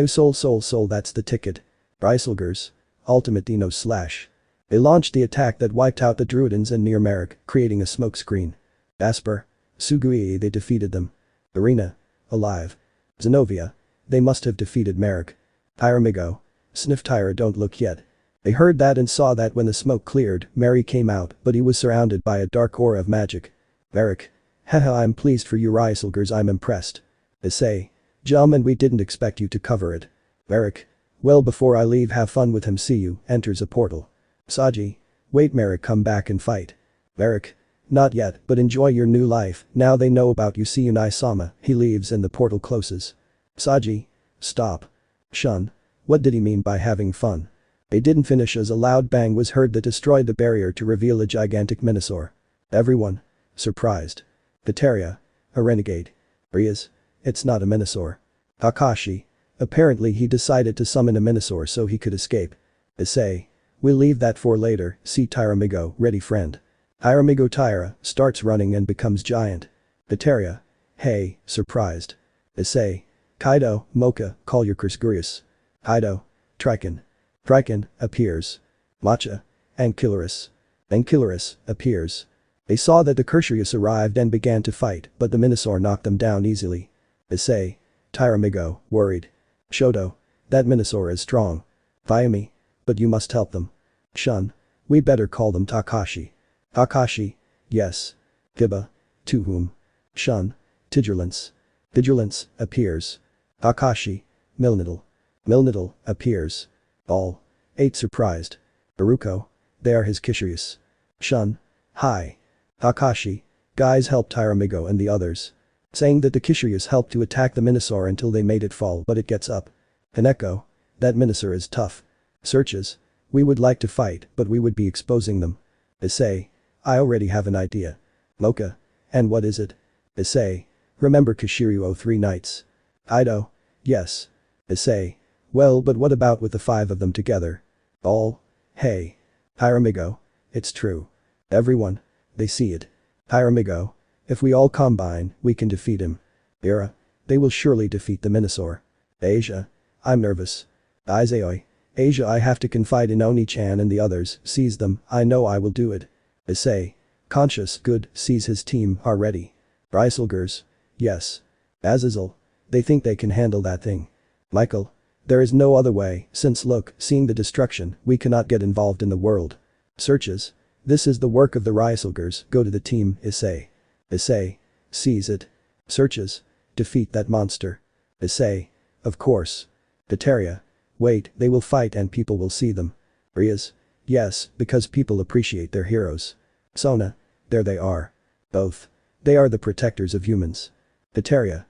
Soul, that's the ticket. Ryusoulgers. Ultimate Dino slash. They launched the attack that wiped out the Druidens and near Merrick, creating a smoke screen. Asper. Sugui they defeated them. Arena. Alive. Zenovia. They must have defeated Merrick. Tyramigo. Sniff Tyra don't look yet. They heard that and saw that when the smoke cleared, Mary came out but he was surrounded by a dark aura of magic. Merrick. Haha, I'm pleased for you Ryusoulgers, I'm impressed. Issei. And we didn't expect you to cover it. Merrick. Well, before I leave, have fun with him, see you, enters a portal. Saji. Wait, Merrick, come back and fight. Merrick. Not yet, but enjoy your new life, now they know about you, see you Nai-sama, he leaves and the portal closes. Saji. Stop. Shun. What did he mean by having fun? They didn't finish as a loud bang was heard that destroyed the barrier to reveal a gigantic Minosaur. Everyone. Surprised. Betrayal. A renegade. Rias. It's not a Minosaur. Kakashi. Apparently he decided to summon a Minosaur so he could escape. Issei. We'll leave that for later, see Tyramigo, ready friend. Tyramigo Tyra starts running and becomes giant. Betrayal. Hey, surprised. Issei. Kaido, Mocha, call your Kishrias. Kaido. Triken. Triken appears. Matcha. Ankyloris. Ankyloris appears. They saw that the Kishrias arrived and began to fight, but the Minosaur knocked them down easily. Issei. Tyramigo, worried. Shoto. That Minosaur is strong. Vyami. But you must help them. Shun. We better call them Takashi. Takashi. Yes. Giba. To whom? Shun. Tigurlance. Tigurlance appears. Takashi. Millennium. Millennium appears. All. 8 surprised. Baruko. They are his Kishrias. Shun. Hi. Takashi. Guys help Tyramigo and the others. Saying that the Kishrias helped to attack the Minosaur until they made it fall, but it gets up. Haneko. That Minosaur is tough. Searches. We would like to fight, but we would be exposing them. Issei. I already have an idea. Mocha. And what is it? Issei. Remember Kishiryu 3 nights. Ido. Yes. Issei. Well, but what about with the 5 of them together? All. Hey. Tyramigo. It's true. Everyone. They see it. Tyramigo. If we all combine, we can defeat him. Ira. They will surely defeat the Minosaur. Asia. I'm nervous. Izayoi. Asia, I have to confide in Oni-chan and the others, seize them, I know I will do it. Issei. Conscious, good, seize his team, are ready. Ryusoulgers. Yes. Azazel. They think they can handle that thing. Michael. There is no other way, since look, seeing the destruction, we cannot get involved in the world. Searches. This is the work of the Ryusoulgers, go to the team, Issei. Issei. Seize it. Searches. Defeat that monster. Issei. Of course. Betrayal. Wait, they will fight and people will see them. Rias. Yes, because people appreciate their heroes. Sona. There they are. Both. They are the protectors of humans. Betrayal.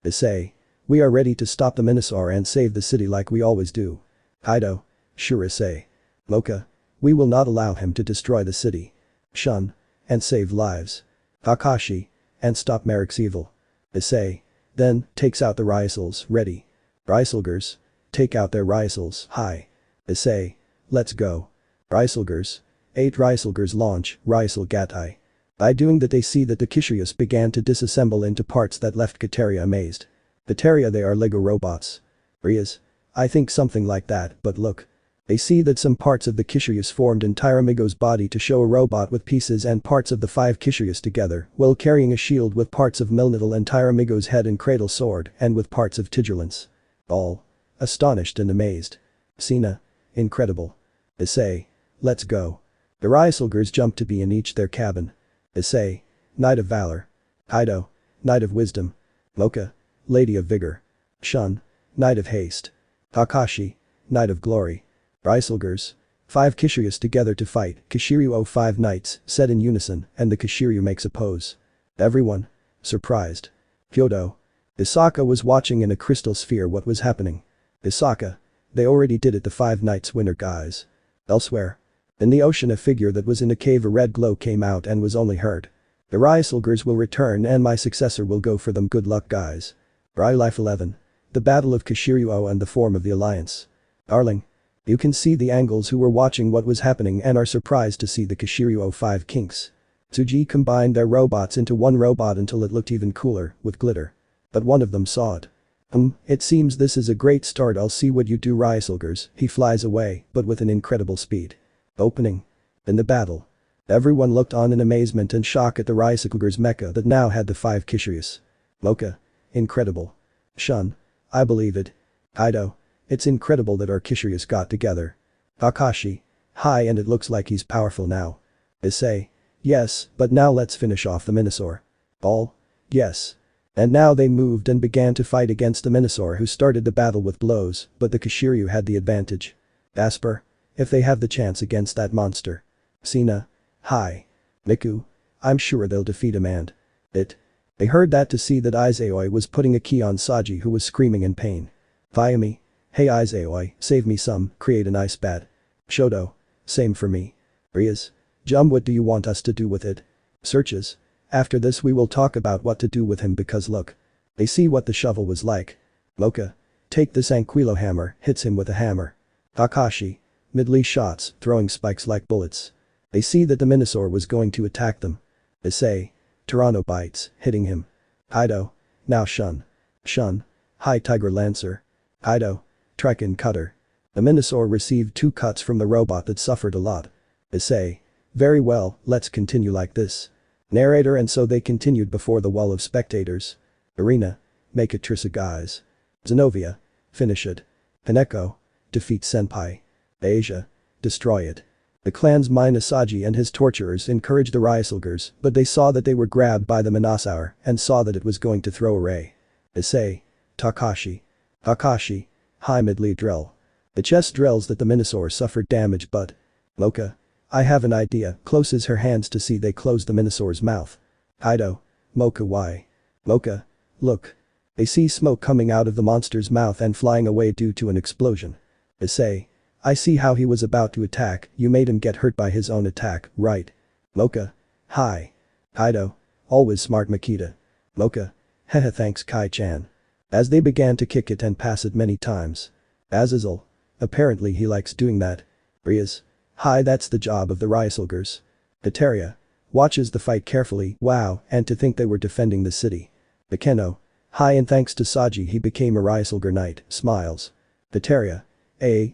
Issei. We are ready to stop the Minosaur and save the city like we always do. Kaido. Sure Issei. Mocha. We will not allow him to destroy the city. Shun. And save lives. Kakashi. And stop Merrick's evil. Issei. Then, takes out the Ryusouls, ready. Ryusoulgers. Take out their Ryusouls, hi. Issei. Let's go. Ryusoulgers. 8 Ryusoulgers launch, Ryusoul Gatai. By doing that they see that the Kishrias began to disassemble into parts that left Kateria amazed. Kateria, they are Lego robots. Rias. I think something like that, but look. They see that some parts of the Kishrias formed in Tyramigo's body to show a robot with pieces and parts of the 5 Kishrias together, while carrying a shield with parts of Millennium and Tyramigo's head and cradle sword, and with parts of Tigurlance. All. Astonished and amazed. Sina. Incredible. Issei. Let's go. The Ryusoulgers jump to be in each their cabin. Issei. Knight of Valor. Kaido. Knight of Wisdom. Mocha. Lady of Vigor. Shun. Knight of Haste. Kakashi. Knight of Glory. Ryusoulgers. 5 Kishrias together to fight, Kishiryu 5 knights, said in unison, and the Kishiryu makes a pose. Everyone. Surprised. Kyoto. Isaka was watching in a crystal sphere what was happening. Isaka. They already did it, the 5 knights winner guys. Elsewhere. In the ocean, a figure that was in a cave, a red glow came out and was only heard. The Ryusoulgers will return and my successor will go for them, good luck guys. Rai Life 11. The Battle of Kishiryu and the Form of the Alliance. Darling. You can see the angles who were watching what was happening and are surprised to see the Kishiryu 5 kinks. Tsuji combined their robots into one robot until it looked even cooler, with glitter. But one of them saw it. It seems this is a great start, I'll see what you do Ryusoulgers. He flies away, but with an incredible speed. Opening. In the battle. Everyone looked on in amazement and shock at the Ryusoulgers mecha that now had the 5 Kishrias. Mocha. Incredible. Shun. I believe it. Kaido. It's incredible that our Kishrias got together. Kakashi. Hi, and it looks like he's powerful now. Issei. Yes, but now let's finish off the Minosaur. All? Yes. And now they moved and began to fight against the Minosaur, who started the battle with blows, but the Kishiryu had the advantage. Asper. If they have the chance against that monster. Sina. Hi. Miku. I'm sure they'll defeat him and. It. They heard that to see that Issei was putting a key on Saji, who was screaming in pain. Vyami. Hey Issei, save me some, create an ice bat. Shoto. Same for me. Rias. Jum, what do you want us to do with it? Searches. After this we will talk about what to do with him, because look. They see what the shovel was like. Mocha. Take this Anquilo hammer, hits him with a hammer. Kakashi. Midley shots, throwing spikes like bullets. They see that the Minosaur was going to attack them. Issei. Toronto bites, hitting him. Kaido. Now Shun. Shun. High Tiger Lancer. Kaido. Trekken Cutter. The Minosaur received 2 cuts from the robot that suffered a lot. Issei. Very well, let's continue like this. Narrator. And so they continued before the wall of spectators. Arena. Make it Trisagai's. Zenovia. Finish it. Hineko. Defeat Senpai. Asia. Destroy it. The clan's Minasaji and his torturers encouraged the Ryusoulgers, but they saw that they were grabbed by the Minosaur and saw that it was going to throw a ray. Issei. Takashi. Kakashi. High Midley drill. The chest drills that the Minosaur suffered damage, but. Mocha. I have an idea. Closes her hands to see they close the Minosaur's mouth. Kaido. Mocha, why? Mocha. Look. They see smoke coming out of the monster's mouth and flying away due to an explosion. Issei. I see how he was about to attack, you made him get hurt by his own attack, right? Mocha. Hi. Kaido. Always smart Makita. Mocha. Hehe, thanks Kai-chan. As they began to kick it and pass it many times. Azazel. Apparently he likes doing that. Rias. Hi, that's the job of the Ryusoulgers. Eteria. Watches the fight carefully, wow, and to think they were defending the city. Akeno. Hi, and thanks to Saji he became a Ryusoulger knight, smiles. Eteria.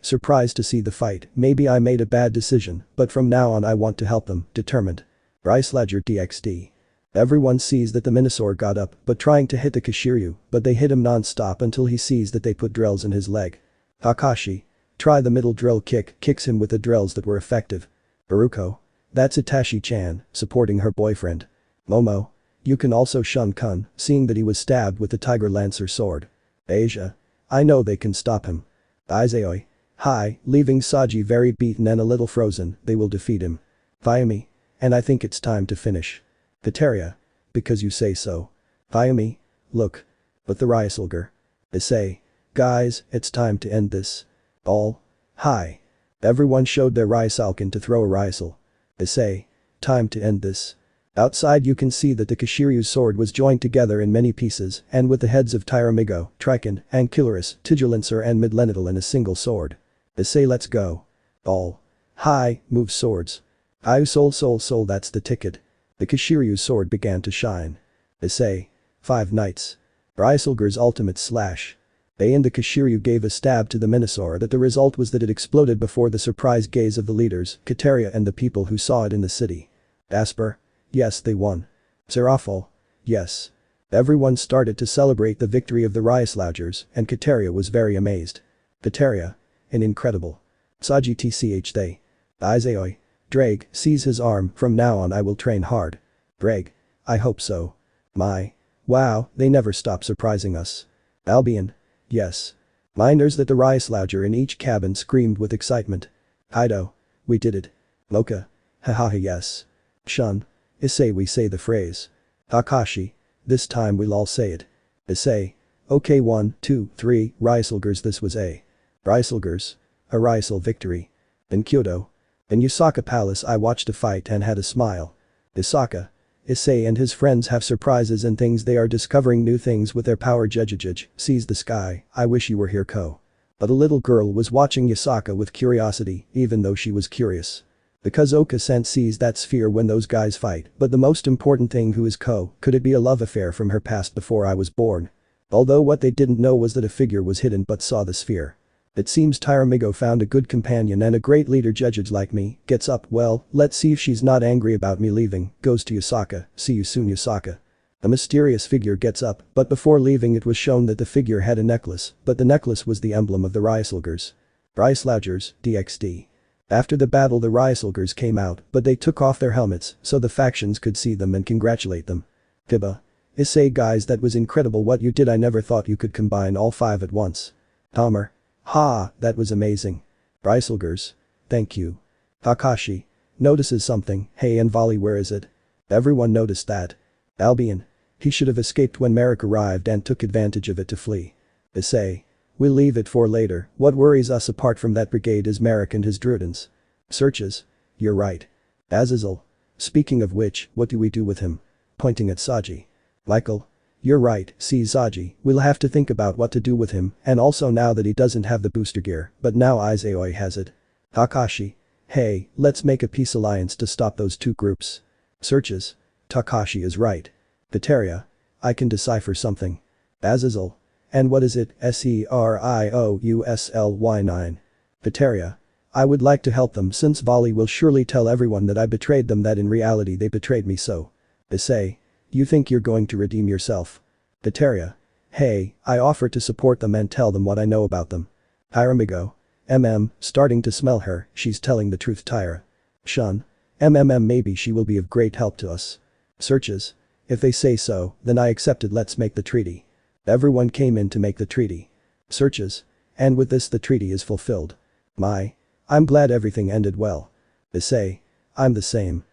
Surprised to see the fight, maybe I made a bad decision, but from now on I want to help them, determined. Ryusoulger DXD. Everyone sees that the Minosaur got up, but trying to hit the Kishiryu, but they hit him non-stop until he sees that they put drills in his leg. Kakashi. Try the middle drill kick, kicks him with the drills that were effective. Baruko. That's Itachi-chan, supporting her boyfriend. Momo. You can also shun Kun, seeing that he was stabbed with the Tiger Lancer sword. Asia. I know they can stop him. Issei. Hi, leaving Saji very beaten and a little frozen, they will defeat him. Vyami. And I think it's time to finish. Eteria. Because you say so. Vyami. Look. But the Ryusoulger. Issei. Guys, it's time to end this. All. Hi. Everyone showed their Ryusoulgen to throw a Ryusoul. Issei. Time to end this. Outside you can see that the Kishiryu's sword was joined together in many pieces and with the heads of Tyramigo, Triken, Ankyloris, Tigelincer and Midlenital in a single sword. Issei, let's go. All. Hi, move swords. Soul, that's the ticket. The Kishiryu's sword began to shine. Issei. 5 knights. Ryusoulger's ultimate slash. And the Kishiryu gave a stab to the Minosaur that the result was that it exploded before the surprised gaze of the leaders, Kateria and the people who saw it in the city. Asper. Yes, they won. Serafal. Yes. Everyone started to celebrate the victory of the Ryusoulgers and Kateria was very amazed. Kateria. An incredible. Saji tch they. Issei. Drake sees his arm, from now on I will train hard. Drake. I hope so. My. Wow, they never stop surprising us. Albion. Yes. Miners that the Ryusoulger in each cabin screamed with excitement. Kaido. We did it. Mocha. Hahaha, yes. Shun. Issei, we say the phrase. Kakashi. This time we'll all say it. Issei. Okay, 1, 2, 3, Ryusoulgers, this was a. Ryusoulgers. A Ryusoul victory. In Kyoto. In Yusaka Palace I watched a fight and had a smile. Yusaka. Issei and his friends have surprises and things, they are discovering new things with their power. Jejejej, sees the sky, I wish you were here, Ko. But a little girl was watching Yusaka with curiosity, even though she was curious. Because Oka-san sees that sphere when those guys fight, but the most important thing, who is Ko, could it be a love affair from her past before I was born? Although what they didn't know was that a figure was hidden but saw the sphere. It seems Tyramigo found a good companion and a great leader. Jejej like me, gets up, well, let's see if she's not angry about me leaving, goes to Yusaka, see you soon Yusaka. A mysterious figure gets up, but before leaving it was shown that the figure had a necklace, but the necklace was the emblem of the Ryusoulgers. Ryusoulgers, DXD. After the battle the Ryusoulgers came out, but they took off their helmets so the factions could see them and congratulate them. Fibba. Issei guys, that was incredible what you did, I never thought you could combine all 5 at once. Tomer. Ha, that was amazing. Ryusoulgers. Thank you. Kakashi. Notices something, hey, and Voli, where is it? Everyone noticed that. Albion. He should have escaped when Merrick arrived and took advantage of it to flee. Issei. We'll leave it for later, what worries us apart from that brigade is Merrick and his Druidens. Searches. You're right. Azazel. Speaking of which, what do we do with him? Pointing at Saji. Michael. You're right, see Saji, we'll have to think about what to do with him, and also now that he doesn't have the booster gear, but now Issei has it. Takashi. Hey, let's make a peace alliance to stop those 2 groups. Searches. Takashi is right. Betrayal. I can decipher something. Azazel. And what is it? SERIOUSLY9. Betrayal. I would like to help them since Voli will surely tell everyone that I betrayed them, that in reality they betrayed me, so. Issei. You think you're going to redeem yourself? Betrayal. Hey, I offer to support them and tell them what I know about them. Harem. Starting to smell her, she's telling the truth, Tyra. Shun. Maybe she will be of great help to us. Searches. If they say so, then I accept it, let's make the treaty. Everyone came in to make the treaty. Searches. And with this the treaty is fulfilled. I'm glad everything ended well. Issei. I'm the same.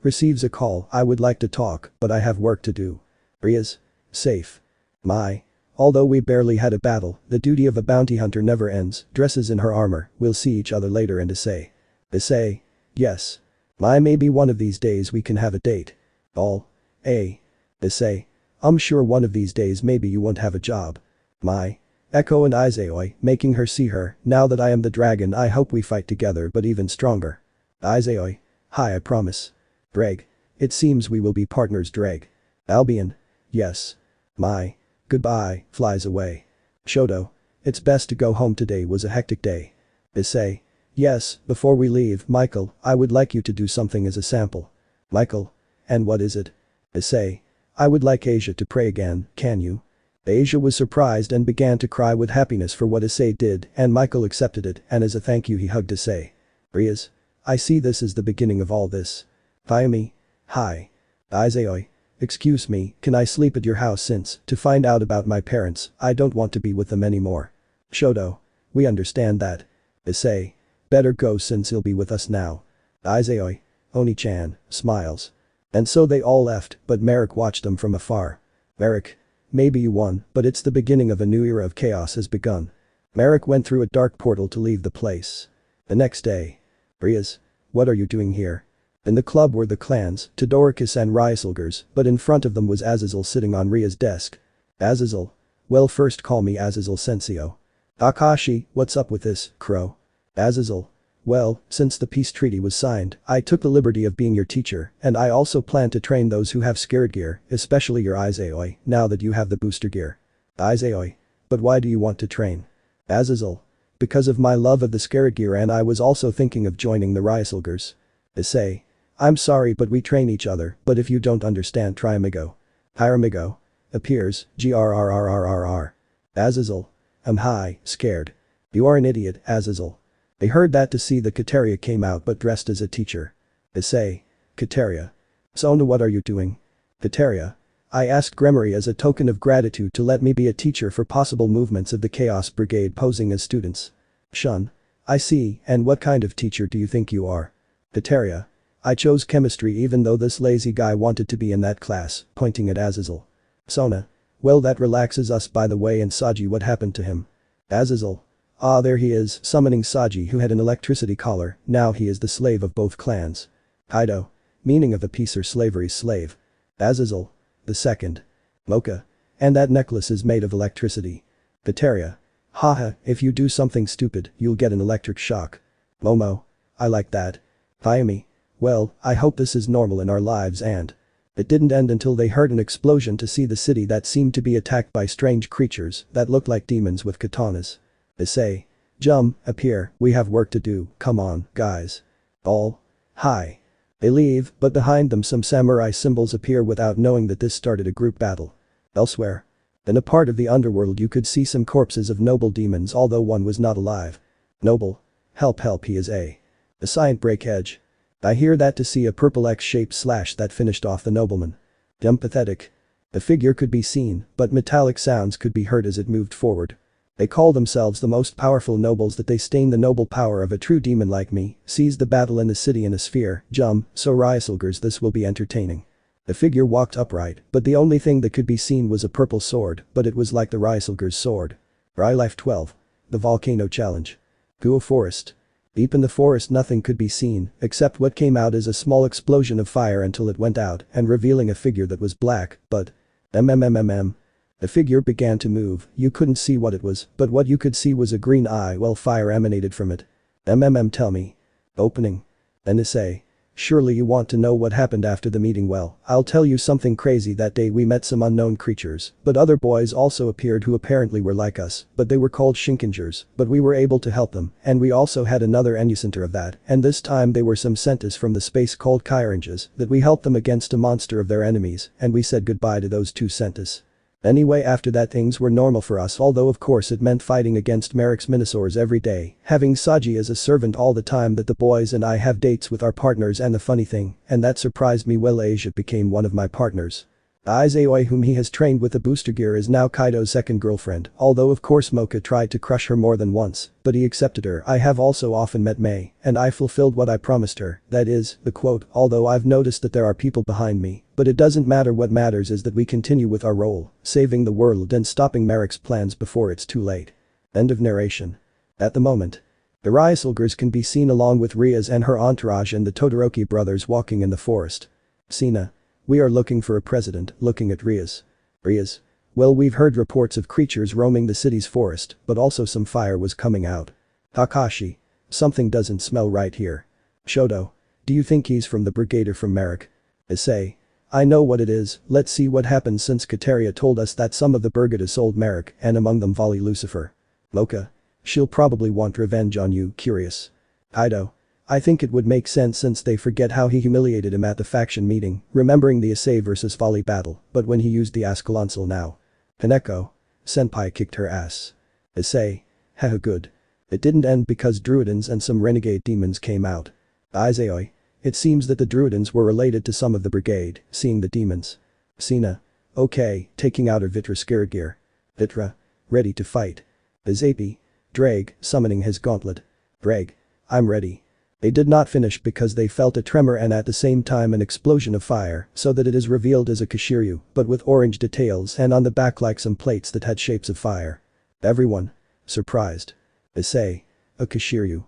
Receives a call, I would like to talk, but I have work to do. Rias. Safe. Although we barely had a battle, the duty of a bounty hunter never ends, dresses in her armor, we'll see each other later, and Issei. Yes. Maybe one of these days we can have a date. Issei. I'm sure one of these days maybe you won't have a job. Echo and Issei, making her see her, now that I am the dragon I hope we fight together but even stronger. Issei. Hi, I promise. Dreg. It seems we will be partners, Dreg. Albion. Yes. Goodbye, flies away. Shoto. It's best to go home, today was a hectic day. Issei. Yes, before we leave, Michael, I would like you to do something as a sample. Michael. And what is it? Issei. I would like Asia to pray again, can you? Asia was surprised and began to cry with happiness for what Issei did, and Michael accepted it, and as a thank you he hugged Issei. Rias. I see this is the beginning of all this. Fayumi. Hi. Issei. Excuse me, can I sleep at your house since, to find out about my parents, I don't want to be with them anymore. Shoto. We understand that. Issei. Better go since he'll be with us now. Issei. Oni-chan, smiles. And so they all left, but Merrick watched them from afar. Merrick. Maybe you won, but it's the beginning of a new era of chaos has begun. Merrick went through a dark portal to leave the place. The next day. Rias. What are you doing here? In the club were the clans, Todoricus and Ryusoulgers, but in front of them was Azazel sitting on Ria's desk. Azazel. Well, first call me Azazel Sensio. Akashi, what's up with this, Crow? Azazel. Well, since the peace treaty was signed, I took the liberty of being your teacher, and I also plan to train those who have scared gear, especially your Issei, now that you have the booster gear. Issei. But why do you want to train? Azazel. Because of my love of the scared gear, and I was also thinking of joining the Ryusoulgers. Issei. I'm sorry, but we train each other, but if you don't understand, try amigo. Hiramigo. Appears, grrrrrrr. Azazel. Hi, scared. You are an idiot, Azazel. They heard that to see the Kateria came out but dressed as a teacher. Issei. Kateria. Sona, what are you doing? Kateria. I asked Gremory as a token of gratitude to let me be a teacher for possible movements of the Chaos Brigade posing as students. Shun. I see, and what kind of teacher do you think you are? Kateria. I chose chemistry even though this lazy guy wanted to be in that class, pointing at Azazel. Sona. Well, that relaxes us, by the way, and Saji, what happened to him? Azazel. Ah, there he is, summoning Saji, who had an electricity collar, now he is the slave of both clans. Kaido. Meaning of a peace or slavery's slave. Azazel. The second. Mocha. And that necklace is made of electricity. Kateria. Haha, if you do something stupid, you'll get an electric shock. Momo. I like that. Fayumi. Well, I hope this is normal in our lives, and it didn't end until they heard an explosion to see the city that seemed to be attacked by strange creatures that looked like demons with katanas. Issei. Jum, appear, we have work to do, come on, guys. All. Hi. They leave, but behind them some samurai symbols appear without knowing that this started a group battle. Elsewhere. In a part of the underworld you could see some corpses of noble demons, although one was not alive. Noble. Help help he is a science break edge. I hear that to see a purple X-shaped slash that finished off the nobleman. Dumb pathetic. The figure could be seen, but metallic sounds could be heard as it moved forward. They call themselves the most powerful nobles that they stain the noble power of a true demon like me, seize the battle in the city in a sphere, so Ryusoulgers this will be entertaining. The figure walked upright, but the only thing that could be seen was a purple sword, but it was like the Ryusoulgers sword. Life 12. The Volcano Challenge. Guo Forest. Deep in the forest nothing could be seen, except what came out as a small explosion of fire until it went out and revealing a figure that was black, but the figure began to move, you couldn't see what it was, but what you could see was a green eye while fire emanated from it. Tell me. Opening. An Issei. Surely you want to know what happened after the meeting. Well, I'll tell you something crazy. That day we met some unknown creatures, but other boys also appeared who apparently were like us, but they were called Shinkingers, but we were able to help them, and we also had another Enucenter of that, and this time they were some Centis from the space called Kairanges, that we helped them against a monster of their enemies, and we said goodbye to those two Centis. Anyway, after that things were normal for us, although of course it meant fighting against Merrick's Minosaurs every day, having Saji as a servant all the time, that the boys and I have dates with our partners, and the funny thing, and that surprised me, well, Asia became one of my partners. Issei, whom he has trained with the booster gear, is now Kaido's second girlfriend, although of course Mocha tried to crush her more than once, but he accepted her. I have also often met Mei, and I fulfilled what I promised her, that is, the quote, although I've noticed that there are people behind me, but it doesn't matter, what matters is that we continue with our role, saving the world and stopping Merrick's plans before it's too late. End of narration. At the moment, the Ryusoulgers can be seen along with Rias and her entourage and the Todoroki brothers walking in the forest. Sina. We are looking for a president, looking at Rias. Rias. Well, we've heard reports of creatures roaming the city's forest, but also some fire was coming out. Kakashi. Something doesn't smell right here. Shoto. Do you think he's from the Brigade or from Merrick? Issei. I know what it is, let's see what happens, since Kateria told us that some of the Brigade sold Merrick, and among them Voli Lucifer. Mocha. She'll probably want revenge on you, curious. Kaido. I think it would make sense since they forget how he humiliated him at the faction meeting, remembering the Issei vs Voli battle, but when he used the escalates now. Kaneko. Senpai kicked her ass. Issei. Haha, good. It didn't end because Druidens and some renegade demons came out. Issei. It seems that the Druidens were related to some of the Brigade, seeing the demons. Sina. Okay, taking out her Vitra scared gear. Vitra. Ready to fight. Izapi. Drake, summoning his gauntlet. Drake. I'm ready. They did not finish because they felt a tremor and at the same time an explosion of fire, so that it is revealed as a Kishiryu, but with orange details and on the back like some plates that had shapes of fire. Everyone. Surprised. Issei. A Kishiryu.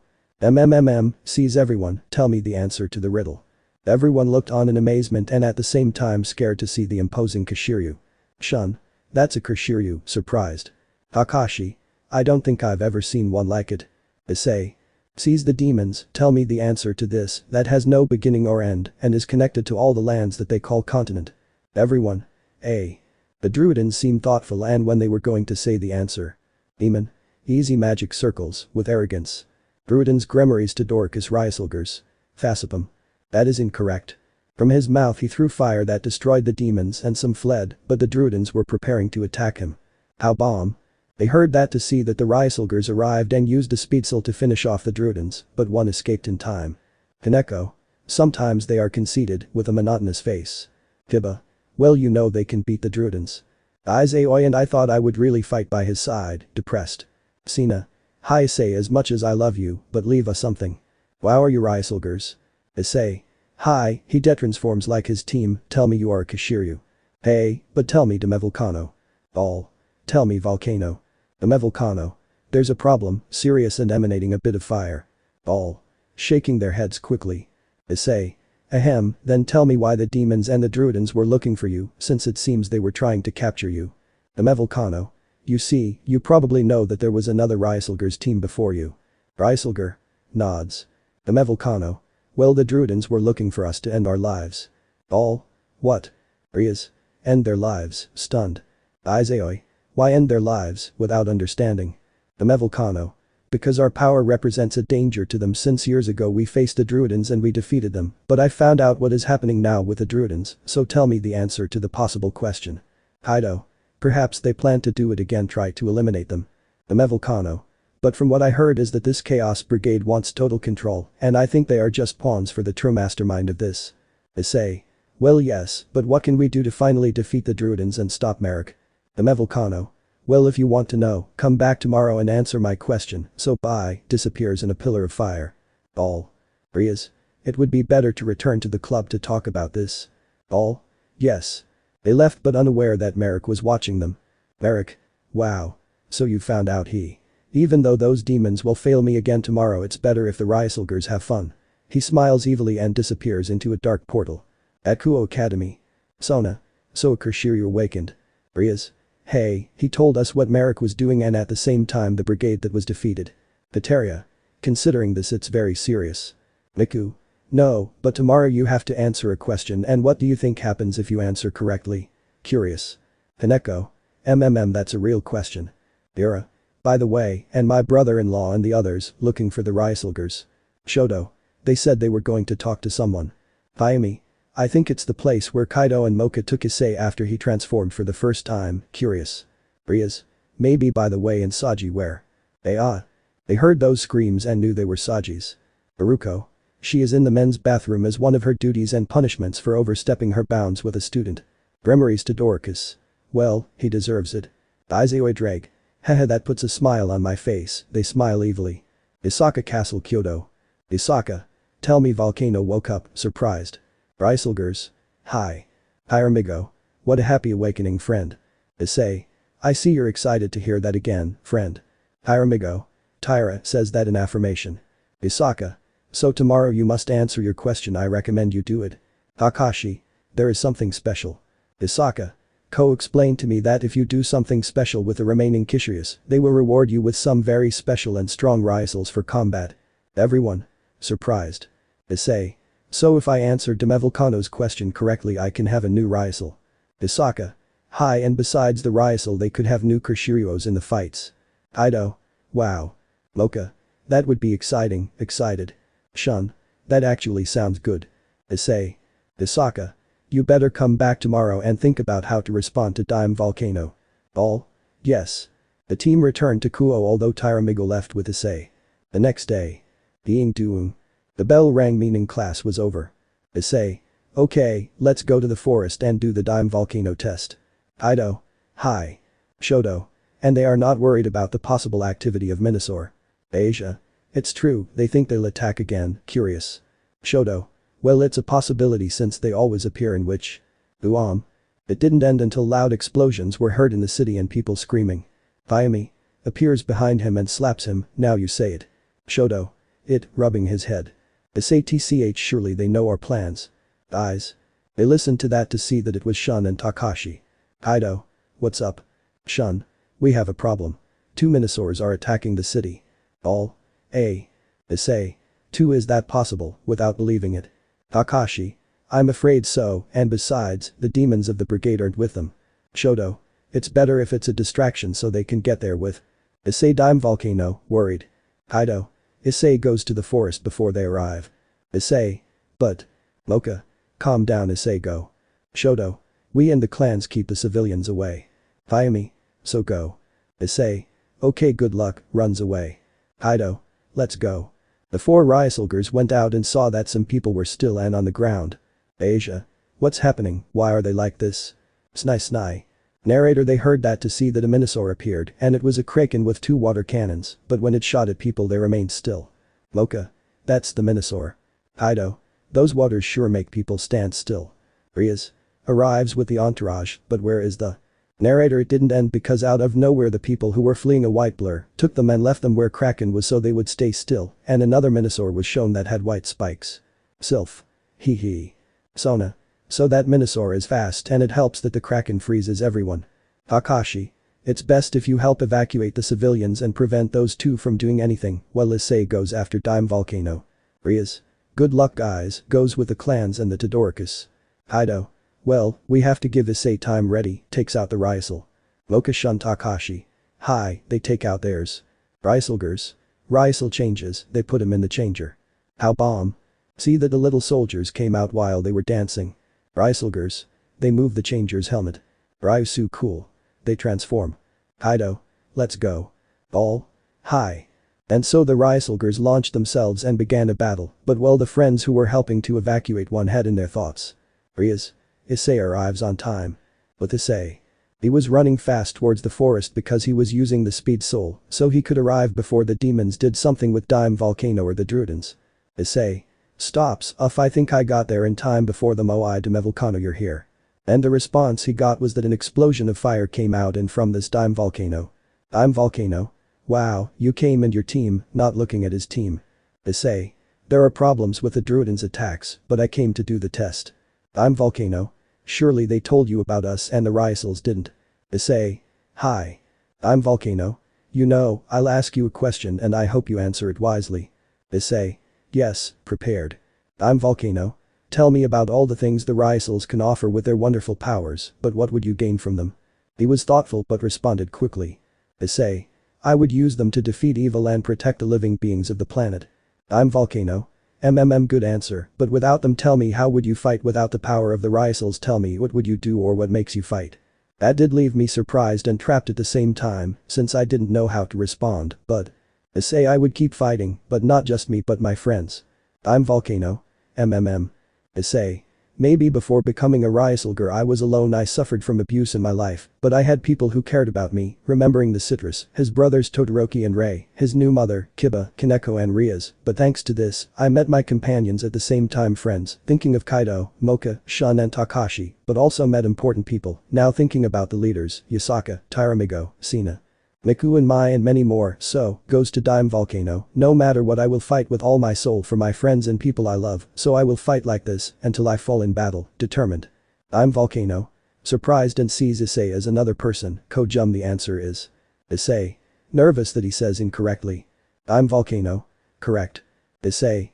Sees everyone, tell me the answer to the riddle. Everyone looked on in amazement and at the same time scared to see the imposing Kishiryu. Shun. That's a Kishiryu, surprised. Kakashi. I don't think I've ever seen one like it. Issei. Sees the demons, tell me the answer to this, that has no beginning or end and is connected to all the lands that they call continent. Everyone. The Druidens seemed thoughtful and when they were going to say the answer. Demon. Easy magic circles, with arrogance. Druidens Grimoires to Dorcas Ryusoulgers. Facipum. That is incorrect. From his mouth he threw fire that destroyed the demons and some fled, but the Druidens were preparing to attack him. How bomb. They heard that to see that the Ryusoulgers arrived and used a speedsel to finish off the Druidens, but one escaped in time. Kaneko. Sometimes they are conceited, with a monotonous face. Kiba. Well, you know they can beat the Druidens. Issei, and I thought I would really fight by his side, depressed. Sina. Hi Issei, as much as I love you, but leave us something. Wow, are you Ryusoulgers? Issei. Hi, he detransforms like his team, tell me you are a Kishiryu. Hey, but tell me de Volcano. All. Tell me Volcano. The Volcano. There's a problem, serious and emanating a bit of fire. All. Shaking their heads quickly. Issei. Ahem, then tell me why the demons and the Druidens were looking for you, since it seems they were trying to capture you. The Volcano. You see, you probably know that there was another Ryusoulgers team before you. Ryusoulger. Nods. The Volcano. Well, the Druidens were looking for us to end our lives. All. What? Rias. End their lives, stunned. Issei. Why end their lives, without understanding? The Volcano. Because our power represents a danger to them. Since years ago we faced the Druidens and we defeated them, but I found out what is happening now with the Druidens, so tell me the answer to the possible question. Kaido. Perhaps they plan to do it again, try to eliminate them. The Volcano. But from what I heard is that this Chaos Brigade wants total control, and I think they are just pawns for the true mastermind of this. Issei. Well yes, but what can we do to finally defeat the Druidens and stop Merrick? The Volcano. Well if you want to know, come back tomorrow and answer my question, so bye, disappears in a pillar of fire. All. Rias. It would be better to return to the club to talk about this. All. Yes. They left but unaware that Merrick was watching them. Merrick. Wow. So you found out he. Even though those demons will fail me again tomorrow, it's better if the Ryusoulgers have fun. He smiles evilly and disappears into a dark portal. At Kuo Academy. Sona. So Kishrias awakened. Rias. Hey, he told us what Merrick was doing and at the same time the brigade that was defeated. Betrayal. Considering this it's very serious. Miku. No, but tomorrow you have to answer a question, and what do you think happens if you answer correctly? Curious. Haneko. That's a real question. Ira. By the way, and my brother-in-law and the others, looking for the Ryusoulgers. Shoto. They said they were going to talk to someone. Fayumi. I think it's the place where Kaido and Mocha took Issei after he transformed for the first time. Curious. Rias. Maybe by the way in Saji where. They heard those screams and knew they were Saji's. Baruko. She is in the men's bathroom as one of her duties and punishments for overstepping her bounds with a student. Bremeries to Dorcas. Well, he deserves it. Iseoi Drake. Haha, that puts a smile on my face. They smile evilly. Isaka Castle Kyoto. Isaka. Tell me Volcano woke up, surprised. Ryusoulgers. Hi. Hiramigo. What a happy awakening, friend. Issei. I see you're excited to hear that again, friend. Hiramigo. Tyra says that in affirmation. Isaka. So tomorrow you must answer your question, I recommend you do it. Kakashi. There is something special. Isaka. Ko explained to me that if you do something special with the remaining Kishrias, they will reward you with some very special and strong Ryusouls for combat. Everyone. Surprised. Issei. So if I answered Volcano's question correctly I can have a new Ryusoul. Isaka. Hi, and besides the Ryusoul they could have new Kishrios in the fights. Ido. Wow. Mocha. That would be exciting, excited. Shun. That actually sounds good. Issei. Isaka. You better come back tomorrow and think about how to respond to Volcano. All? Yes. The team returned to Kuo although Tyramigo left with Issei. The next day. Being Duung. The bell rang meaning class was over. Issei. Okay, let's go to the forest and do the Volcano test. Ido. Hi. Shoto. And they are not worried about the possible activity of Minosaur. Asia. It's true, they think they'll attack again, curious. Shoto. Well it's a possibility since they always appear in which. Uam. It didn't end until loud explosions were heard in the city and people screaming. Fayumi. Appears behind him and slaps him, now you say it. Shoto. It, rubbing his head. Issei tch surely they know our plans. Eyes. They listened to that to see that it was Shun and Takashi. Ido. What's up? Shun. We have a problem. 2 Minosaurs are attacking the city. All. Issei. 2 is that possible, without believing it. Takashi. I'm afraid so, and besides, the demons of the brigade aren't with them. Shoto. It's better if it's a distraction so they can get there with. Issei Volcano, worried. Ido. Issei goes to the forest before they arrive. Issei. But. Mocha. Calm down Issei go. Shoto. We and the clans keep the civilians away. Fayumi. So go. Issei. Okay good luck, runs away. Ido. Let's go. The 4 Ryusoulgers went out and saw that some people were still and on the ground. Asia. What's happening, why are they like this? Snai. Narrator they heard that to see that a Minosaur appeared and it was a kraken with 2 water cannons, but when it shot at people they remained still. Mocha. That's the Minosaur. Ido. Those waters sure make people stand still. Rias. Arrives with the entourage, but where is the. Narrator it didn't end because out of nowhere the people who were fleeing a white blur took them and left them where Kraken was so they would stay still, and another Minosaur was shown that had white spikes. Sylph. Hee. Sona. So that Minosaur is fast and it helps that the Kraken freezes everyone. Kakashi. It's best if you help evacuate the civilians and prevent those 2 from doing anything while Issei goes after Volcano. Rias. Good luck guys, goes with the clans and the Todoricus. Ido. Well, we have to give Issei time ready, takes out the Ryusoul. Mocha Shun Takashi. Hi, they take out theirs. Ryusoulgers. Ryusoul changes, they put him in the changer. How bomb. See that the little soldiers came out while they were dancing. Ryusoulgers. They move the changer's helmet. Ryusu cool. They transform. Ido. Let's go. All. Hi. And so the Ryusoulgers launched themselves and began a battle, but well the friends who were helping to evacuate one had in their thoughts. Rias. Issei arrives on time. With Issei. He was running fast towards the forest because he was using the speed soul, so he could arrive before the demons did something with Dime Volcano or the Druidens. Issei. Stops, I think I got there in time before the Moai de Volcano you're here. And the response he got was that an explosion of fire came out and from this Dime Volcano. Dime Volcano? Wow, you came and your team, not looking at his team. Issei. There are problems with the Druidens' attacks, but I came to do the test. Dime Volcano? Surely they told you about us and the Ryusoulgers didn't. Issei. Hi. I'm Volcano. You know, I'll ask you a question and I hope you answer it wisely. Issei. Yes, prepared. I'm Volcano. Tell me about all the things the Ryusoulgers can offer with their wonderful powers, but what would you gain from them? He was thoughtful but responded quickly. Issei. I would use them to defeat evil and protect the living beings of the planet. I'm Volcano. Good answer, but without them tell me how would you fight without the power of the Ryusoulgers, tell me what would you do or what makes you fight. That did leave me surprised and trapped at the same time, since I didn't know how to respond, but. Issei I would keep fighting, but not just me but my friends. I'm Volcano. Issei. Maybe before becoming a Ryusoulger I was alone, I suffered from abuse in my life, but I had people who cared about me, remembering the Citrus, his brothers Todoroki and Rei, his new mother, Kiba, Kaneko and Rias, but thanks to this, I met my companions at the same time, friends, thinking of Kaido, Mocha, Shun and Takashi, but also met important people, now thinking about the leaders, Yasaka, Tyramigo, Sina. Miku and Mai and many more, so, goes to Dime Volcano, no matter what I will fight with all my soul for my friends and people I love, so I will fight like this, until I fall in battle, determined. I'm Volcano. Surprised and sees Issei as another person, Kojum the answer is. Issei. Nervous that he says incorrectly. I'm Volcano. Correct. Issei.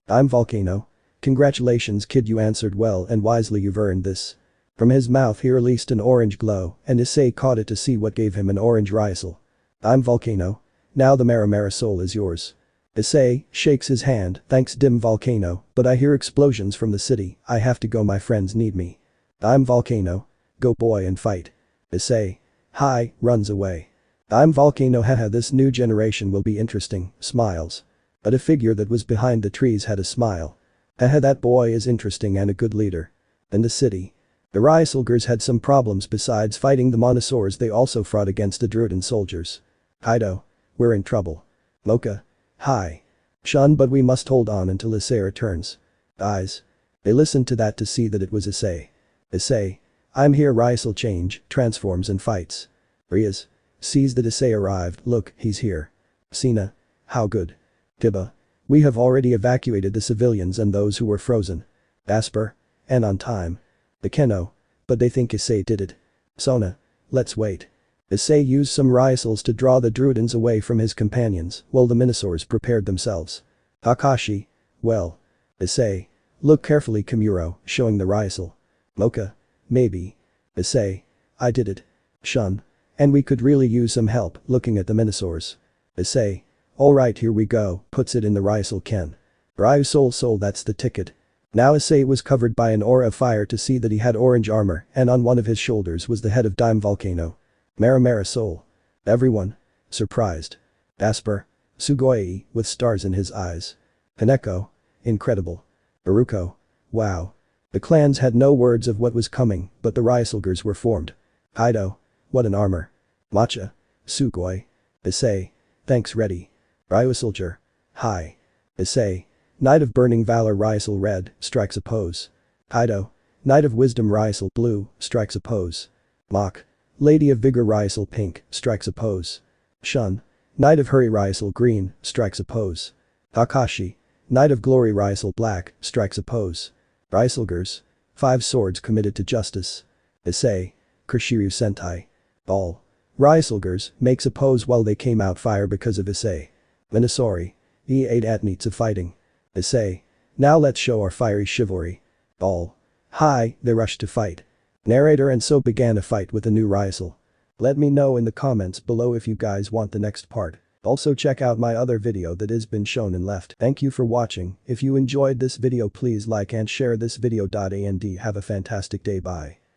I'm Volcano. Congratulations kid, you answered well and wisely, you've earned this. From his mouth he released an orange glow, and Issei caught it to see what gave him an orange Ryusoul. I'm Volcano. Now the Maramara soul is yours. Issei shakes his hand, thanks Dim Volcano, but I hear explosions from the city, I have to go, my friends need me. I'm Volcano. Go boy and fight. Issei. Hi, runs away. I'm Volcano, haha, this new generation will be interesting, smiles. But a figure that was behind the trees had a smile. Haha, that boy is interesting and a good leader. In the city. The Ryusoulgers had some problems besides fighting the Monosaurs, they also fought against the Druiden soldiers. Kaido. We're in trouble. Mocha. Hi. Shun, but we must hold on until Issei returns. Eyes. They listened to that to see that it was Issei. Issei. I'm here, Ryusoul change, transforms and fights. Rias. Sees that Issei arrived, look, he's here. Sina. How good. Kiba. We have already evacuated the civilians and those who were frozen. Asper. And on time. Akeno. But they think Issei did it. Sona. Let's wait. Issei used some Ryusoulgers to draw the Druidens away from his companions, while the Minosaurs prepared themselves. Kakashi. Well. Issei. Look carefully, Kimuro, showing the Ryusoul. Mocha. Maybe. Issei. I did it. Shun. And we could really use some help, looking at the Minosaurs. Issei. Alright, here we go, puts it in the Ryusoul Ken. Ryusoul soul, that's the ticket. Now Issei was covered by an aura of fire to see that he had orange armor, and on one of his shoulders was the head of Dime Volcano. Maramara soul. Everyone. Surprised. Asper. Sugoi, with stars in his eyes. Kaneko. Incredible. Baruko. Wow. The clans had no words of what was coming, but the Ryusoulgers were formed. Kaido. What an armor. Matcha. Sugoi. Issei. Thanks, ready. Ryusoulger. Hi. Issei. Knight of Burning Valor Ryusoul red, strikes a pose. Kaido. Knight of Wisdom Ryusoul blue, strikes a pose. Mach. Lady of Vigor Ryusoul pink, strikes a pose. Shun. Knight of Hurry Ryusoul green, strikes a pose. Kakashi. Knight of Glory Ryusoul black, strikes a pose. Ryusoulgers. 5 swords committed to justice. Issei. Kishrias Sentai. All. Ryusoulgers makes a pose while they came out fire because of Issei. Minosauri. E8 at needs of fighting. Issei. Now let's show our fiery chivalry. All. Hi, they rushed to fight. Narrator, and so began a fight with a new Ryusoul. Let me know in the comments below if you guys want the next part. Also check out my other video that has been shown and left. Thank you for watching. If you enjoyed this video, please like and share this video. And have a fantastic day. Bye.